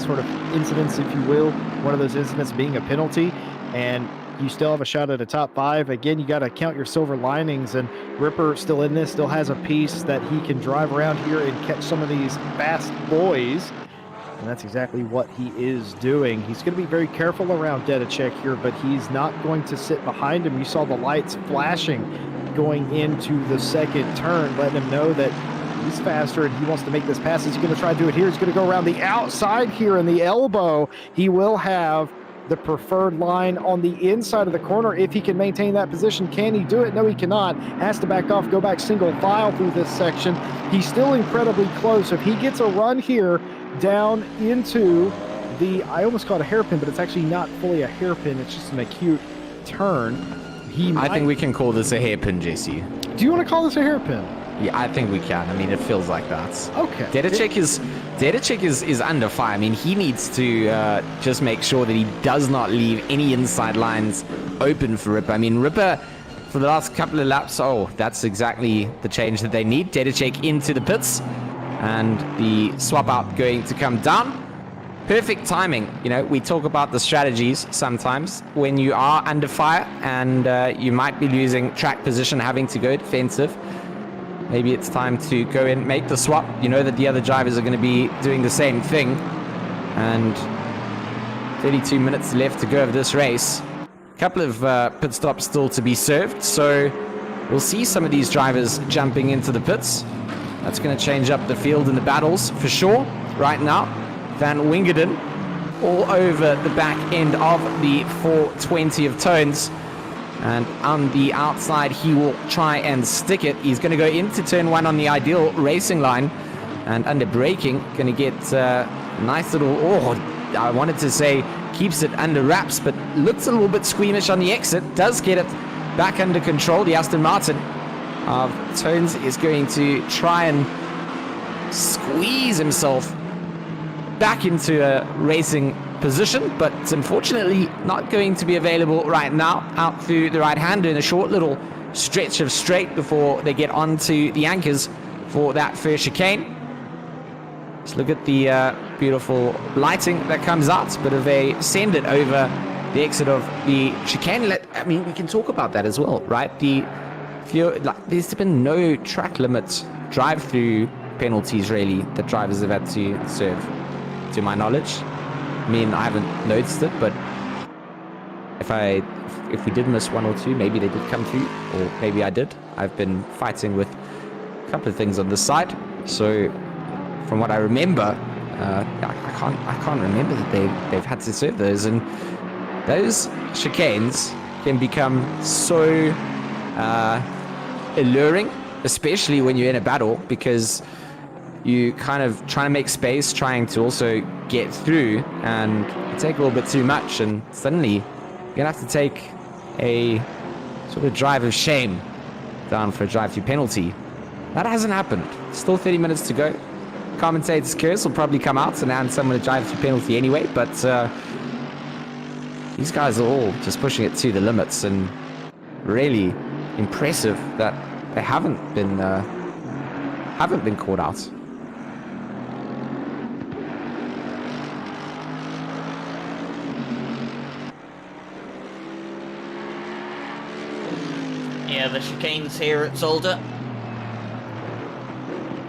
sort of incidents, if you will. One of those incidents being a penalty, and you still have a shot at a top 5. Again, you got to count your silver linings, and Ripper still in this, still has a piece that he can drive around here and catch some of these fast boys. And that's exactly what he is doing. He's going to be very careful around Dedicek here, but he's not going to sit behind him. You saw the lights flashing going into the second turn, letting him know that he's faster and he wants to make this pass. He's going to try to do it here. He's going to go around the outside here in the elbow. He will have the preferred line on the inside of the corner if he can maintain that position. Can he do it? No, he cannot. Has to back off, go back single file through this section. He's still incredibly close. If he gets a run here down into the, I almost call it a hairpin, but it's actually not fully a hairpin. It's just an acute turn. I
think we can call this a hairpin, Jesse.
Do you want to call this a hairpin?
Yeah, I think we can. I mean, it feels like that.
Okay.
Dedicek is under fire. I mean, he needs to just make sure that he does not leave any inside lines open for Ripper. I mean, Ripper, for the last couple of laps, that's exactly the change that they need. Dedicek into the pits, and the swap out going to come down. Perfect timing. You know, we talk about the strategies sometimes when you are under fire and you might be losing track position, having to go defensive. Maybe it's time to go and make the swap. You know that the other drivers are going to be doing the same thing. And 32 minutes left to go of this race. A couple of pit stops still to be served. So we'll see some of these drivers jumping into the pits. That's going to change up the field in the battles for sure right now. Van Wingerden all over the back end of the 420 of Tones. And on the outside, he will try and stick it. He's going to go into turn 1 on the ideal racing line. And under braking, going to get a nice little, I wanted to say keeps it under wraps, but looks a little bit squeamish on the exit. Does get it back under control. The Aston Martin of Tones is going to try and squeeze himself back into a racing position, but it's unfortunately not going to be available right now. Out through the right hand in a short little stretch of straight before they get onto the anchors for that first chicane. Let's look at the beautiful lighting that comes out. Bit of a send it over the exit of the chicane. I mean, we can talk about that as well, right? There's been no track limit drive-through penalties really that drivers have had to serve, to my knowledge. I mean, I haven't noticed it, but if we did miss one or two, maybe they did come through, or maybe I did. I've been fighting with a couple of things on this side, so from what I remember, I can't remember that they've had to serve those, and those chicanes can become so alluring, especially when you're in a battle, because you kind of trying to make space, trying to also get through, and you take a little bit too much, and suddenly you're gonna have to take a sort of drive of shame down for a drive-through penalty. That hasn't happened. Still 30 minutes to go. Commentator's curse will probably come out and hand someone a drive-through penalty anyway, but these guys are all just pushing it to the limits, and really impressive that they haven't been caught out.
Yeah, the chicanes here at Zolder,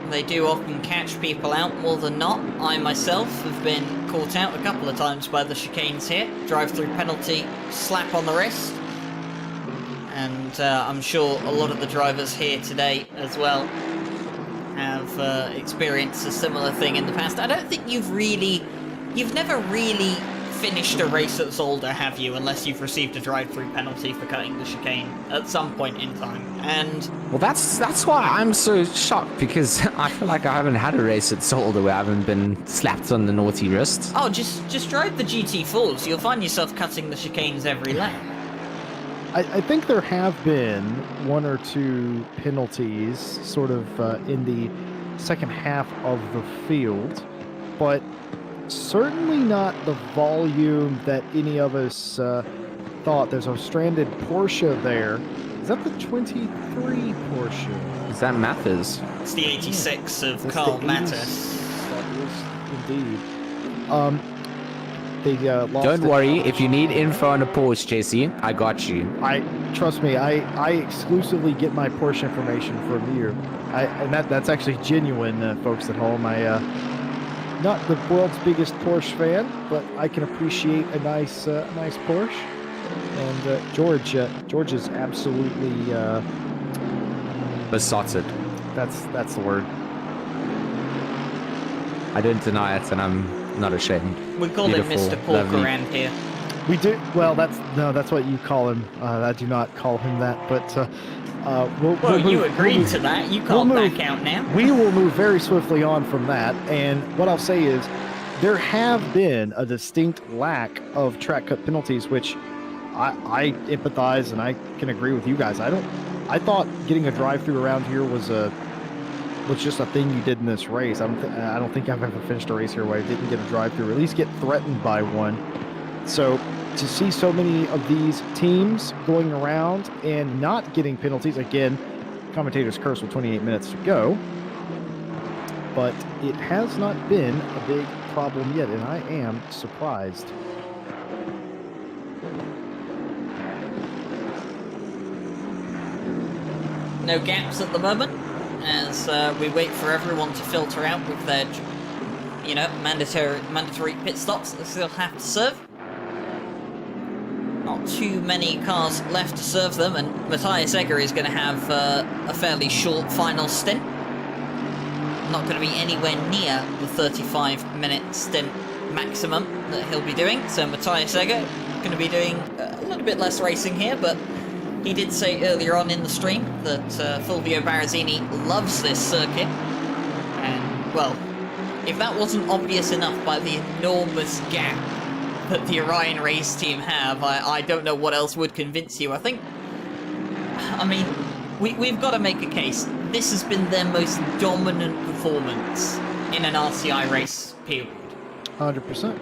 they do often catch people out more than not. I myself have been caught out a couple of times by the chicanes here. Drive-through penalty, slap on the wrist. And I'm sure a lot of the drivers here today as well have experienced a similar thing in the past. I don't think you've never really finished a race at Zolder, have you, unless you've received a drive-through penalty for cutting the chicane at some point in time. And
well, that's why I'm so shocked, because I feel like I haven't had a race at Zolder where I haven't been slapped on the naughty wrist.
Oh, just drive the GT4s. You'll find yourself cutting the chicanes every lap.
I think there have been one or two penalties sort of in the second half of the field, but certainly not the volume that any of us thought. There's a stranded Porsche there. Is that the 23 Porsche?
Is that Mathers?
It's the 86 of
That's
Carl
the
Mattis.
80s. That is indeed. They lost
Don't
it.
worry, if you need info on a Porsche, Jesse, I got you.
Trust me, I exclusively get my Porsche information from you. And that's actually genuine, folks at home. Not the world's biggest Porsche fan, but I can appreciate a nice Porsche. And George is absolutely
Besotted.
that's the word.
I don't deny it, and I'm not ashamed.
We call
Beautiful,
him Mr. Pork
lovely.
around here.
We do well. That's what you call him. I do not call him that, but
Well, you agreed to that. You can't
move.
back out now.
We will move very swiftly on from that. And what I'll say is, there have been a distinct lack of track cut penalties, which I empathize and I can agree with you guys. I thought getting a drive-through around here was just a thing you did in this race. I don't think I've ever finished a race here where I didn't get a drive-through, or at least get threatened by one. So to see so many of these teams going around and not getting penalties, again, commentators curse with 28 minutes to go, but it has not been a big problem yet, and I am surprised.
No gaps at the moment, as we wait for everyone to filter out with their, mandatory pit stops that they still have to serve. Not too many cars left to serve them, and Matthias Egger is going to have a fairly short final stint. Not going to be anywhere near the 35-minute stint maximum that he'll be doing, so Matthias Egger going to be doing a little bit less racing here, but he did say earlier on in the stream that Fulvio Barazzini loves this circuit, and, well, if that wasn't obvious enough by the enormous gap that the Orion race team have, I don't know what else would convince you. I mean, we've got to make a case. This has been their most dominant performance in an RCI race, period.
100%.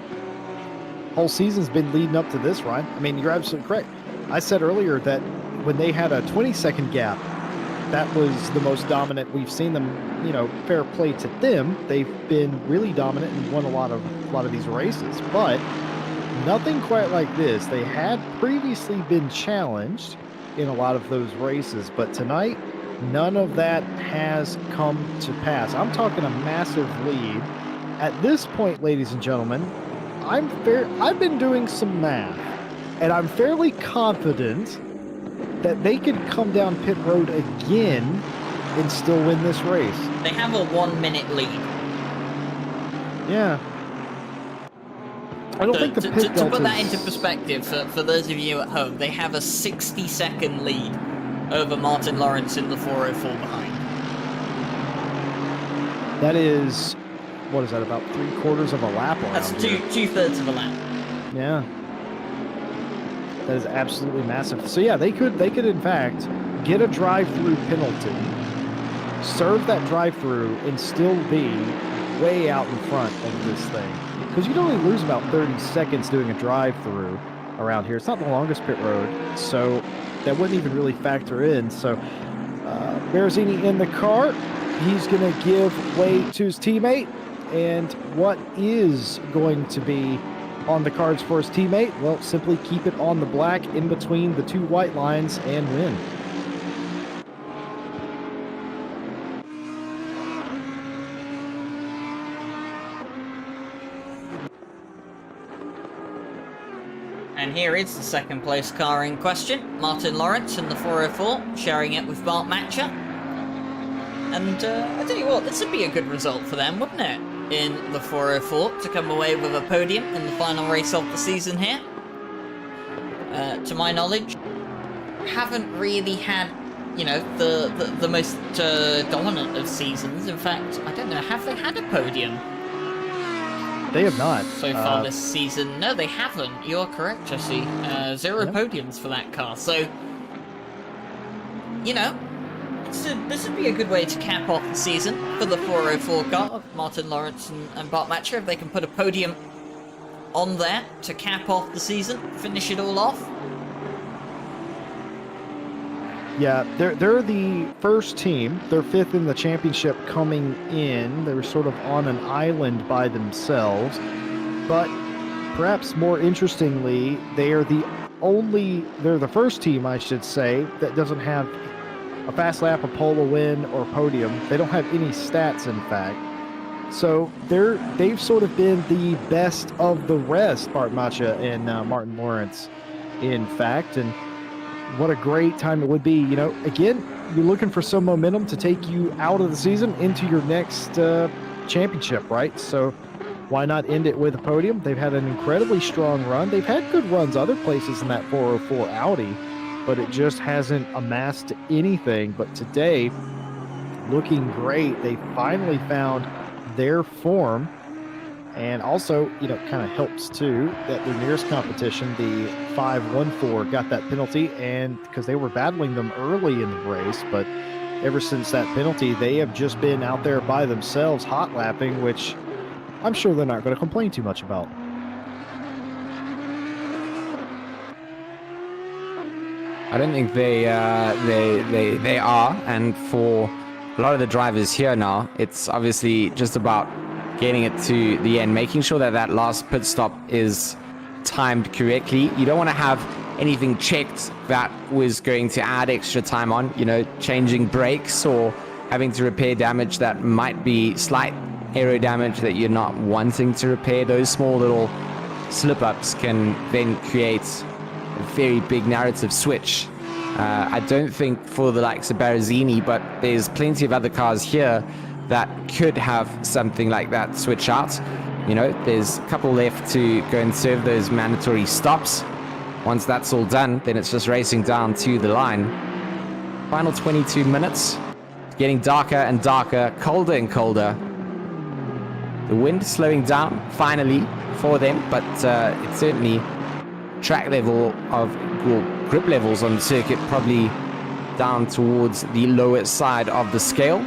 Whole season's been leading up to this, Ryan. I mean, you're absolutely correct. I said earlier that when they had a 20-second gap, that was the most dominant we've seen them. Fair play to them. They've been really dominant and won a lot of these races, but nothing quite like this. They had previously been challenged in a lot of those races, but tonight, none of that has come to pass. I'm talking a massive lead. At this point, ladies and gentlemen, I've been doing some math, and I'm fairly confident that they could come down pit road again and still win this race.
They have a 1-minute lead.
Yeah. I don't think the pit
to put that into perspective, for those of you at home, they have a 60-second lead over Martin Lawrence in the 404 behind.
That is, what is that, about 3/4 of a lap around
That's
here.
two-thirds of a lap.
Yeah. That is absolutely massive. So yeah, they could in fact get a drive-through penalty, serve that drive-through, and still be way out in front of this thing. Because you'd only lose about 30 seconds doing a drive-through around here. It's not the longest pit road, so that wouldn't even really factor in. So Barazzini in the car. He's going to give way to his teammate. And what is going to be on the cards for his teammate? Well, simply keep it on the black in between the two white lines and win.
And here is the second place car in question. Martin Lawrence in the 404, sharing it with Bart Matcher. And I tell you what, this would be a good result for them, wouldn't it? In the 404 to come away with a podium in the final race of the season here. To my knowledge, haven't really had, the most dominant of seasons. In fact, I don't know, have they had a podium?
They have not.
So far this season. No, they haven't. You're correct, Jesse. Zero podiums for that car. So, This would be a good way to cap off the season for the 404 car, Martin Lawrence and Bart Matcher, if they can put a podium on there to cap off the season, finish it all off.
Yeah, they're the first team. They're fifth in the championship coming in. They were sort of on an island by themselves. But perhaps more interestingly, they're the first team, I should say, that doesn't have a fast lap, a pole, a win, or podium. They don't have any stats, in fact. So they've sort of been the best of the rest, Bart Matcha and Martin Lawrence, in fact. And what a great time it would be. You know, again, you're looking for some momentum to take you out of the season into your next championship, right? So why not end it with a podium? They've had an incredibly strong run. They've had good runs other places in that 404 Audi, but it just hasn't amassed anything. But today, looking great. They finally found their form. And also, you know, kind of helps too that their nearest competition, the 514, got that penalty, and because they were battling them early in the race, but ever since that penalty, they have just been out there by themselves hot lapping, which I'm sure they're not going to complain too much about.
I don't think they are, and for a lot of the drivers here now, it's obviously just about getting it to the end, making sure that that last pit stop is timed correctly. You don't want to have anything checked that was going to add extra time on, you know, changing brakes or having to repair damage that might be slight aero damage that you're not wanting to repair. Those small little slip-ups can then create a very big narrative switch. I don't think for the likes of Barazini, but there's plenty of other cars here that could have something like that switch out. You know, there's a couple left to go and serve those mandatory stops. Once that's all done, then it's just racing down to the line. Final 22 minutes. It's getting darker and darker, colder and colder. The wind slowing down finally for them, but it's certainly track level of grip levels on the circuit probably down towards the lower side of the scale.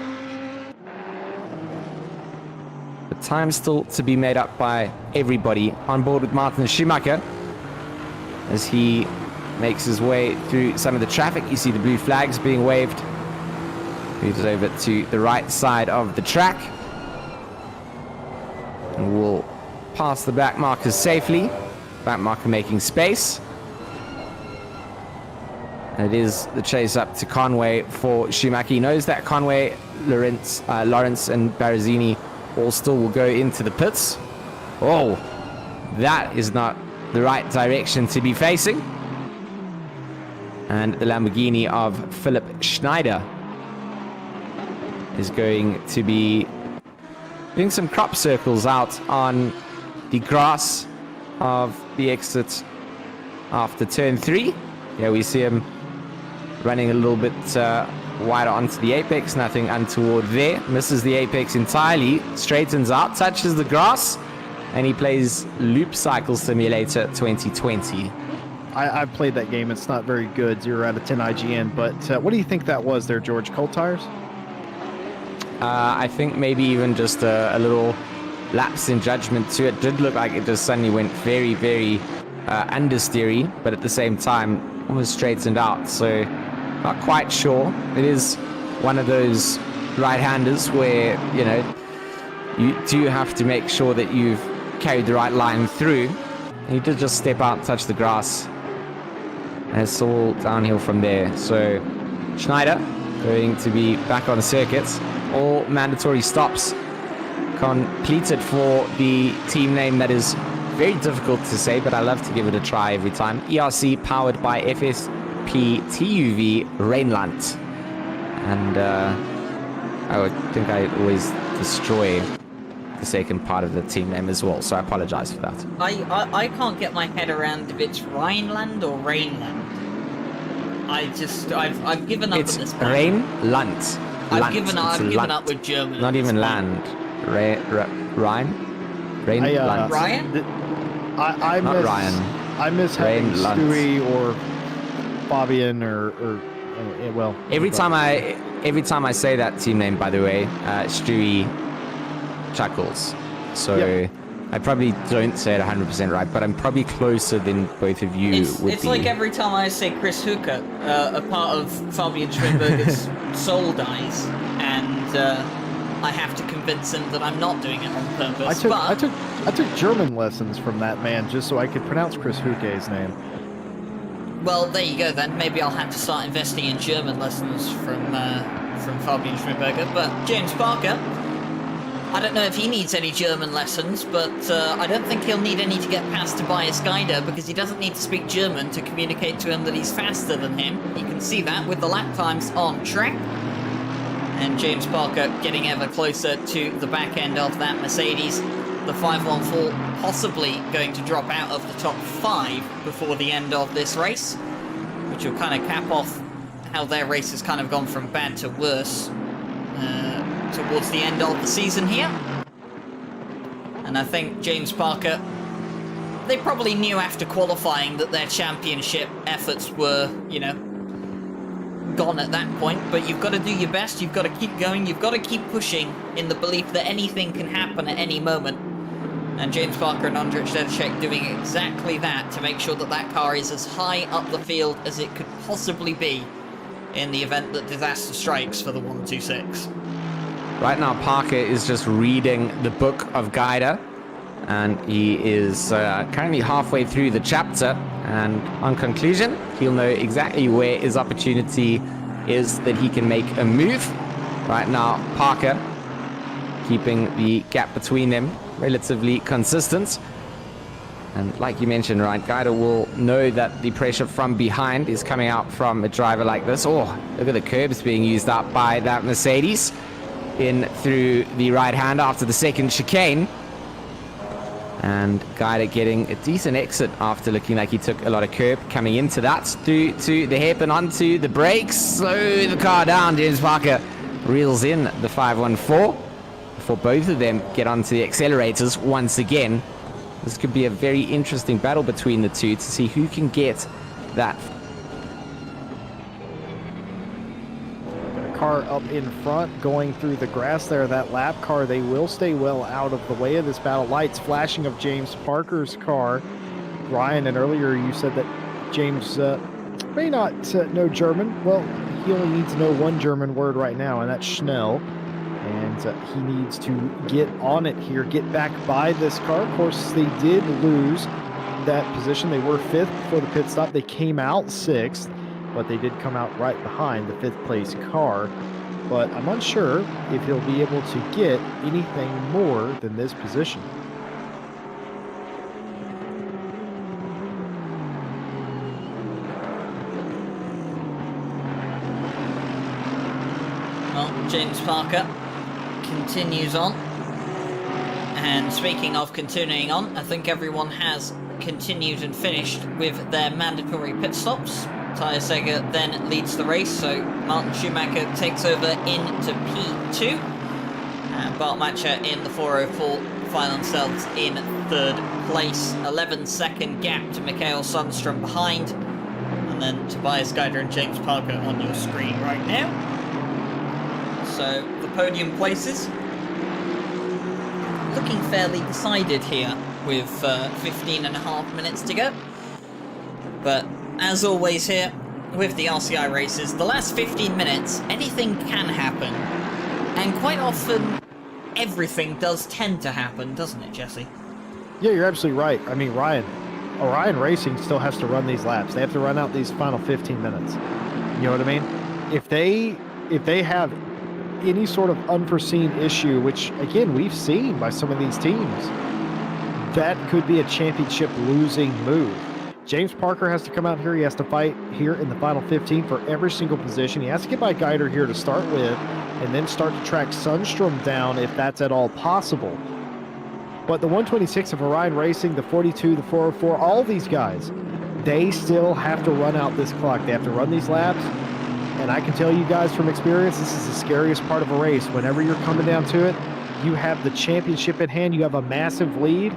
Time still to be made up by everybody on board with Martin Schumacher as he makes his way through some of the traffic. You see the blue flags being waved. Moves over to the right side of the track and will pass the back markers safely. Back marker making space. And it is the chase up to Conway for Schumacher. He knows that Conway, Lawrence and Barazini all still will go into the pits. Oh, that is not the right direction to be facing. And the Lamborghini of Philip Schneider is going to be doing some crop circles out on the grass of the exit after turn 3. Yeah, we see him running a little bit wider onto the apex, nothing untoward there. Misses the apex entirely, straightens out, touches the grass, and he plays Loop Cycle Simulator 2020.
I've played that game. It's not very good, 0 out of 10 IGN, but what do you think that was there, George? Cold tires?
I think maybe even just a little lapse in judgment too. It did look like it just suddenly went very, very understeery, but at the same time, almost straightened out. So not quite sure. It is one of those right-handers where, you know, you do have to make sure that you've carried the right line through. And he did just step out and touch the grass. And it's all downhill from there. So Schneider going to be back on the circuit. All mandatory stops completed for the team name that is very difficult to say, but I love to give it a try every time. ERC powered by FSP TUV Rheinland. And I think I always destroy the second part of the team name as well, so I apologize for that.
I can't get my head around if it's Rhineland or Rhineland. I've given up at this point.
Rheinland.
I've given up with German.
Not even land. Rhine? Rheinland.
Ryan?
Not Ryan.
I miss having
Rheinland.
Stewie or Fabian or well.
Every time I every time I say that team name, by the way, Stewie chuckles. So
Yep.
I probably don't say it 100% right, but I'm probably closer than both of you would
It's
be.
like every time I say Chris Hooker, a part of Fabian Schwimberger's soul dies, and I have to convince him that I'm not doing it on purpose.
I took German lessons from that man just so I could pronounce Chris Huke's name.
Well, there you go then. Maybe I'll have to start investing in German lessons from Fabian Schwimberger. But James Parker, I don't know if he needs any German lessons, but I don't think he'll need any to get past Tobias Geider, because he doesn't need to speak German to communicate to him that he's faster than him. You can see that with the lap times on track. And James Parker getting ever closer to the back end of that Mercedes. The 514 possibly going to drop out of the top 5 before the end of this race, which will kind of cap off how their race has kind of gone from bad to worse towards the end of the season here. And I think James Parker, they probably knew after qualifying that their championship efforts were, you know, gone at that point, but you've got to do your best, you've got to keep going, you've got to keep pushing in the belief that anything can happen at any moment. And James Parker and Andrzej Dedecek doing exactly that to make sure that that car is as high up the field as it could possibly be in the event that disaster strikes for the 126.
Right now, Parker is just reading the book of Geider, and he is currently halfway through the chapter, and on conclusion, he'll know exactly where his opportunity is that he can make a move. Right now, Parker keeping the gap between them relatively consistent. And like you mentioned, right, Geider will know that the pressure from behind is coming out from a driver like this. Oh, look at the curbs being used up by that Mercedes. In through the right hand after the second chicane. And Geider getting a decent exit after looking like he took a lot of curb coming into that. Through to the hairpin onto the brakes. Slow the car down. James Parker reels in the 514 before both of them get onto the accelerators once again. This could be a very interesting battle between the two to see who can get that.
Car up in front going through the grass there, that lap car, they will stay well out of the way of this battle. Lights flashing of James Parker's car. Ryan, and earlier you said that James may not know German. Well, he only needs to know one German word right now, and that's Schnell. And he needs to get on it here, get back by this car. Of course, they did lose that position. They were 5th before the pit stop. They came out 6th, but they did come out right behind the 5th place car. But I'm unsure if he'll be able to get anything more than this position.
Well, James Parker continues on. And speaking of continuing on, I think everyone has continued and finished with their mandatory pit stops. Tyre Seger then leads the race, so Martin Schumacher takes over into P2. And Bart Matcher in the 404 find themselves in 3rd place. 11-second gap to Mikael Sundstrom behind. And then Tobias Geider and James Parker on your screen right now. So the podium places looking fairly decided here with 15 and a half minutes to go. But as always here with the RCI races, the last 15 minutes, anything can happen. And quite often, everything does tend to happen, doesn't it, Jesse?
Yeah, you're absolutely right. I mean, Orion Racing still has to run these laps. They have to run out these final 15 minutes. You know what I mean? If they have any sort of unforeseen issue, which again we've seen by some of these teams, that could be a championship losing move. James Parker has to come out here. He has to fight here in the final 15 for every single position. He has to get by Geider here to start with, and then start to track Sundstrom down if that's at all possible. But the 126 of Orion Racing, the 42, the 404, all these guys, they still have to run out this clock. They have to run these laps. And I can tell you guys from experience, this is the scariest part of a race. Whenever you're coming down to it, you have the championship at hand. You have a massive lead.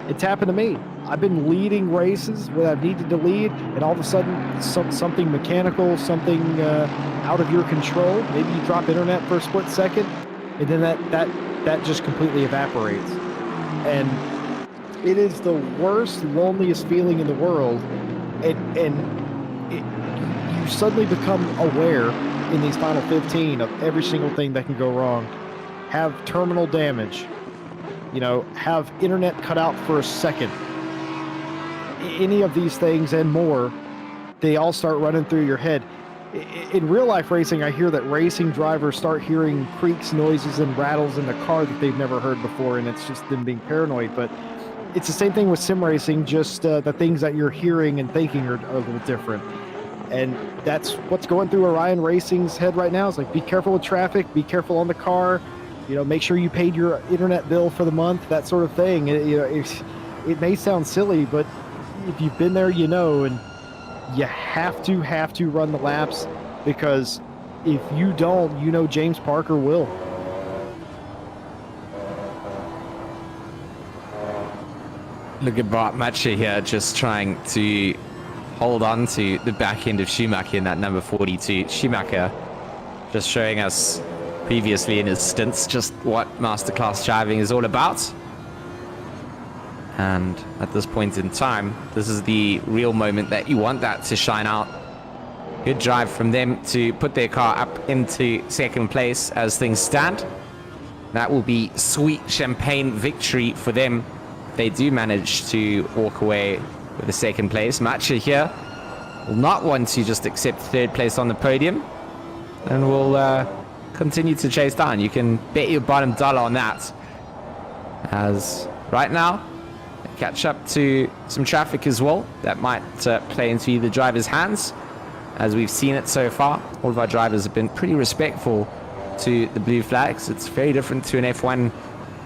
It's happened to me. I've been leading races when I've needed to lead, and all of a sudden something mechanical, something out of your control. Maybe you drop internet for a split second, and then that just completely evaporates. And it is the worst, loneliest feeling in the world. You suddenly become aware in these final 15 of every single thing that can go wrong. Have terminal damage, have internet cut out for a second. Any of these things and more, they all start running through your head. In real life racing, I hear that racing drivers start hearing creaks, noises, and rattles in the car that they've never heard before, and it's just them being paranoid. But it's the same thing with sim racing, just the things that you're hearing and thinking are a little different. And that's what's going through Orion Racing's head right now. It's like, be careful with traffic, be careful on the car, make sure you paid your internet bill for the month, that sort of thing. It may sound silly, but if you've been there, and you have to run the laps, because if you don't, James Parker will.
Look at Bart Matcher here, just trying to hold on to the back end of Schumacher in that number 42. Schumacher just showing us previously in his stints just what masterclass driving is all about. And at this point in time, this is the real moment that you want that to shine out. Good drive from them to put their car up into second place as things stand. That will be sweet champagne victory for them. They do manage to walk away with a second place. Matcher here will not want to just accept third place on the podium, and will continue to chase down. You can bet your bottom dollar on that, as right now they catch up to some traffic as well. That might play into the driver's hands, as we've seen it so far. All of our drivers have been pretty respectful to the blue flags. It's very different to an F1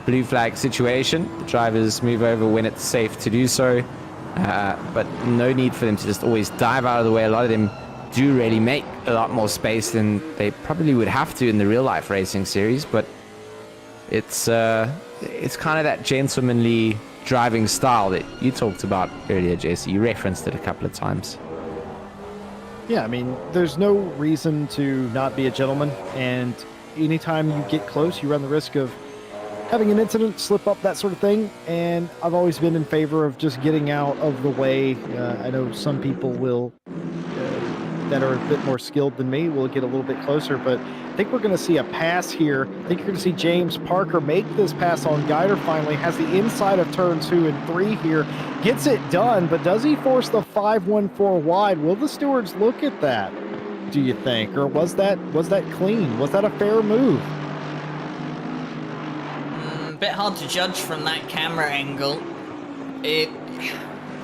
blue flag situation. The drivers move over when it's safe to do so, but no need for them to just always dive out of the way. A lot of them do really make a lot more space than they probably would have to in the real life racing series, but it's kind of that gentlemanly driving style that you talked about earlier, Jesse. You referenced it a couple of times.
Yeah, I mean, there's no reason to not be a gentleman, and anytime you get close, you run the risk of having an incident, slip up, that sort of thing. And I've always been in favor of just getting out of the way. I know some people will, that are a bit more skilled than me, will get a little bit closer, but I think we're going to see a pass here. I think you're going to see James Parker make this pass on Geider finally, has the inside of turn 2 and 3 here, gets it done, but does he force the 514 wide? Will the stewards look at that, do you think? Or was that clean? Was that a fair move?
Bit hard to judge from that camera angle.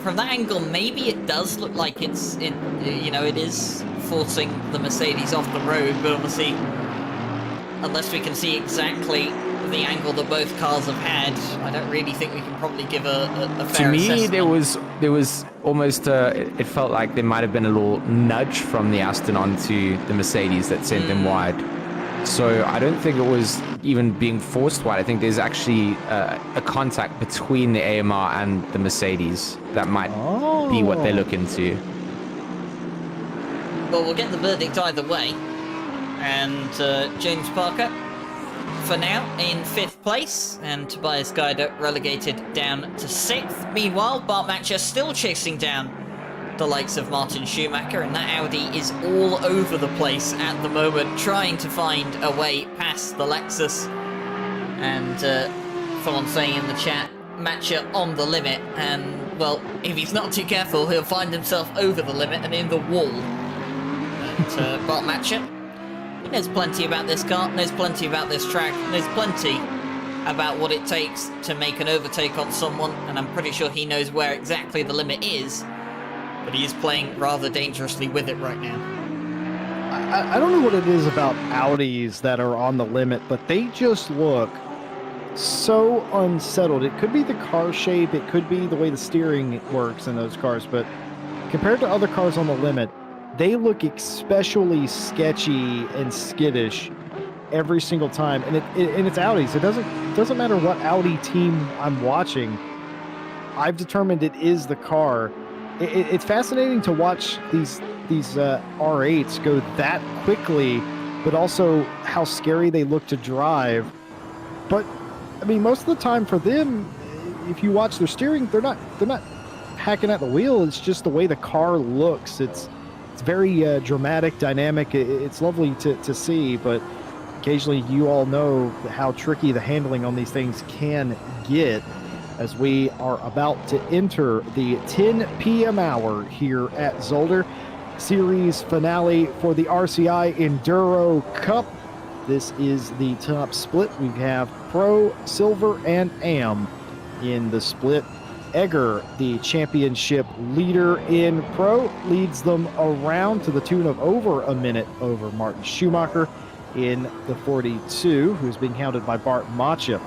From that angle, maybe it does look like it is forcing the Mercedes off the road, but obviously, unless we can see exactly the angle that both cars have had, I don't really think we can probably give a fair assessment.
To me, there was almost it felt like there might have been a little nudge from the Aston onto the Mercedes that sent them wide. So I don't think it was even being forced wide. I think there's actually a contact between the AMR and the Mercedes that might be what they're looking to.
Well, we'll get the verdict either way. And James Parker, for now, in 5th place, and Tobias Geider relegated down to 6th. Meanwhile, Bart Matcher still chasing down the likes of Martin Schumacher, and that Audi is all over the place at the moment, trying to find a way past the Lexus. And someone saying in the chat, Matcher on the limit, and well, if he's not too careful, he'll find himself over the limit and in the wall. But Bart Matcher, he knows plenty about this car, knows plenty about this track, knows plenty about what it takes to make an overtake on someone, and I'm pretty sure he knows where exactly the limit is. But he is playing rather dangerously with it right now.
I don't know what it is about Audis that are on the limit, but they just look so unsettled. It could be the car shape, it could be the way the steering works in those cars, but compared to other cars on the limit, they look especially sketchy and skittish every single time. And it's Audis. It doesn't matter what Audi team I'm watching. I've determined it is the car. It's fascinating to watch these R8s go that quickly, but also how scary they look to drive. But I mean, most of the time for them, if you watch their steering, they're not hacking at the wheel. It's just the way the car looks. It's very dramatic, dynamic. It's lovely to see, but occasionally you all know how tricky the handling on these things can get, as we are about to enter the 10 p.m. hour here at Zolder. Series finale for the RCI Enduro Cup. This is the top split. We have Pro, Silver, and AM in the split. Egger, the championship leader in Pro, leads them around to the tune of over a minute over Martin Schumacher in the 42, who's being hounded by Bart Macha.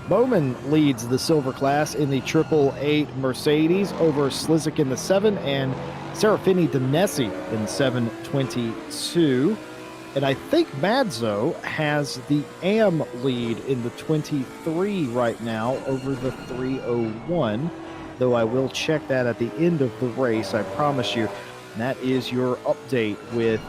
Bowman leads the silver class in the 888 Mercedes over Slizik in the 7 and Serafini Danesi in the 722. And I think Madzo has the AM lead in the 23 right now over the 301, though I will check that at the end of the race, I promise you. And that is your update with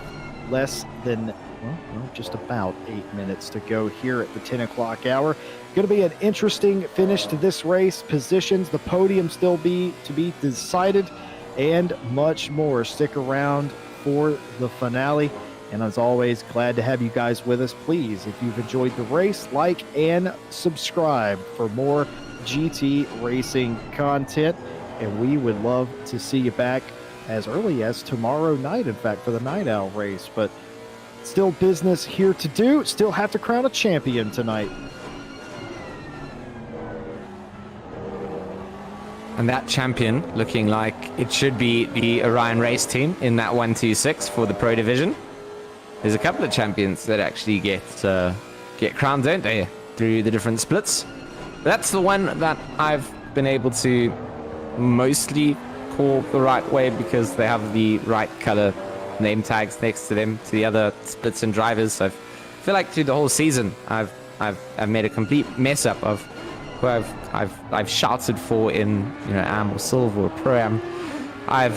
less than, well, just about 8 minutes to go here at the 10 o'clock hour. Going to be an interesting finish to this race. Positions, the podium still to be decided, and much more. Stick around for the finale. And as always, glad to have you guys with us. Please, if you've enjoyed the race, like and subscribe for more GT racing content. And we would love to see you back as early as tomorrow night, in fact, for the Night Owl race. But still business here to do. Still have to crown a champion tonight.
And that champion looking like it should be the Orion race team in that 126 for the Pro Division. There's a couple of champions that actually get crowned, don't they, through the different splits. That's the one that I've been able to mostly call the right way because they have the right color name tags next to them to the other splits and drivers. I feel like through the whole season I've made a complete mess up of who I've shouted for in AM or Silver or Pro Am. I've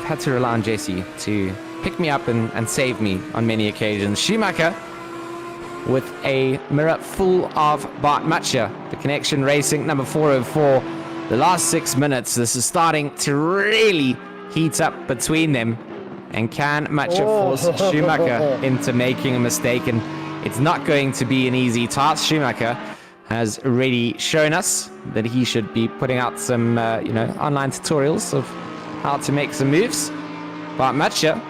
had to rely on Jesse to pick me up and save me on many occasions. Schumacher with a mirror full of Bart Macha. The Connection Racing number 404. The last 6 minutes, this is starting to really heat up between them. And can Macha force Schumacher into making a mistake? And it's not going to be an easy task. Schumacher has already shown us that he should be putting out some online tutorials of how to make some moves. Bart Macha,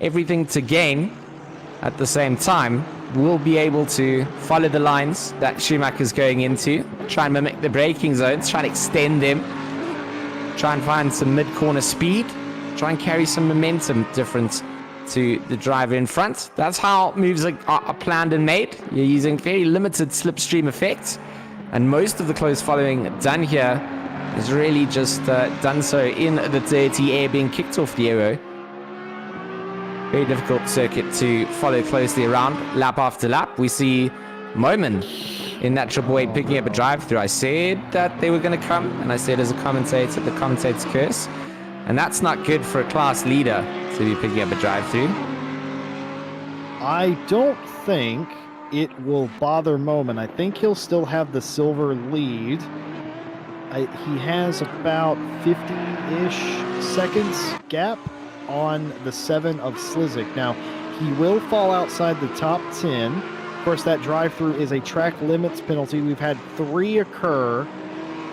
everything to gain at the same time, will be able to follow the lines that Schumacher's going into, try and mimic the braking zones, try and extend them, try and find some mid-corner speed, try and carry some momentum difference to the driver in front. That's how moves are planned and made. You're using very limited slipstream effects, and most of the close following done here is really just done so in the dirty air being kicked off the aero. Very difficult circuit to follow closely around lap after lap. We see Moman in that 888 picking up a drive-through. I said that they were going to come, and I said as a commentator, the commentator's curse. And that's not good for a class leader to be picking up a drive-through.
I don't think it will bother Moman. I think he'll still have the silver lead. He has about 50-ish seconds gap on the 7 of Slizik. Now, he will fall outside the top 10. Of course, that drive-through is a track limits penalty. We've had 3 occur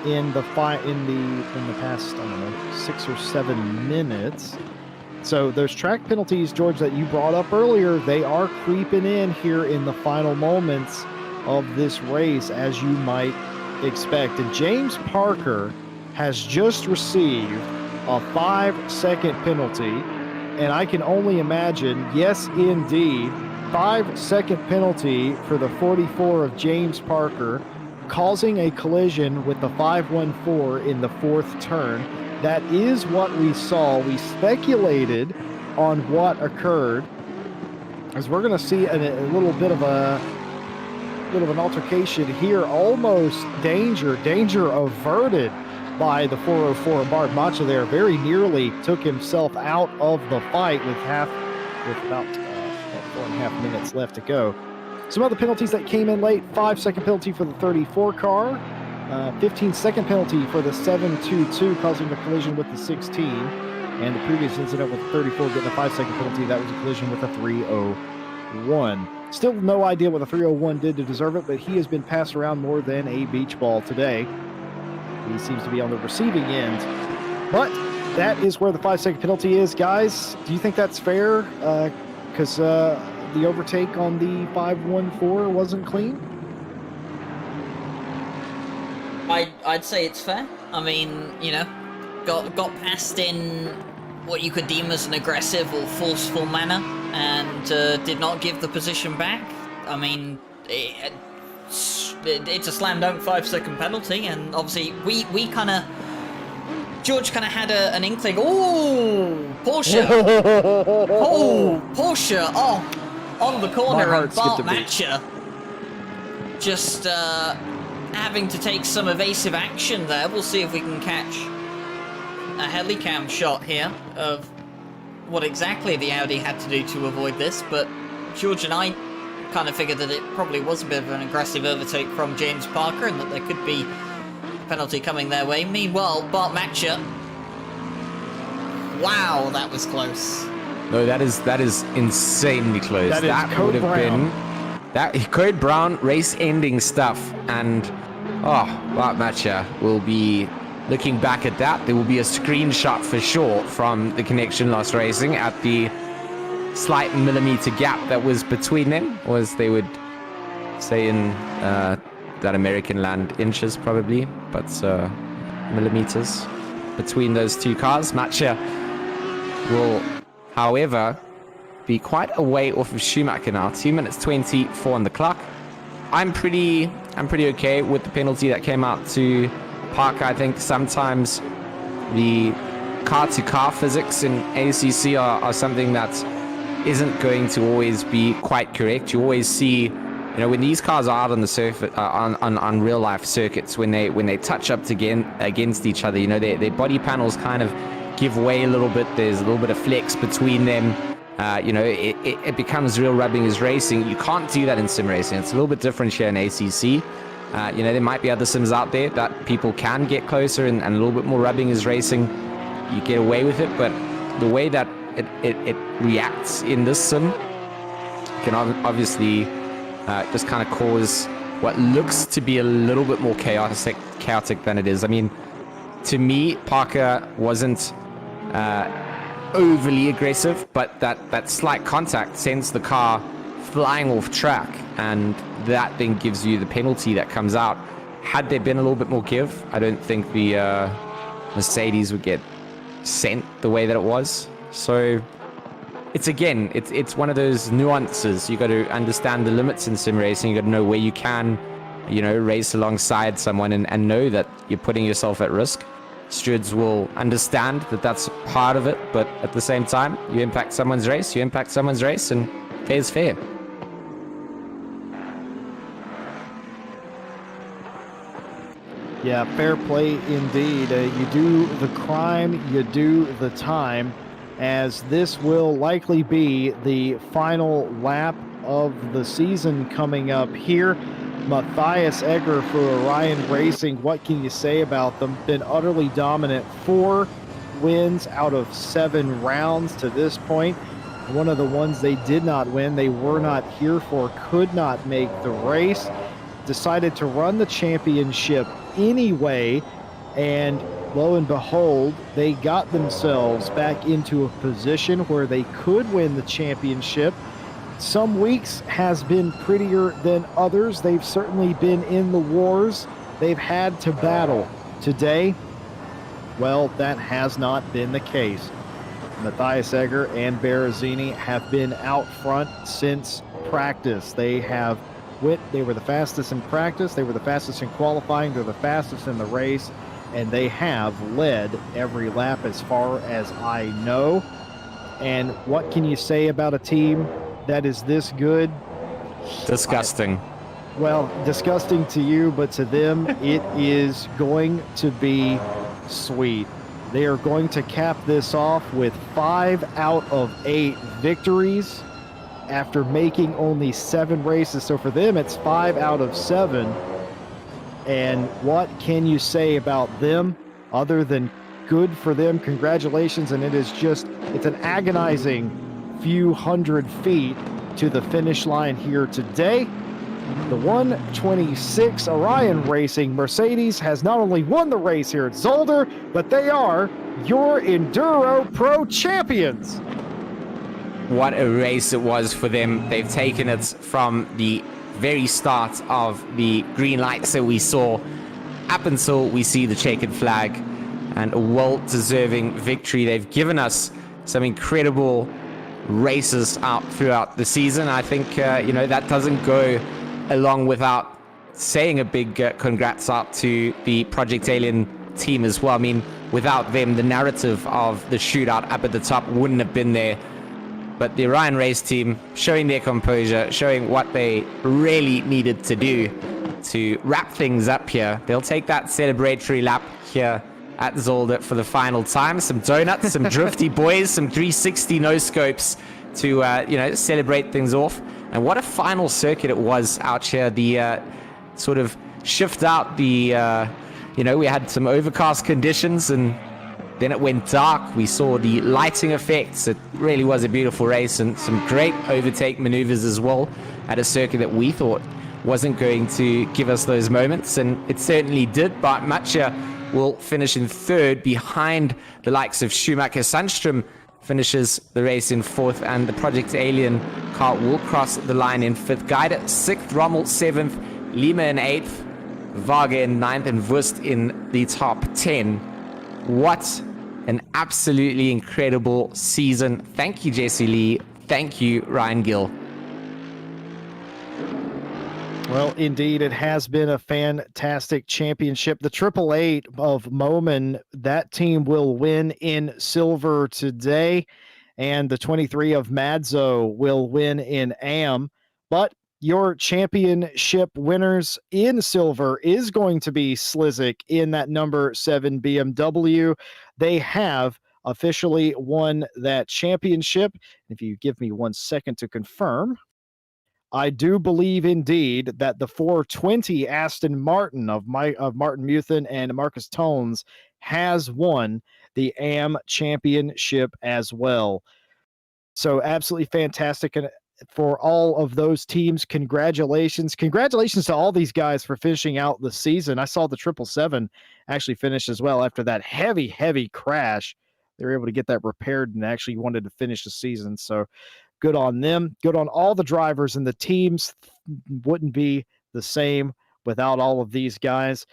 in the past, I don't know, 6 or 7 minutes. So those track penalties, George, that you brought up earlier, they are creeping in here in the final moments of this race, as you might expect. And James Parker has just received a 5-second penalty, and I can only imagine, yes indeed, 5-second penalty for the 44 of James Parker, causing a collision with the 514 in the 4th turn. That is what we saw. We speculated on what occurred, as we're going to see a little bit of a bit of an altercation here. Almost danger averted by the 404. Bart Macha there very nearly took himself out of the fight with about 4.5 minutes left to go. Some other penalties that came in late: 5-second penalty for the 34 car, 15-second penalty for the 722 causing a collision with the 16, and the previous incident with the 34 getting a 5-second penalty. That was a collision with the 301. Still no idea what the 301 did to deserve it, but he has been passed around more than a beach ball today. He seems to be on the receiving end. But that is where the 5-second penalty is, guys. Do you think that's fair? Because the overtake on the 514 wasn't clean?
I'd say it's fair. I mean, you know, got past in what you could deem as an aggressive or forceful manner, and did not give the position back. I mean, it's a slam dunk 5-second penalty, and obviously George kind of had an inkling. Oh, Porsche! Oh, Porsche! Oh, on the corner, and Bart Matcher just having to take some evasive action there. We'll see if we can catch a helicam shot here of what exactly the Audi had to do to avoid this, but George and I kind of figured that it probably was a bit of an aggressive overtake from James Parker and that there could be a penalty coming their way. Meanwhile, Bart Matcher, wow, that was close.
No, that is insanely close.
That
would
is
have been Code Brown race-ending stuff, and Bart Matcher will be looking back at that. There will be a screenshot for sure from the Connection Loss Racing at the slight millimeter gap that was between them, or as they would say in that American land, inches probably, but millimeters between those two cars. Matcher will, however, be quite a way off of Schumacher now. 2 minutes 24 on the clock. I'm pretty okay with the penalty that came out to Parker. I think sometimes the car-to-car physics in ACC are something that isn't going to always be quite correct. You always see, you know, when these cars are out on the surface, on real life circuits, when they touch up against each other, you know, their body panels kind of give way a little bit. There's a little bit of flex between them. You know, it becomes real rubbing is racing. You can't do that in sim racing. It's a little bit different here in ACC. You know, there might be other sims out there that people can get closer and a little bit more rubbing is racing. You get away with it, but the way that it reacts in this sim can obviously just kind of cause what looks to be a little bit more chaotic than it is. I mean, to me, Parker wasn't overly aggressive, but that slight contact sends the car flying off track, and that then gives you the penalty that comes out. Had there been a little bit more give, I don't think the Mercedes would get sent the way that it was. So it's one of those nuances. You got to understand the limits in sim racing. You got to know where you can, you know, race alongside someone and know that you're putting yourself at risk. Stewards will understand that that's part of it, but at the same time, you impact someone's race, and fair is fair.
Yeah, fair play indeed. You do the crime, you do the time, as this will likely be the final lap of the season coming up here. Matthias Egger for Orion Racing, what can you say about them? Been utterly dominant. 4 wins out of 7 rounds to this point. One of the ones they did not win, they were not here for, could not make the race. Decided to run the championship anyway, and lo and behold, they got themselves back into a position where they could win the championship. Some weeks has been prettier than others. They've certainly been in the wars they've had to battle. Today, well, that has not been the case. Matthias Egger and Berrezzini have been out front since practice. They were the fastest in practice, they were the fastest in qualifying, they're the fastest in the race, and they have led every lap as far as I know. And what can you say about a team that is this good?
Disgusting.
Well, disgusting to you, but to them, it is going to be sweet. They are going to cap this off with 5 out of 8 victories after making only 7 races. So for them, it's 5 out of 7. And what can you say about them other than good for them? Congratulations. And it's an agonizing few hundred feet to the finish line here today. The 126 Orion Racing Mercedes has not only won the race here at Zolder, but they are your Enduro Pro champions.
What a race it was for them. They've taken it from the very start of the green lights that we saw up until we see the checkered flag, and a well-deserving victory. They've given us some incredible races out throughout the season. I think, that doesn't go along without saying a big congrats out to the Project Alien team as well. I mean, without them, the narrative of the shootout up at the top wouldn't have been there. But the Orion Race team showing their composure, showing what they really needed to do to wrap things up here. They'll take that celebratory lap here at Zolder for the final time. Some donuts, some drifty boys, some 360 no-scopes to, celebrate things off. And what a final circuit it was out here. The sort of shift out we had some overcast conditions and then it went dark. We saw the lighting effects. It really was a beautiful race and some great overtake maneuvers as well at a circuit that we thought wasn't going to give us those moments. And it certainly did. But Matcha will finish in third behind the likes of Schumacher. Sandstrom finishes the race in fourth, and the Project Alien car will cross the line in fifth. Guide sixth, Rommel seventh, Lima in eighth, Varga in ninth, and Wust in the top 10. What an absolutely incredible season. Thank you, Jesse Lee. Thank you, Ryan Gill.
Well, indeed, it has been a fantastic championship. The 888 of Moman, that team will win in silver today, and the 23 of Madzo will win in AM. But your championship winners in silver is going to be Slizik in that number 7 BMW. They have officially won that championship. If you give me 1 second to confirm, I do believe indeed that the 420 Aston Martin of Martin Muthen and Marcus Tones has won the AM championship as well. So absolutely fantastic. And for all of those teams, congratulations. Congratulations to all these guys for finishing out the season. I saw the 777 actually finish as well after that heavy crash. They were able to get that repaired and actually wanted to finish the season. So good on them. Good on all the drivers, and the teams wouldn't be the same without all of these guys.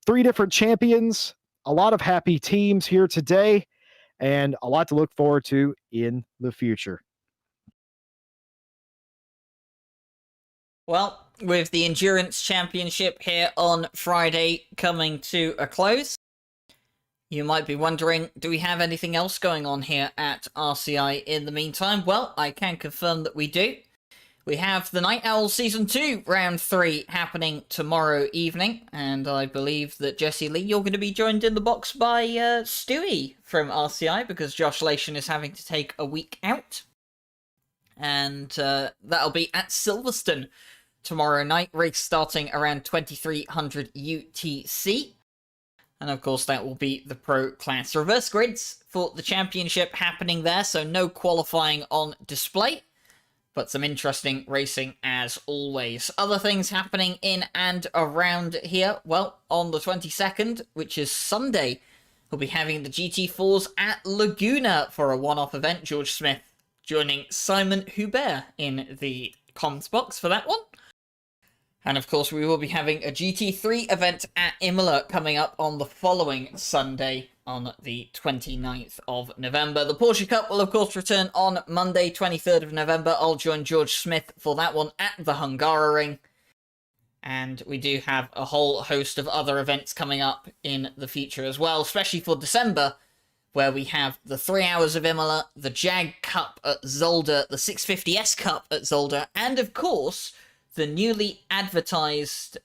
3 different champions, a lot of happy teams here today, and a lot to look forward to in the future.
Well, with the Endurance Championship here on Friday coming to a close, you might be wondering, do we have anything else going on here at RCI in the meantime? Well, I can confirm that we do. We have the Night Owl Season 2 Round 3 happening tomorrow evening, and I believe that Jesse Lee, you're going to be joined in the box by Stewie from RCI, because Josh Lation is having to take a week out. And that'll be at Silverstone tomorrow night, race starting around 2300 UTC. And of course, that will be the Pro Class Reverse Grids for the championship happening there, so no qualifying on display, but some interesting racing as always. Other things happening in and around here, well, on the 22nd, which is Sunday, we'll be having the GT4s at Laguna for a one-off event. George Smith joining Simon Hubert in the comms box for that one. And of course, we will be having a GT3 event at Imola coming up on the following Sunday on the 29th of November. The Porsche Cup will of course return on Monday, 23rd of November. I'll join George Smith for that one at the Hungaroring. And we do have a whole host of other events coming up in the future as well, especially for December, where we have the 3 Hours of Imola, the Jag Cup at Zolder, the 650S Cup at Zolder, and of course, the newly advertised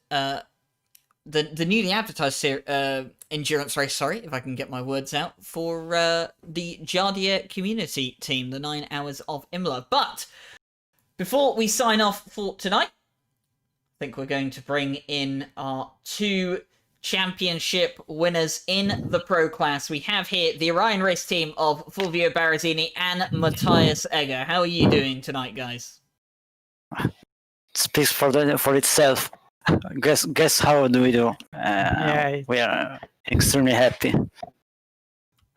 the newly advertised endurance race, sorry, if I can get my words out, for the Jardia community team, the 9 Hours of Imola. But before we sign off for tonight, I think we're going to bring in our 2 championship winners in the pro class. We have here the Orion race team of Fulvio Barazzini and Matthias Egger. How are you doing tonight, guys?
Speaks for itself. Guess how do we do? We are extremely happy.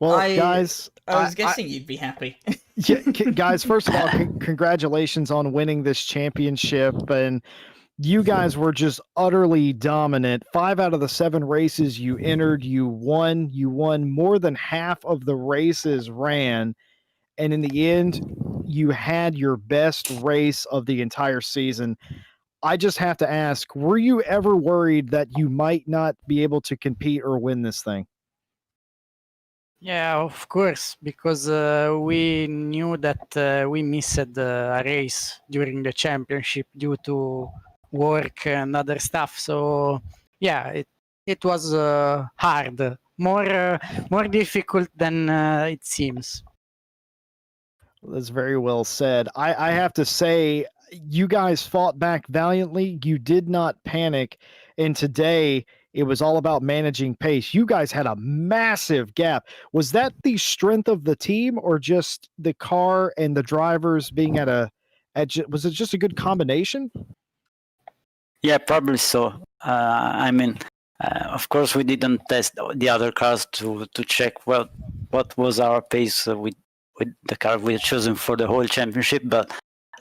Well, guys,
I was guessing you'd be happy.
Yeah, guys, first of all, congratulations on winning this championship. And you guys were just utterly dominant. 5 out of the 7 races you entered, you won. You won more than half of the races ran. And in the end, you had your best race of the entire season. I just have to ask, were you ever worried that you might not be able to compete or win this thing?
Yeah, of course, because we knew that we missed a race during the championship due to work and other stuff. So yeah, it was hard, more difficult than it seems.
That's very well said. I have to say, you guys fought back valiantly. You did not panic. And today, it was all about managing pace. You guys had a massive gap. Was that the strength of the team or just the car and the drivers being was it just a good combination?
Yeah, probably so. Of course, we didn't test the other cars to check what was our pace with the car we had chosen for the whole championship. But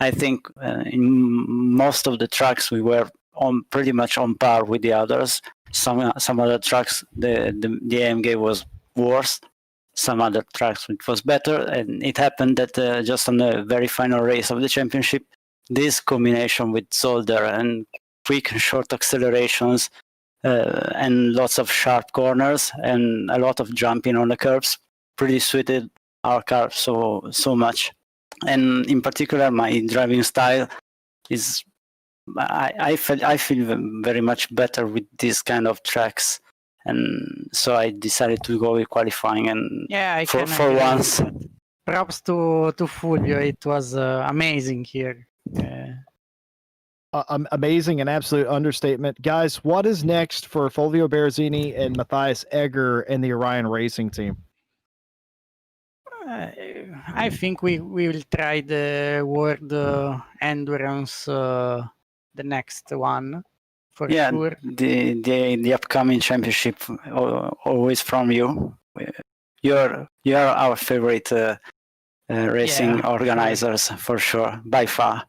I think in most of the tracks we were pretty much on par with the others. Some other tracks the AMG was worse. Some other tracks it was better, and it happened that just on the very final race of the championship, this combination with Zolder and quick and short accelerations and lots of sharp corners and a lot of jumping on the curbs pretty suited our car so much. And in particular, my driving style is I feel very much better with this kind of tracks, and so I decided to go with qualifying. And
yeah,
for once,
props to Fulvio. It was amazing here.
Amazing, an absolute understatement. Guys, what is next for Fulvio Barazzini and Matthias Egger and the Orion Racing team?
I think we will try the World Endurance, the next one, for sure.
The upcoming championship, always from you. You're our favorite racing organizers, for sure, by far.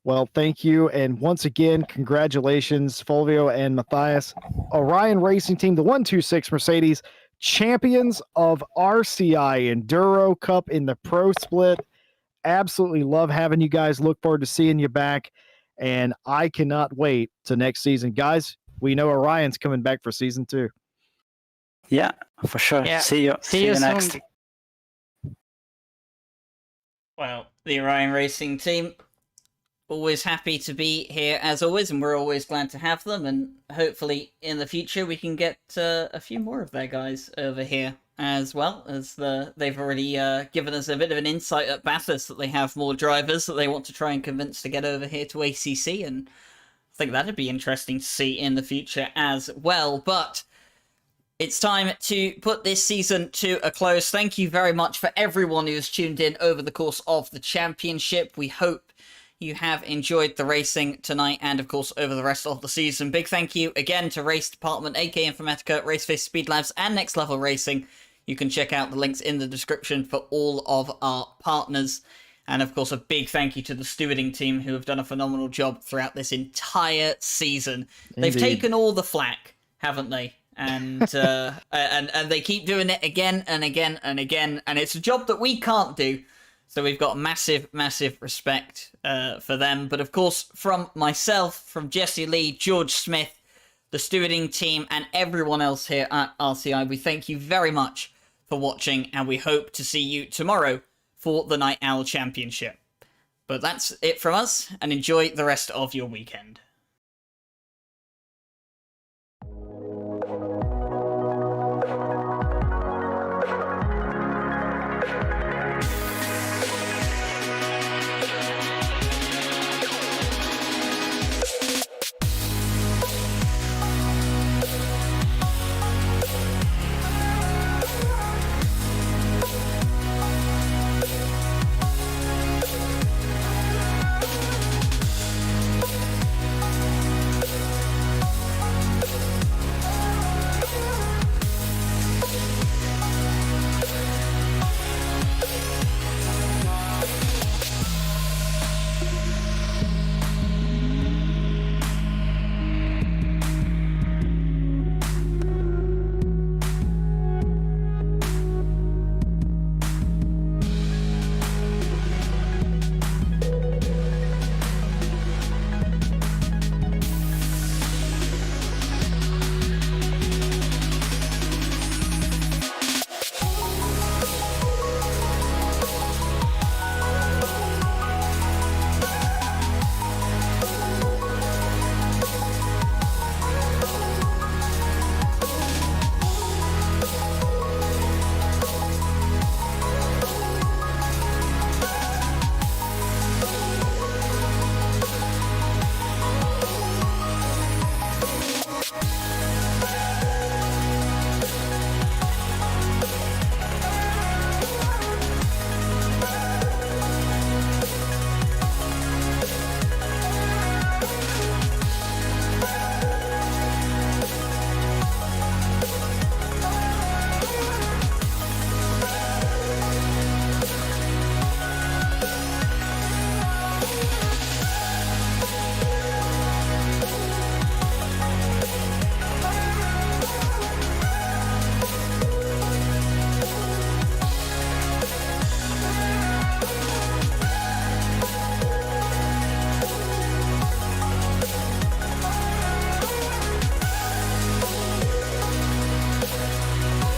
Well, thank you. And once again, congratulations, Fulvio and Matthias. Orion Racing Team, the 126 Mercedes, champions of RCI Enduro Cup in the Pro Split. Absolutely love having you guys. Look forward to seeing you back. And I cannot wait to next season. Guys, we know Orion's coming back for season 2.
Yeah, for sure.
Yeah.
See you next.
Soon.
Well, the Orion Racing Team, always happy to be here as always, and we're always glad to have them, and hopefully in the future we can get a few more of their guys over here as well, as they've already given us a bit of an insight at Bathurst that they have more drivers that they want to try and convince to get over here to ACC, and I think that'd be interesting to see in the future as well. But it's time to put this season to a close. Thank you very much for everyone who's tuned in over the course of the championship. We hope you have enjoyed the racing tonight and, of course, over the rest of the season. Big thank you again to RaceDepartment AK Informatica, Raceface Speed Labs, and Next Level Racing. You can check out the links in the description for all of our partners. And, of course, a big thank you to the stewarding team who have done a phenomenal job throughout this entire season.
Indeed.
They've taken all the flack, haven't they? And and they keep doing it again and again and again. And it's a job that we can't do. So we've got massive, massive respect for them. But of course, from myself, from Jesse Lee, George Smith, the stewarding team, and everyone else here at RCI, we thank you very much for watching, and we hope to see you tomorrow for the Night Owl Championship. But that's it from us, and enjoy the rest of your weekend.